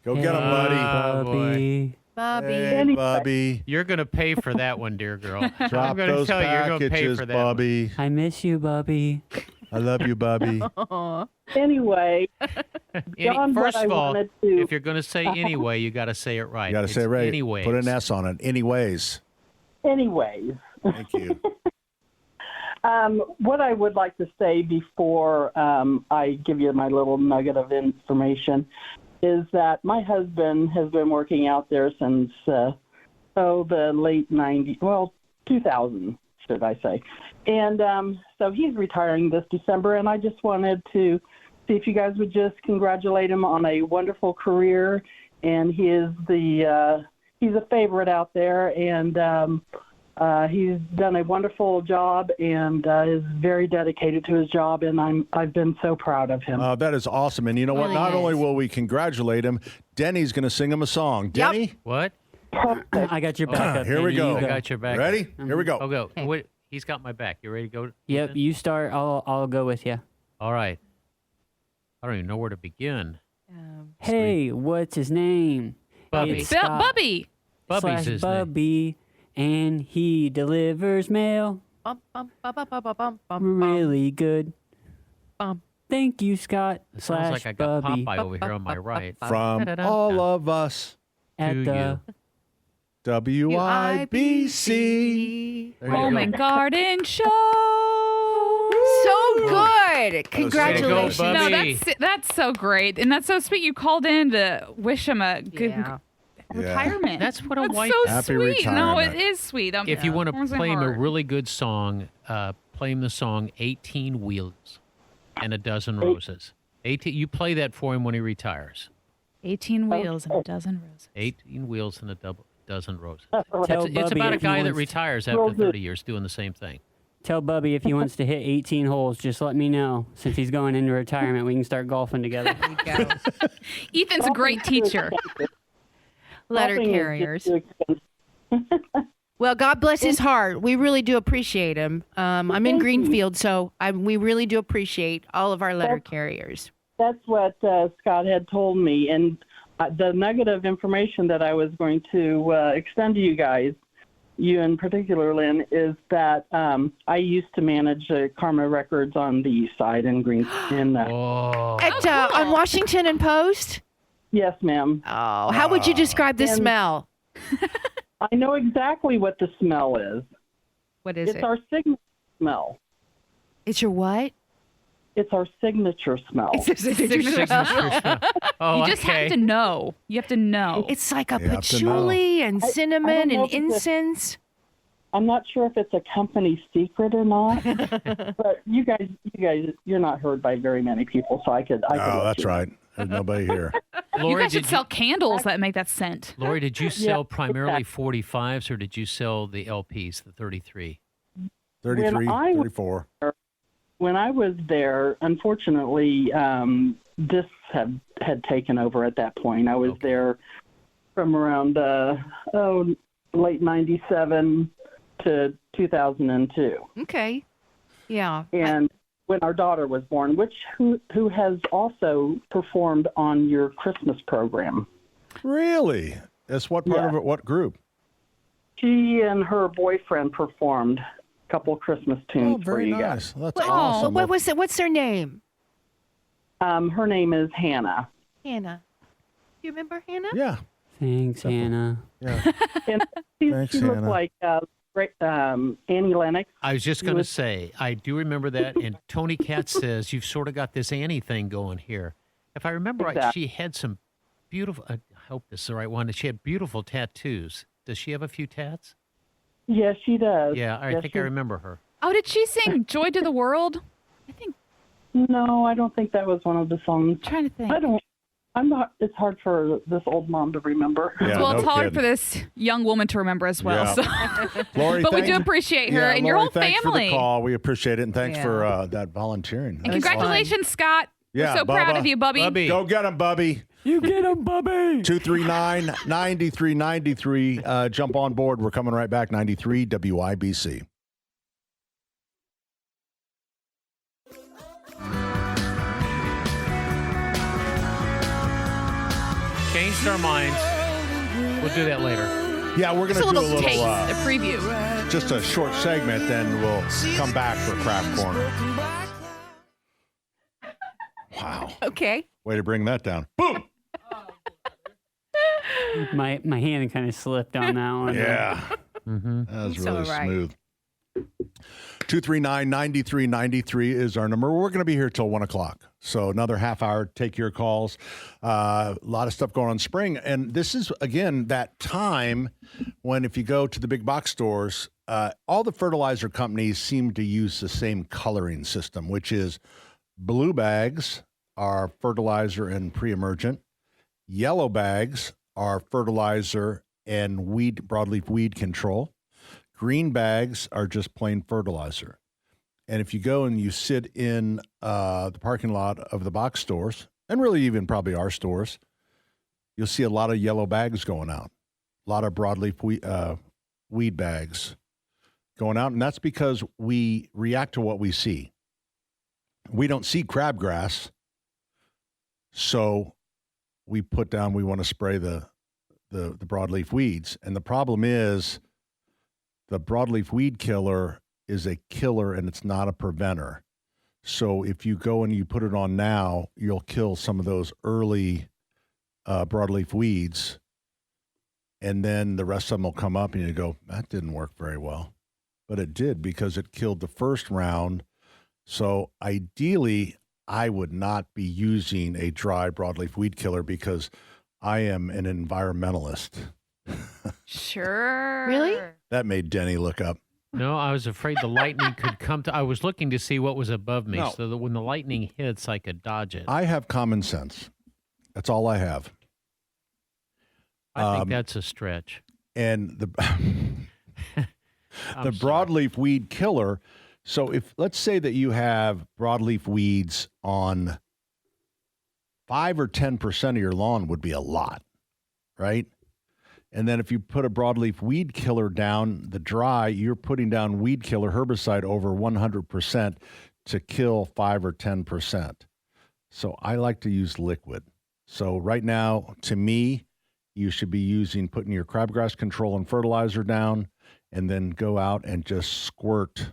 Go get him, buddy. Bubby. Bubby. Hey, Bubby. You're going to pay for that one, dear girl. Drop I'm going to those tell you, you're going to pay packages, for that Bubby. I miss you, Bubby. I love you, Bubby. Anyway, John, First what of I all, wanted to- if you're going to say anyway, you got to say it right. You got to say it right. Anyways. Put an S on it. Anyways. anyways, Thank you. what I would like to say before I give you my little nugget of information is that my husband has been working out there since, the late 90s, well, 2000, should I say. And so he's retiring this December, and I just wanted to see if you guys would just congratulate him on a wonderful career. And he is he's a favorite out there, and he's done a wonderful job and is very dedicated to his job, and I've been so proud of him. That is awesome. And you know what? Really Not is. only will we congratulate him, Denny's going to sing him a song. Denny? What? Perfect. I got your back up. Here we Danny. go. You I got your back. Ready? Here we go. I'll go. Wait, he's got my back. You ready to go? Yep, Ethan? you start. I'll go with you. All right. I don't even know where to begin. Hey, what's his name? Bubby. It's Scott Bubby. Bubby's slash his name. Bubby, and he delivers mail Bum, bum, bum, bum, bum, bum, bum, really good. bum. Thank you, Scott It sounds slash like I got Bubby Popeye over here on my right. From all of us. at to the you. WIBC. Home and Garden Show. So good. Congratulations. Go, No, Bubby. that's so great, and that's so sweet. You called in to wish him a good retirement. That's what a That's wife. so Happy sweet. No, it retirement. is sweet. If you want to warms my play him a heart. really good song, play him the song 18 Wheels and a Dozen Roses. 18. You play that for him when he retires. 18 wheels and a dozen roses. 18 Wheels and a dozen roses. Tell It's Bubby about a if he guy that wants- retires after 30 years doing the same thing. Tell Bubby if he wants to hit 18 holes, just let me know. Since he's going into retirement, we can start golfing together. Ethan's a great teacher. Letter Golfing is carriers. just too expensive. Well, God bless his heart. We really do appreciate him. I'm in Greenfield, so we really do appreciate all of our letter carriers. That's what Scott had told me. And the nugget of information that I was going to extend to you guys, you in particular, Lynn, is that I used to manage Karma Records on the east side in Green. On Washington and Post? Yes, ma'am. Oh, how would you describe the And smell? I know exactly what the smell is. What is It's it? our signature smell. It's your what? It's our signature smell. It's a signature smell. Oh, You just okay. have to know. You have to know. It's like a You have to know. patchouli and I cinnamon don't know and if it's a- incense. I'm not sure if it's a company secret or not, but you guys, you're not heard by very many people, so I could. Oh, let that's you know. right. There's nobody here. You Lori, guys should did sell candles that make that scent. Lori, did you sell primarily exactly. 45s or did you sell the LPs, the 33? 33, When I was 34. When I was there, unfortunately, this had taken over at that point. I was there from around late '97 to 2002. Okay. Yeah. And when our daughter was born, who has also performed on your Christmas program. Really? That's what part of it? What group? She and her boyfriend performed a couple Christmas tunes for very you nice. guys. That's Well, awesome. what was it? What's their name? Her name is Hannah. Hannah. You remember Hannah? Yeah. Thanks, Hannah. Yeah. And she Thanks, looked Hannah. like Annie Lennox. I was just going to say, I do remember that. And Tony Katz says, you've sort of got this Annie thing going here. If I remember right, Exactly. she had some beautiful, I hope this is the right one, she had beautiful tattoos. Does she have a few tats? Yes, she does. Yeah, I Yes, think she- I remember her. Oh, did she sing "Joy to the World"? I think. No, I don't think that was one of the songs. I'm trying to think. I don't. I'm not. It's hard for this old mom to remember. Yeah, Well, it's no hard kidding. for this young woman to remember as well. Yeah. So. Lori, But we thank- do appreciate her Yeah, and your Lori, whole thanks family. for the call. We appreciate it, and thanks Yeah. for that volunteering. And That's congratulations, Scott. Yeah, We're so proud Bubba. of you, Bubby. Go get him, Bubby. You get him, Bubby. 239-9393. Jump on board. We're coming right back. 93 WIBC. Changed our minds. We'll do that later. Yeah, we're going Just to a do a little little, taste, a preview. just a short segment, then we'll come back for Craft Corner. Wow. Okay. Way to bring that down. Boom. My hand kind of slipped on that one. Yeah. Mm-hmm. That was It's really all right. smooth. 239-9393 is our number. We're going to be here till 1 o'clock. So another half hour, take your calls. A lot of stuff going on in spring. And this is, again, that time when if you go to the big box stores, all the fertilizer companies seem to use the same coloring system, which is blue bags are fertilizer and pre-emergent. Yellow bags are fertilizer and broadleaf weed control. Green bags are just plain fertilizer. And if you go and you sit in the parking lot of the box stores, and really even probably our stores, you'll see a lot of yellow bags going out, a lot of broadleaf weed bags going out. And that's because we react to what we see. We don't see crabgrass, so we put down, we want to spray the broadleaf weeds. And the problem is the broadleaf weed killer is a killer and it's not a preventer. So if you go and you put it on now, you'll kill some of those early broadleaf weeds and then the rest of them will come up, and you go, that didn't work very well. But it did because it killed the first round. So ideally, I would not be using a dry broadleaf weed killer because I am an environmentalist. Sure. Really? That made Denny look up. No, I was afraid the lightning could come to. I was looking to see what was above me, No. so that when the lightning hits, I could dodge it. I have common sense. That's all I have. I think that's a stretch. And the I'm broadleaf weed killer. So if let's say that you have broadleaf weeds on 5 or 10% of your lawn would be a lot, right? And then if you put a broadleaf weed killer down the dry, you're putting down weed killer herbicide over 100% to kill 5 or 10%. So I like to use liquid. So right now, to me, you should be putting your crabgrass control and fertilizer down, and then go out and just squirt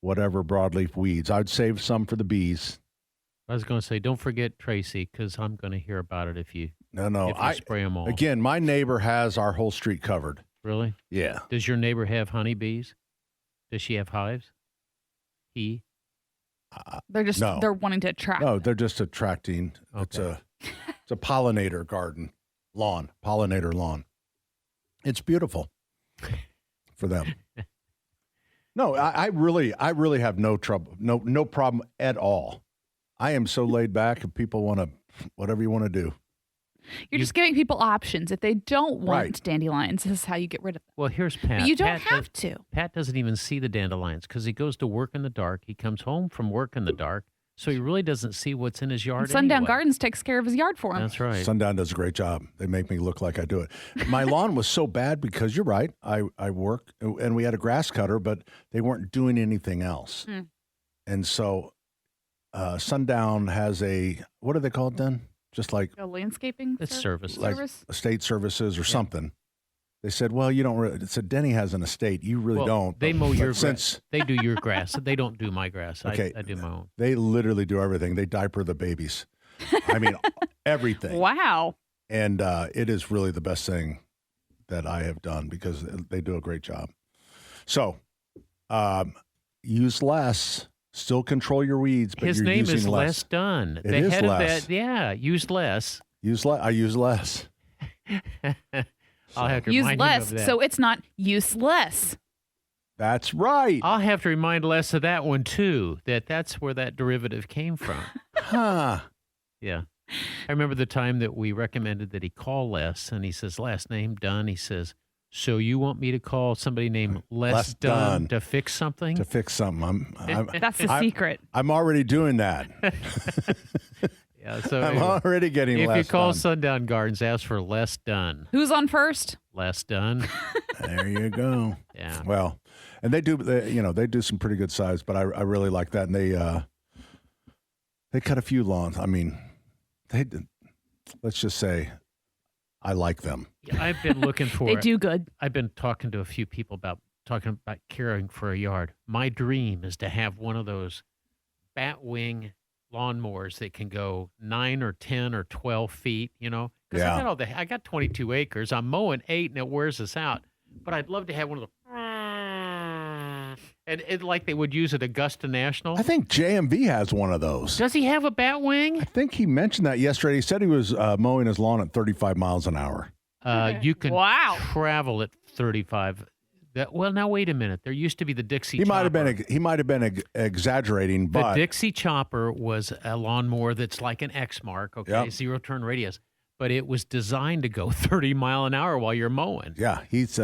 whatever broadleaf weeds. I'd save some for the bees. I was going to say, don't forget Tracy, because I'm going to hear about it if you spray them all. Again, my neighbor has our whole street covered. Really? Yeah. Does your neighbor have honeybees? Does she have hives? He? They're wanting to attract. No, they're just attracting. Okay. It's a pollinator pollinator lawn. It's beautiful for them. No, I really have no trouble, no problem at all. I am so laid back. If people want to, whatever you want to do. You're just giving people options. If they don't want Right. dandelions, this is how you get rid of them. Well, here's Pat. But you don't Pat have to. Pat doesn't even see the dandelions because he goes to work in the dark. He comes home from work in the dark, so he really doesn't see what's in his yard And Sundown anyway. Gardens takes care of his yard for him. That's right. Sundown does a great job. They make me look like I do it. My lawn was so bad because you're right. I work, and we had a grass cutter, but they weren't doing anything else. Mm. And so Sundown has what are they called then? Just like A landscaping service. like estate services or something. They said, well, you don't really, it said Denny has an estate. You really Well, don't. They But- mow but your since grass. They do your grass. They don't do my grass. Okay. I do my own. They literally do everything. They diaper the babies. I mean, everything. Wow. And it is really the best thing that I have done because they do a great job. So use less. Still control your weeds, but His you're name using is less. Les Dunn. It the is head less. of that, yeah, use less. I use less. I'll have to Use remind less, him of that. so it's not useless. That's right. I'll have to remind Les of that one too. That's where that derivative came from. Huh. Yeah. I remember the time that we recommended that he call Les, and he says, last name Dunn. He says, so you want me to call somebody named Les Dunn to fix something? To fix something. That's the secret. I'm already doing that. Yeah, so I'm already getting if Les you call Dunn. Sundown Gardens, ask for Les Dunn. Who's on first? Les Dunn. There you go. Yeah. Well, and they do some pretty good size, but I really like that. And they cut a few lawns. I mean, let's just say I like them. Yeah, I've been looking for They do good. I've been talking to a few people about caring for a yard. My dream is to have one of those batwing lawnmowers that can go 9 or 10 or 12 feet, because Yeah. I got 22 acres. I'm mowing 8 and it wears us out. But I'd love to have one of the and it like they would use at Augusta National. I think JMV has one of those. Does he have a batwing? I think he mentioned that yesterday. He said he was mowing his lawn at 35 miles an hour. You can Wow. travel at 35. Well, now wait a minute. There used to be the Dixie. He Chopper. might have been exaggerating, The but Dixie Chopper was a lawnmower that's like an X mark, okay, Yep. 0 turn radius, but it was designed to go 30 mile an hour while you're mowing. yeah, he's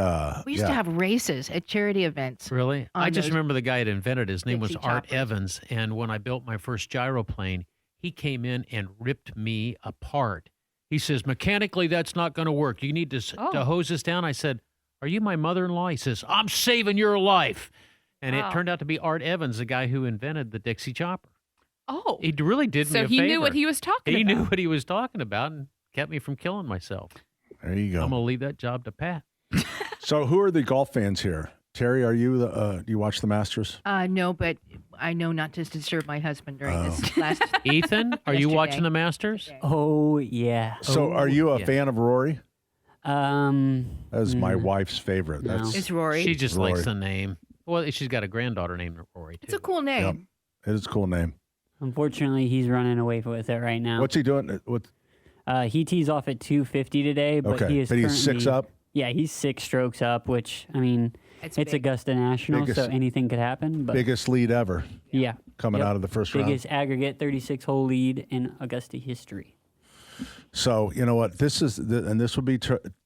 We used to have races at charity events. Really? On I just those remember the guy that invented it. His name was Dixie Art choppers. Evans, and when I built my first gyroplane, he came in and ripped me apart. He says, mechanically, that's not going to work. You need to hose this down. I said, are you my mother-in-law? He says, I'm saving your life. And Wow. it turned out to be Art Evans, the guy who invented the Dixie Chopper. Oh. He really did me So a he favor. knew what he was talking He about. knew what he was talking about and kept me from killing myself. there you go. I'm going to leave that job to Pat. So, who are the golf fans here? Terry, are you do you watch the Masters? No, but I know not to disturb my husband during Oh. this last. Ethan, are you Yesterday. watching the Masters? Oh, yeah. So, Oh, are you a yeah. fan of Rory? That's my wife's favorite. No. That's It's Rory. She just Rory. likes the name. Well, she's got a granddaughter named Rory, too. It's a cool name. Yep. It is a cool name. Unfortunately, he's running away with it right now. What's he doing? What? He tees off at 250 today, but Okay, he is but he's 6 currently- up? Yeah, he's 6 strokes up, which, I mean, It's it's big. Augusta National, Biggest- so anything could happen. But Biggest lead ever yeah, coming out of the first round. biggest aggregate 36-hole lead in Augusta history. So you know what? This is, and this would be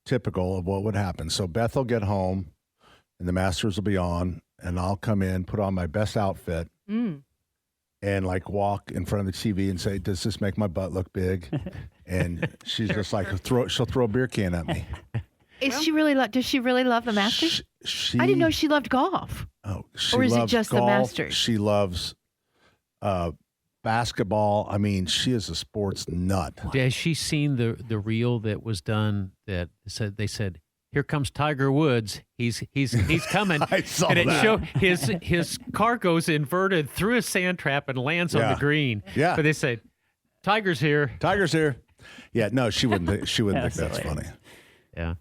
typical of what would happen. So Beth will get home, and the Masters will be on, and I'll come in, put on my best outfit, and like walk in front of the TV and say, "Does this make my butt look big?" And she's just like, she'll throw a beer can at me. Does she really love the Masters? She, I didn't know she loved golf. Oh, she Or is it loves just the golf. Masters? She loves basketball. I mean, she is a sports nut. Has she seen the reel that was done that said they said, "Here comes Tiger Woods. He's coming." I saw and it that. showed his car goes inverted through a sand trap and lands on Yeah. the green. Yeah. But they said, "Tiger's here." Tiger's here. Yeah, no, she wouldn't. She wouldn't think that's Hilarious. funny. Yeah.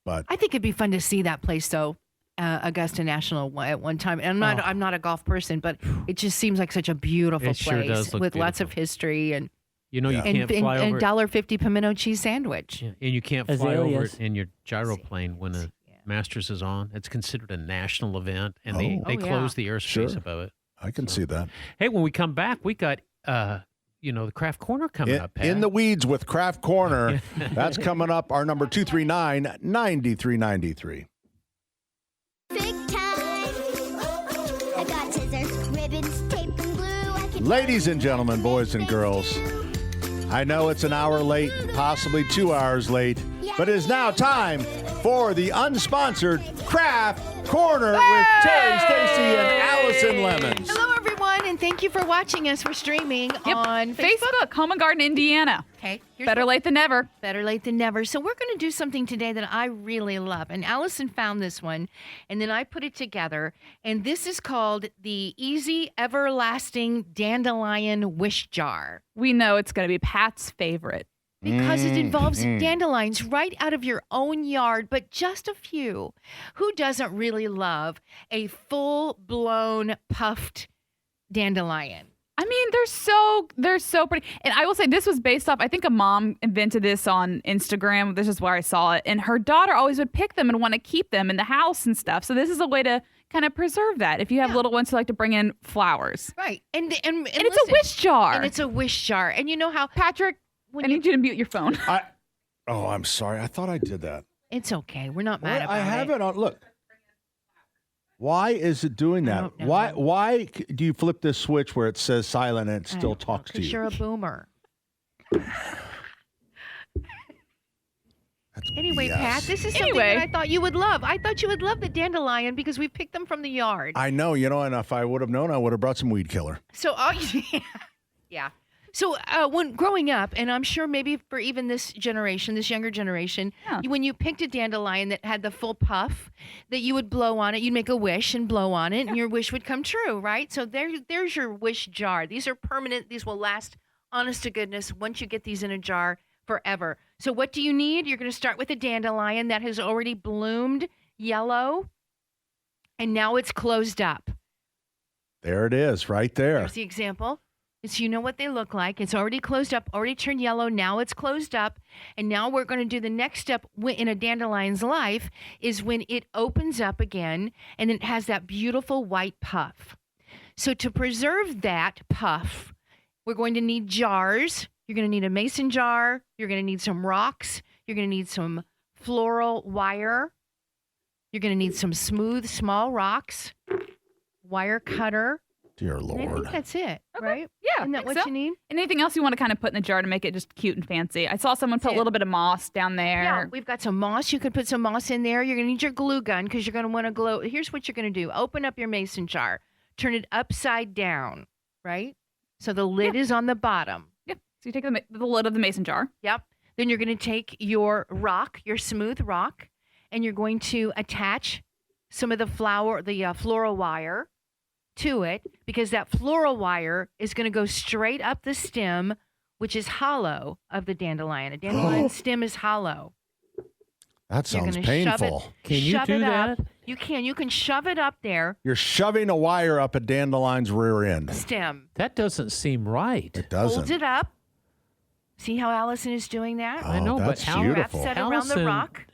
But I think it'd be fun to see that place though, Augusta National at one time. And I'm not a golf person, but it just seems like such a beautiful It sure place does look with lots of beautiful. history and You know, you can't fly and over it. $1.50 pimento cheese sandwich. Yeah, and you can't fly over Azaleas. it in your gyroplane when the Masters is on. It's considered a national event, and they Oh, yeah. close the airspace Sure. above it. I can see that. Hey, when we come back, we got the Craft Corner coming up. Pat. In the weeds with Craft Corner. That's coming up. Our number 239-9393. Big time. I got scissors, ribbons, tape, and glue. I can Ladies and gentlemen, boys and girls, I know it's an hour late, possibly 2 hours late, but it is now time for the unsponsored Craft Corner with Terry Stacy and Allison Lemons. Hello, everyone, and thank you for watching us. We're streaming on Facebook, Home and Garden, Indiana. Okay. Better late than never. Better late than never. So we're going to do something today that I really love. And Allison found this one, and then I put it together. And this is called the Easy Everlasting Dandelion Wish Jar. We know it's going to be Pat's favorite. Because it involves Mm-hmm. dandelions right out of your own yard, but just a few. Who doesn't really love a full-blown puffed dandelion? I mean, they're so pretty. And I will say this was based off, I think a mom invented this on Instagram. This is where I saw it. And her daughter always would pick them and want to keep them in the house and stuff. So this is a way to kind of preserve that if you have little ones who like to bring in flowers. Right. And it's a listen, wish jar. And it's a wish jar. And you know how, Patrick, I need you to mute your phone. I'm sorry. I thought I did that. it's okay. We're not mad about I it. have it on. Look. Why is it doing that? don't know. Why do you flip this switch where it says silent and it still talks to Because you? you're a boomer. Anyway, BS. Pat, this is something that I thought you would love. I thought you would love the dandelion because we picked them from the yard. I know, and if I would have known, I would have brought some weed killer. So, yeah. So when growing up, and I'm sure maybe for even this generation, this younger generation, when you picked a dandelion that had the full puff, that you would blow on it, you'd make a wish and blow on it, and your wish would come true, right? So there's your wish jar. These are permanent. These will last, honest to goodness, once you get these in a jar forever. So what do you need? You're going to start with a dandelion that has already bloomed yellow, and now it's closed up. There it is, right there. There's the example. So you know what they look like. It's already closed up, already turned yellow. Now it's closed up. And now we're going to do the next step in a dandelion's life is when it opens up again and it has that beautiful white puff. So to preserve that puff, we're going to need jars. You're going to need a mason jar. You're going to need some rocks. You're going to need some floral wire. You're going to need some smooth, small rocks, wire cutter. Dear And I think Lord. that's it, right? Yeah. Isn't that think what so. you need? And anything else you want to kind of put in the jar to make it just cute and fancy? I saw someone put a little bit of moss down there. Yeah, we've got some moss. You could put some moss in there. You're going to need your glue gun because you're going to want to glue. Here's what you're going to do. Open up your mason jar. Turn it upside down, right? So the lid is on the bottom. Yeah. So you take the lid of the mason jar. Yep. Then you're going to take your rock, your smooth rock, and you're going to attach some of the floral wire to it because that floral wire is going to go straight up the stem, which is hollow of the dandelion. A dandelion stem is hollow. That You're sounds gonna shove painful. it- Can you shove do it that? Up. You can. You can shove it up there. You're shoving a wire up a dandelion's rear end. Stem. That doesn't seem right. It doesn't. Hold it up. See how Allison is doing that? I know, that's but beautiful. Wraps it around the Allison, rock.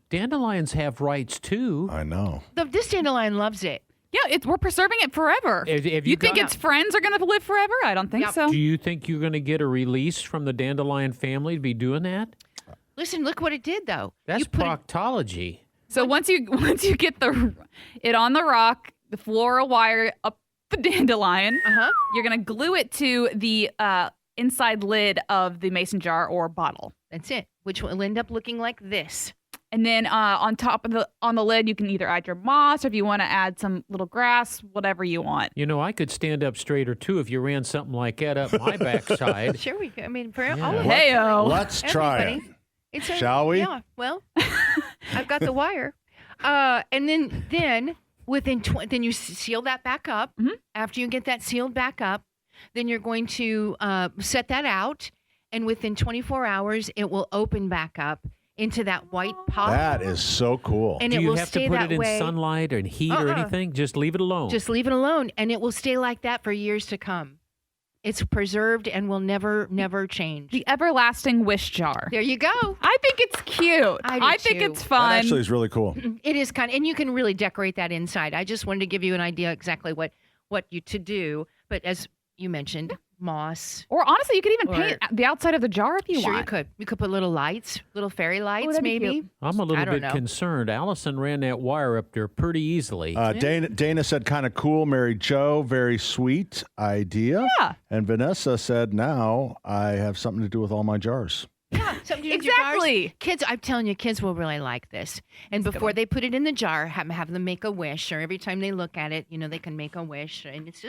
Dandelions have rights too. I know. This dandelion loves it. Yeah, we're preserving it forever. Have you think got- its friends are going to live forever? I don't think so. Do you think you're going to get a release from the dandelion family to be doing that? Listen, look what it did, though. That's you put proctology. So once you get it on the rock, the floral wire up the dandelion, you're going to glue it to the inside lid of the mason jar or bottle. That's it, which will end up looking like this. And then on the lid, you can either add your moss, or if you want to add some little grass, whatever you want. You know, I could stand up straighter too if you ran something like that up my backside. Sure, we could. I mean, for all Yeah. of us. Hey-o. Let's try it. Shall we? Yeah. Well, I've got the wire, and then then you seal that back up. Mm-hmm. After you get that sealed back up, then you're going to set that out, and within 24 hours, it will open back up into that white pop. That is so cool. And Do it you will have stay to put that it in way. sunlight or in heat or anything? Just leave it alone. Just leave it alone, and it will stay like that for years to come. It's preserved and will never change. The everlasting wish jar. There you go. I think it's cute. I think too. it's fun. That actually is really cool. It is and you can really decorate that inside. I just wanted to give you an idea exactly what you to do. But as you mentioned, moss. Or honestly, you could even Or- paint the outside of the jar if you Sure, want. you could. You could put little lights, little fairy lights, that'd be maybe. cute. I'm a I little don't bit know. concerned. Allison ran that wire up there pretty easily. Dana said kind of cool. Mary Jo, very sweet idea. Yeah. And Vanessa said, now I have something to do with all my jars. Something to do with your jars. Exactly. Kids, I'm telling you, kids will really like this. And before they put it in the jar, have them make a wish, or every time they look at it, they can make a wish, and it's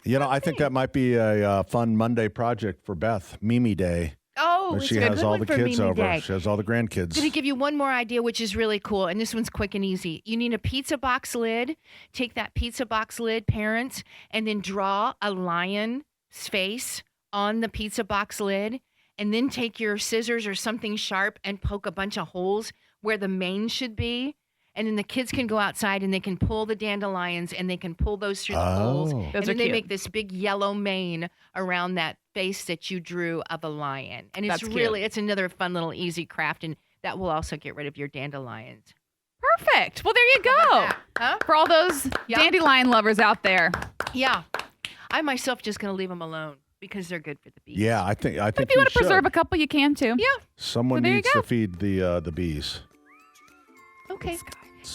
I think that might be a fun Monday project for Beth. Mimi Day. Oh, When it's she a has good all one the for kids Mimi over. Day. She has all the grandkids. I'm going to give you one more idea, which is really cool, and this one's quick and easy. You need a pizza box lid. Take that pizza box lid, parents, and then draw a lion's face on the pizza box lid, and then take your scissors or something sharp and poke a bunch of holes where the mane should be. And then the kids can go outside and they can pull the dandelions and they can pull those through the holes. Oh. And Those then are they cute. make this big yellow mane around that face that you drew of a lion. And it's That's really, cute. it's another fun little easy craft. And that will also get rid of your dandelions. Perfect. Well, there you go. Huh? For all those dandelion lovers out there. Yeah. I myself just going to leave them alone because they're good for the bees. Yeah, I think If you want to preserve a couple, you can too. Yeah. Someone So there you needs go. to feed the bees. Okay.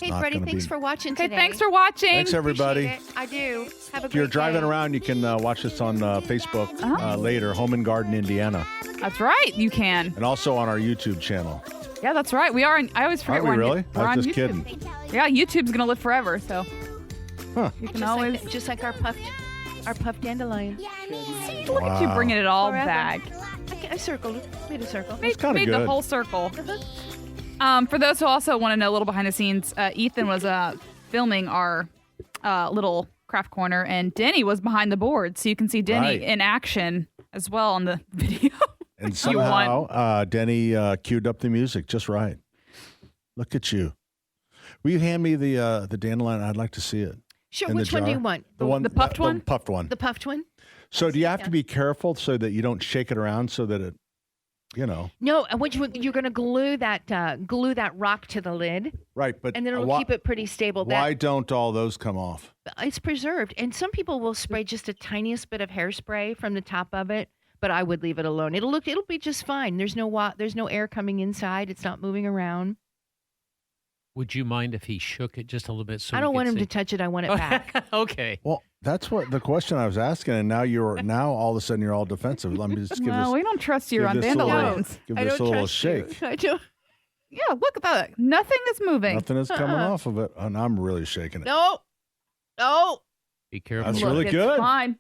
Hey, not Freddie, gonna thanks be- for watching Okay, today. thanks for watching. Thanks, everybody. Appreciate it. I do. Have a If you're great driving day. around, you can watch us on Facebook Uh-huh. later, Home and Garden, Indiana, That's right. You can. and also on our YouTube channel. Yeah, that's right. We are. I always forget Are we we're on, really? We're I on was just YouTube. kidding. Yeah, YouTube's gonna live forever. So Huh. you can Just always just like our puffed dandelion. see. Look at you Wow. bringing it all Forever. back. I circled it. Made a circle. That's kinda Made the good. whole circle. For those who also want to know a little behind the scenes, Ethan was filming our little craft corner, and Denny was behind the board, so you can see Denny Right. in action as well on the video. And You won. somehow Denny queued up the music just right. Look at you. Will you hand me the dandelion? I'd like to see it. Sure. in the Which one do you jar. want? The one, the puffed one? The puffed one. The puffed one? So do you have to be careful so that you don't shake it around so that it, No, you're going to glue that rock to the lid, right? But and then it'll keep it pretty stable. Why don't all those come off? It's preserved, and some people will spray just the tiniest bit of hairspray from the top of it. But I would leave it alone. It'll be just fine. There's no air coming inside. It's not moving around. Would you mind if he shook it just a little bit? So I we don't could want him see? to touch it. I want it back. Okay. Well, that's what the question I was asking, and now all of a sudden you're all defensive. Let me just give Well, this. we don't trust you give on this a little- dandelions. Give I this a don't little trust you. shake. I don't. Yeah, look at that. Nothing is moving. Nothing is coming off of it, and I'm really shaking it. No. Be careful. That's Look, really it's good. fine.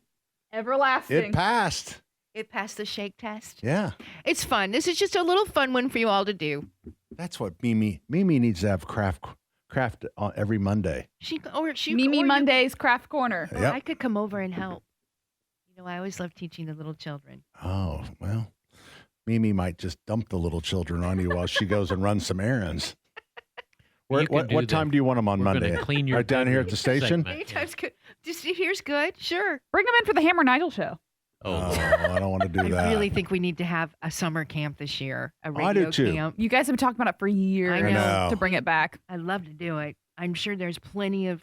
Everlasting. It passed. It passed the shake test. Yeah, It's fun. This is just a little fun one for you all to do. that's what Mimi needs to have craft on every Monday. Mimi Monday's Craft Corner. Or Yep. I could come over and help. I always love teaching the little children. Oh well, Mimi might just dump the little children on you while she goes and runs some errands. What time do you want them on We're gonna Monday? clean your right down here at the station? Anytime's good. Just here's good. Sure. Bring them in for the Hammer Nigel show. Oh, I don't want to do that. I really think we need to have a summer camp this year. A radio I do too. camp. You guys have been talking about it for years. I know. To bring it back. I'd love to do it. I'm sure there's plenty of,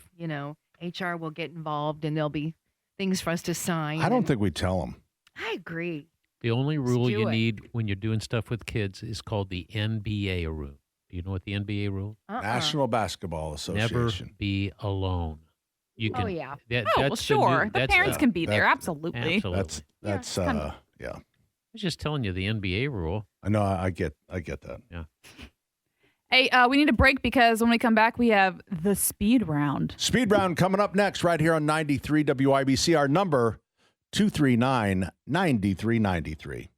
HR will get involved and there'll be things for us to sign. I don't think we tell them. I agree. The only rule do you it. need when you're doing stuff with kids is called the NBA rule. Do you know what the NBA rule? National Basketball Never Association. be alone. You can. Oh, yeah. that- Oh, well, that's sure. The that's parents can be there. Absolutely. Absolutely. That's I yeah. was just telling you the NBA rule. I know. I get that. Yeah. Hey, we need a break because when we come back, we have the speed round. Speed round coming up next, right here on 93 WIBC. Our number 239-9393.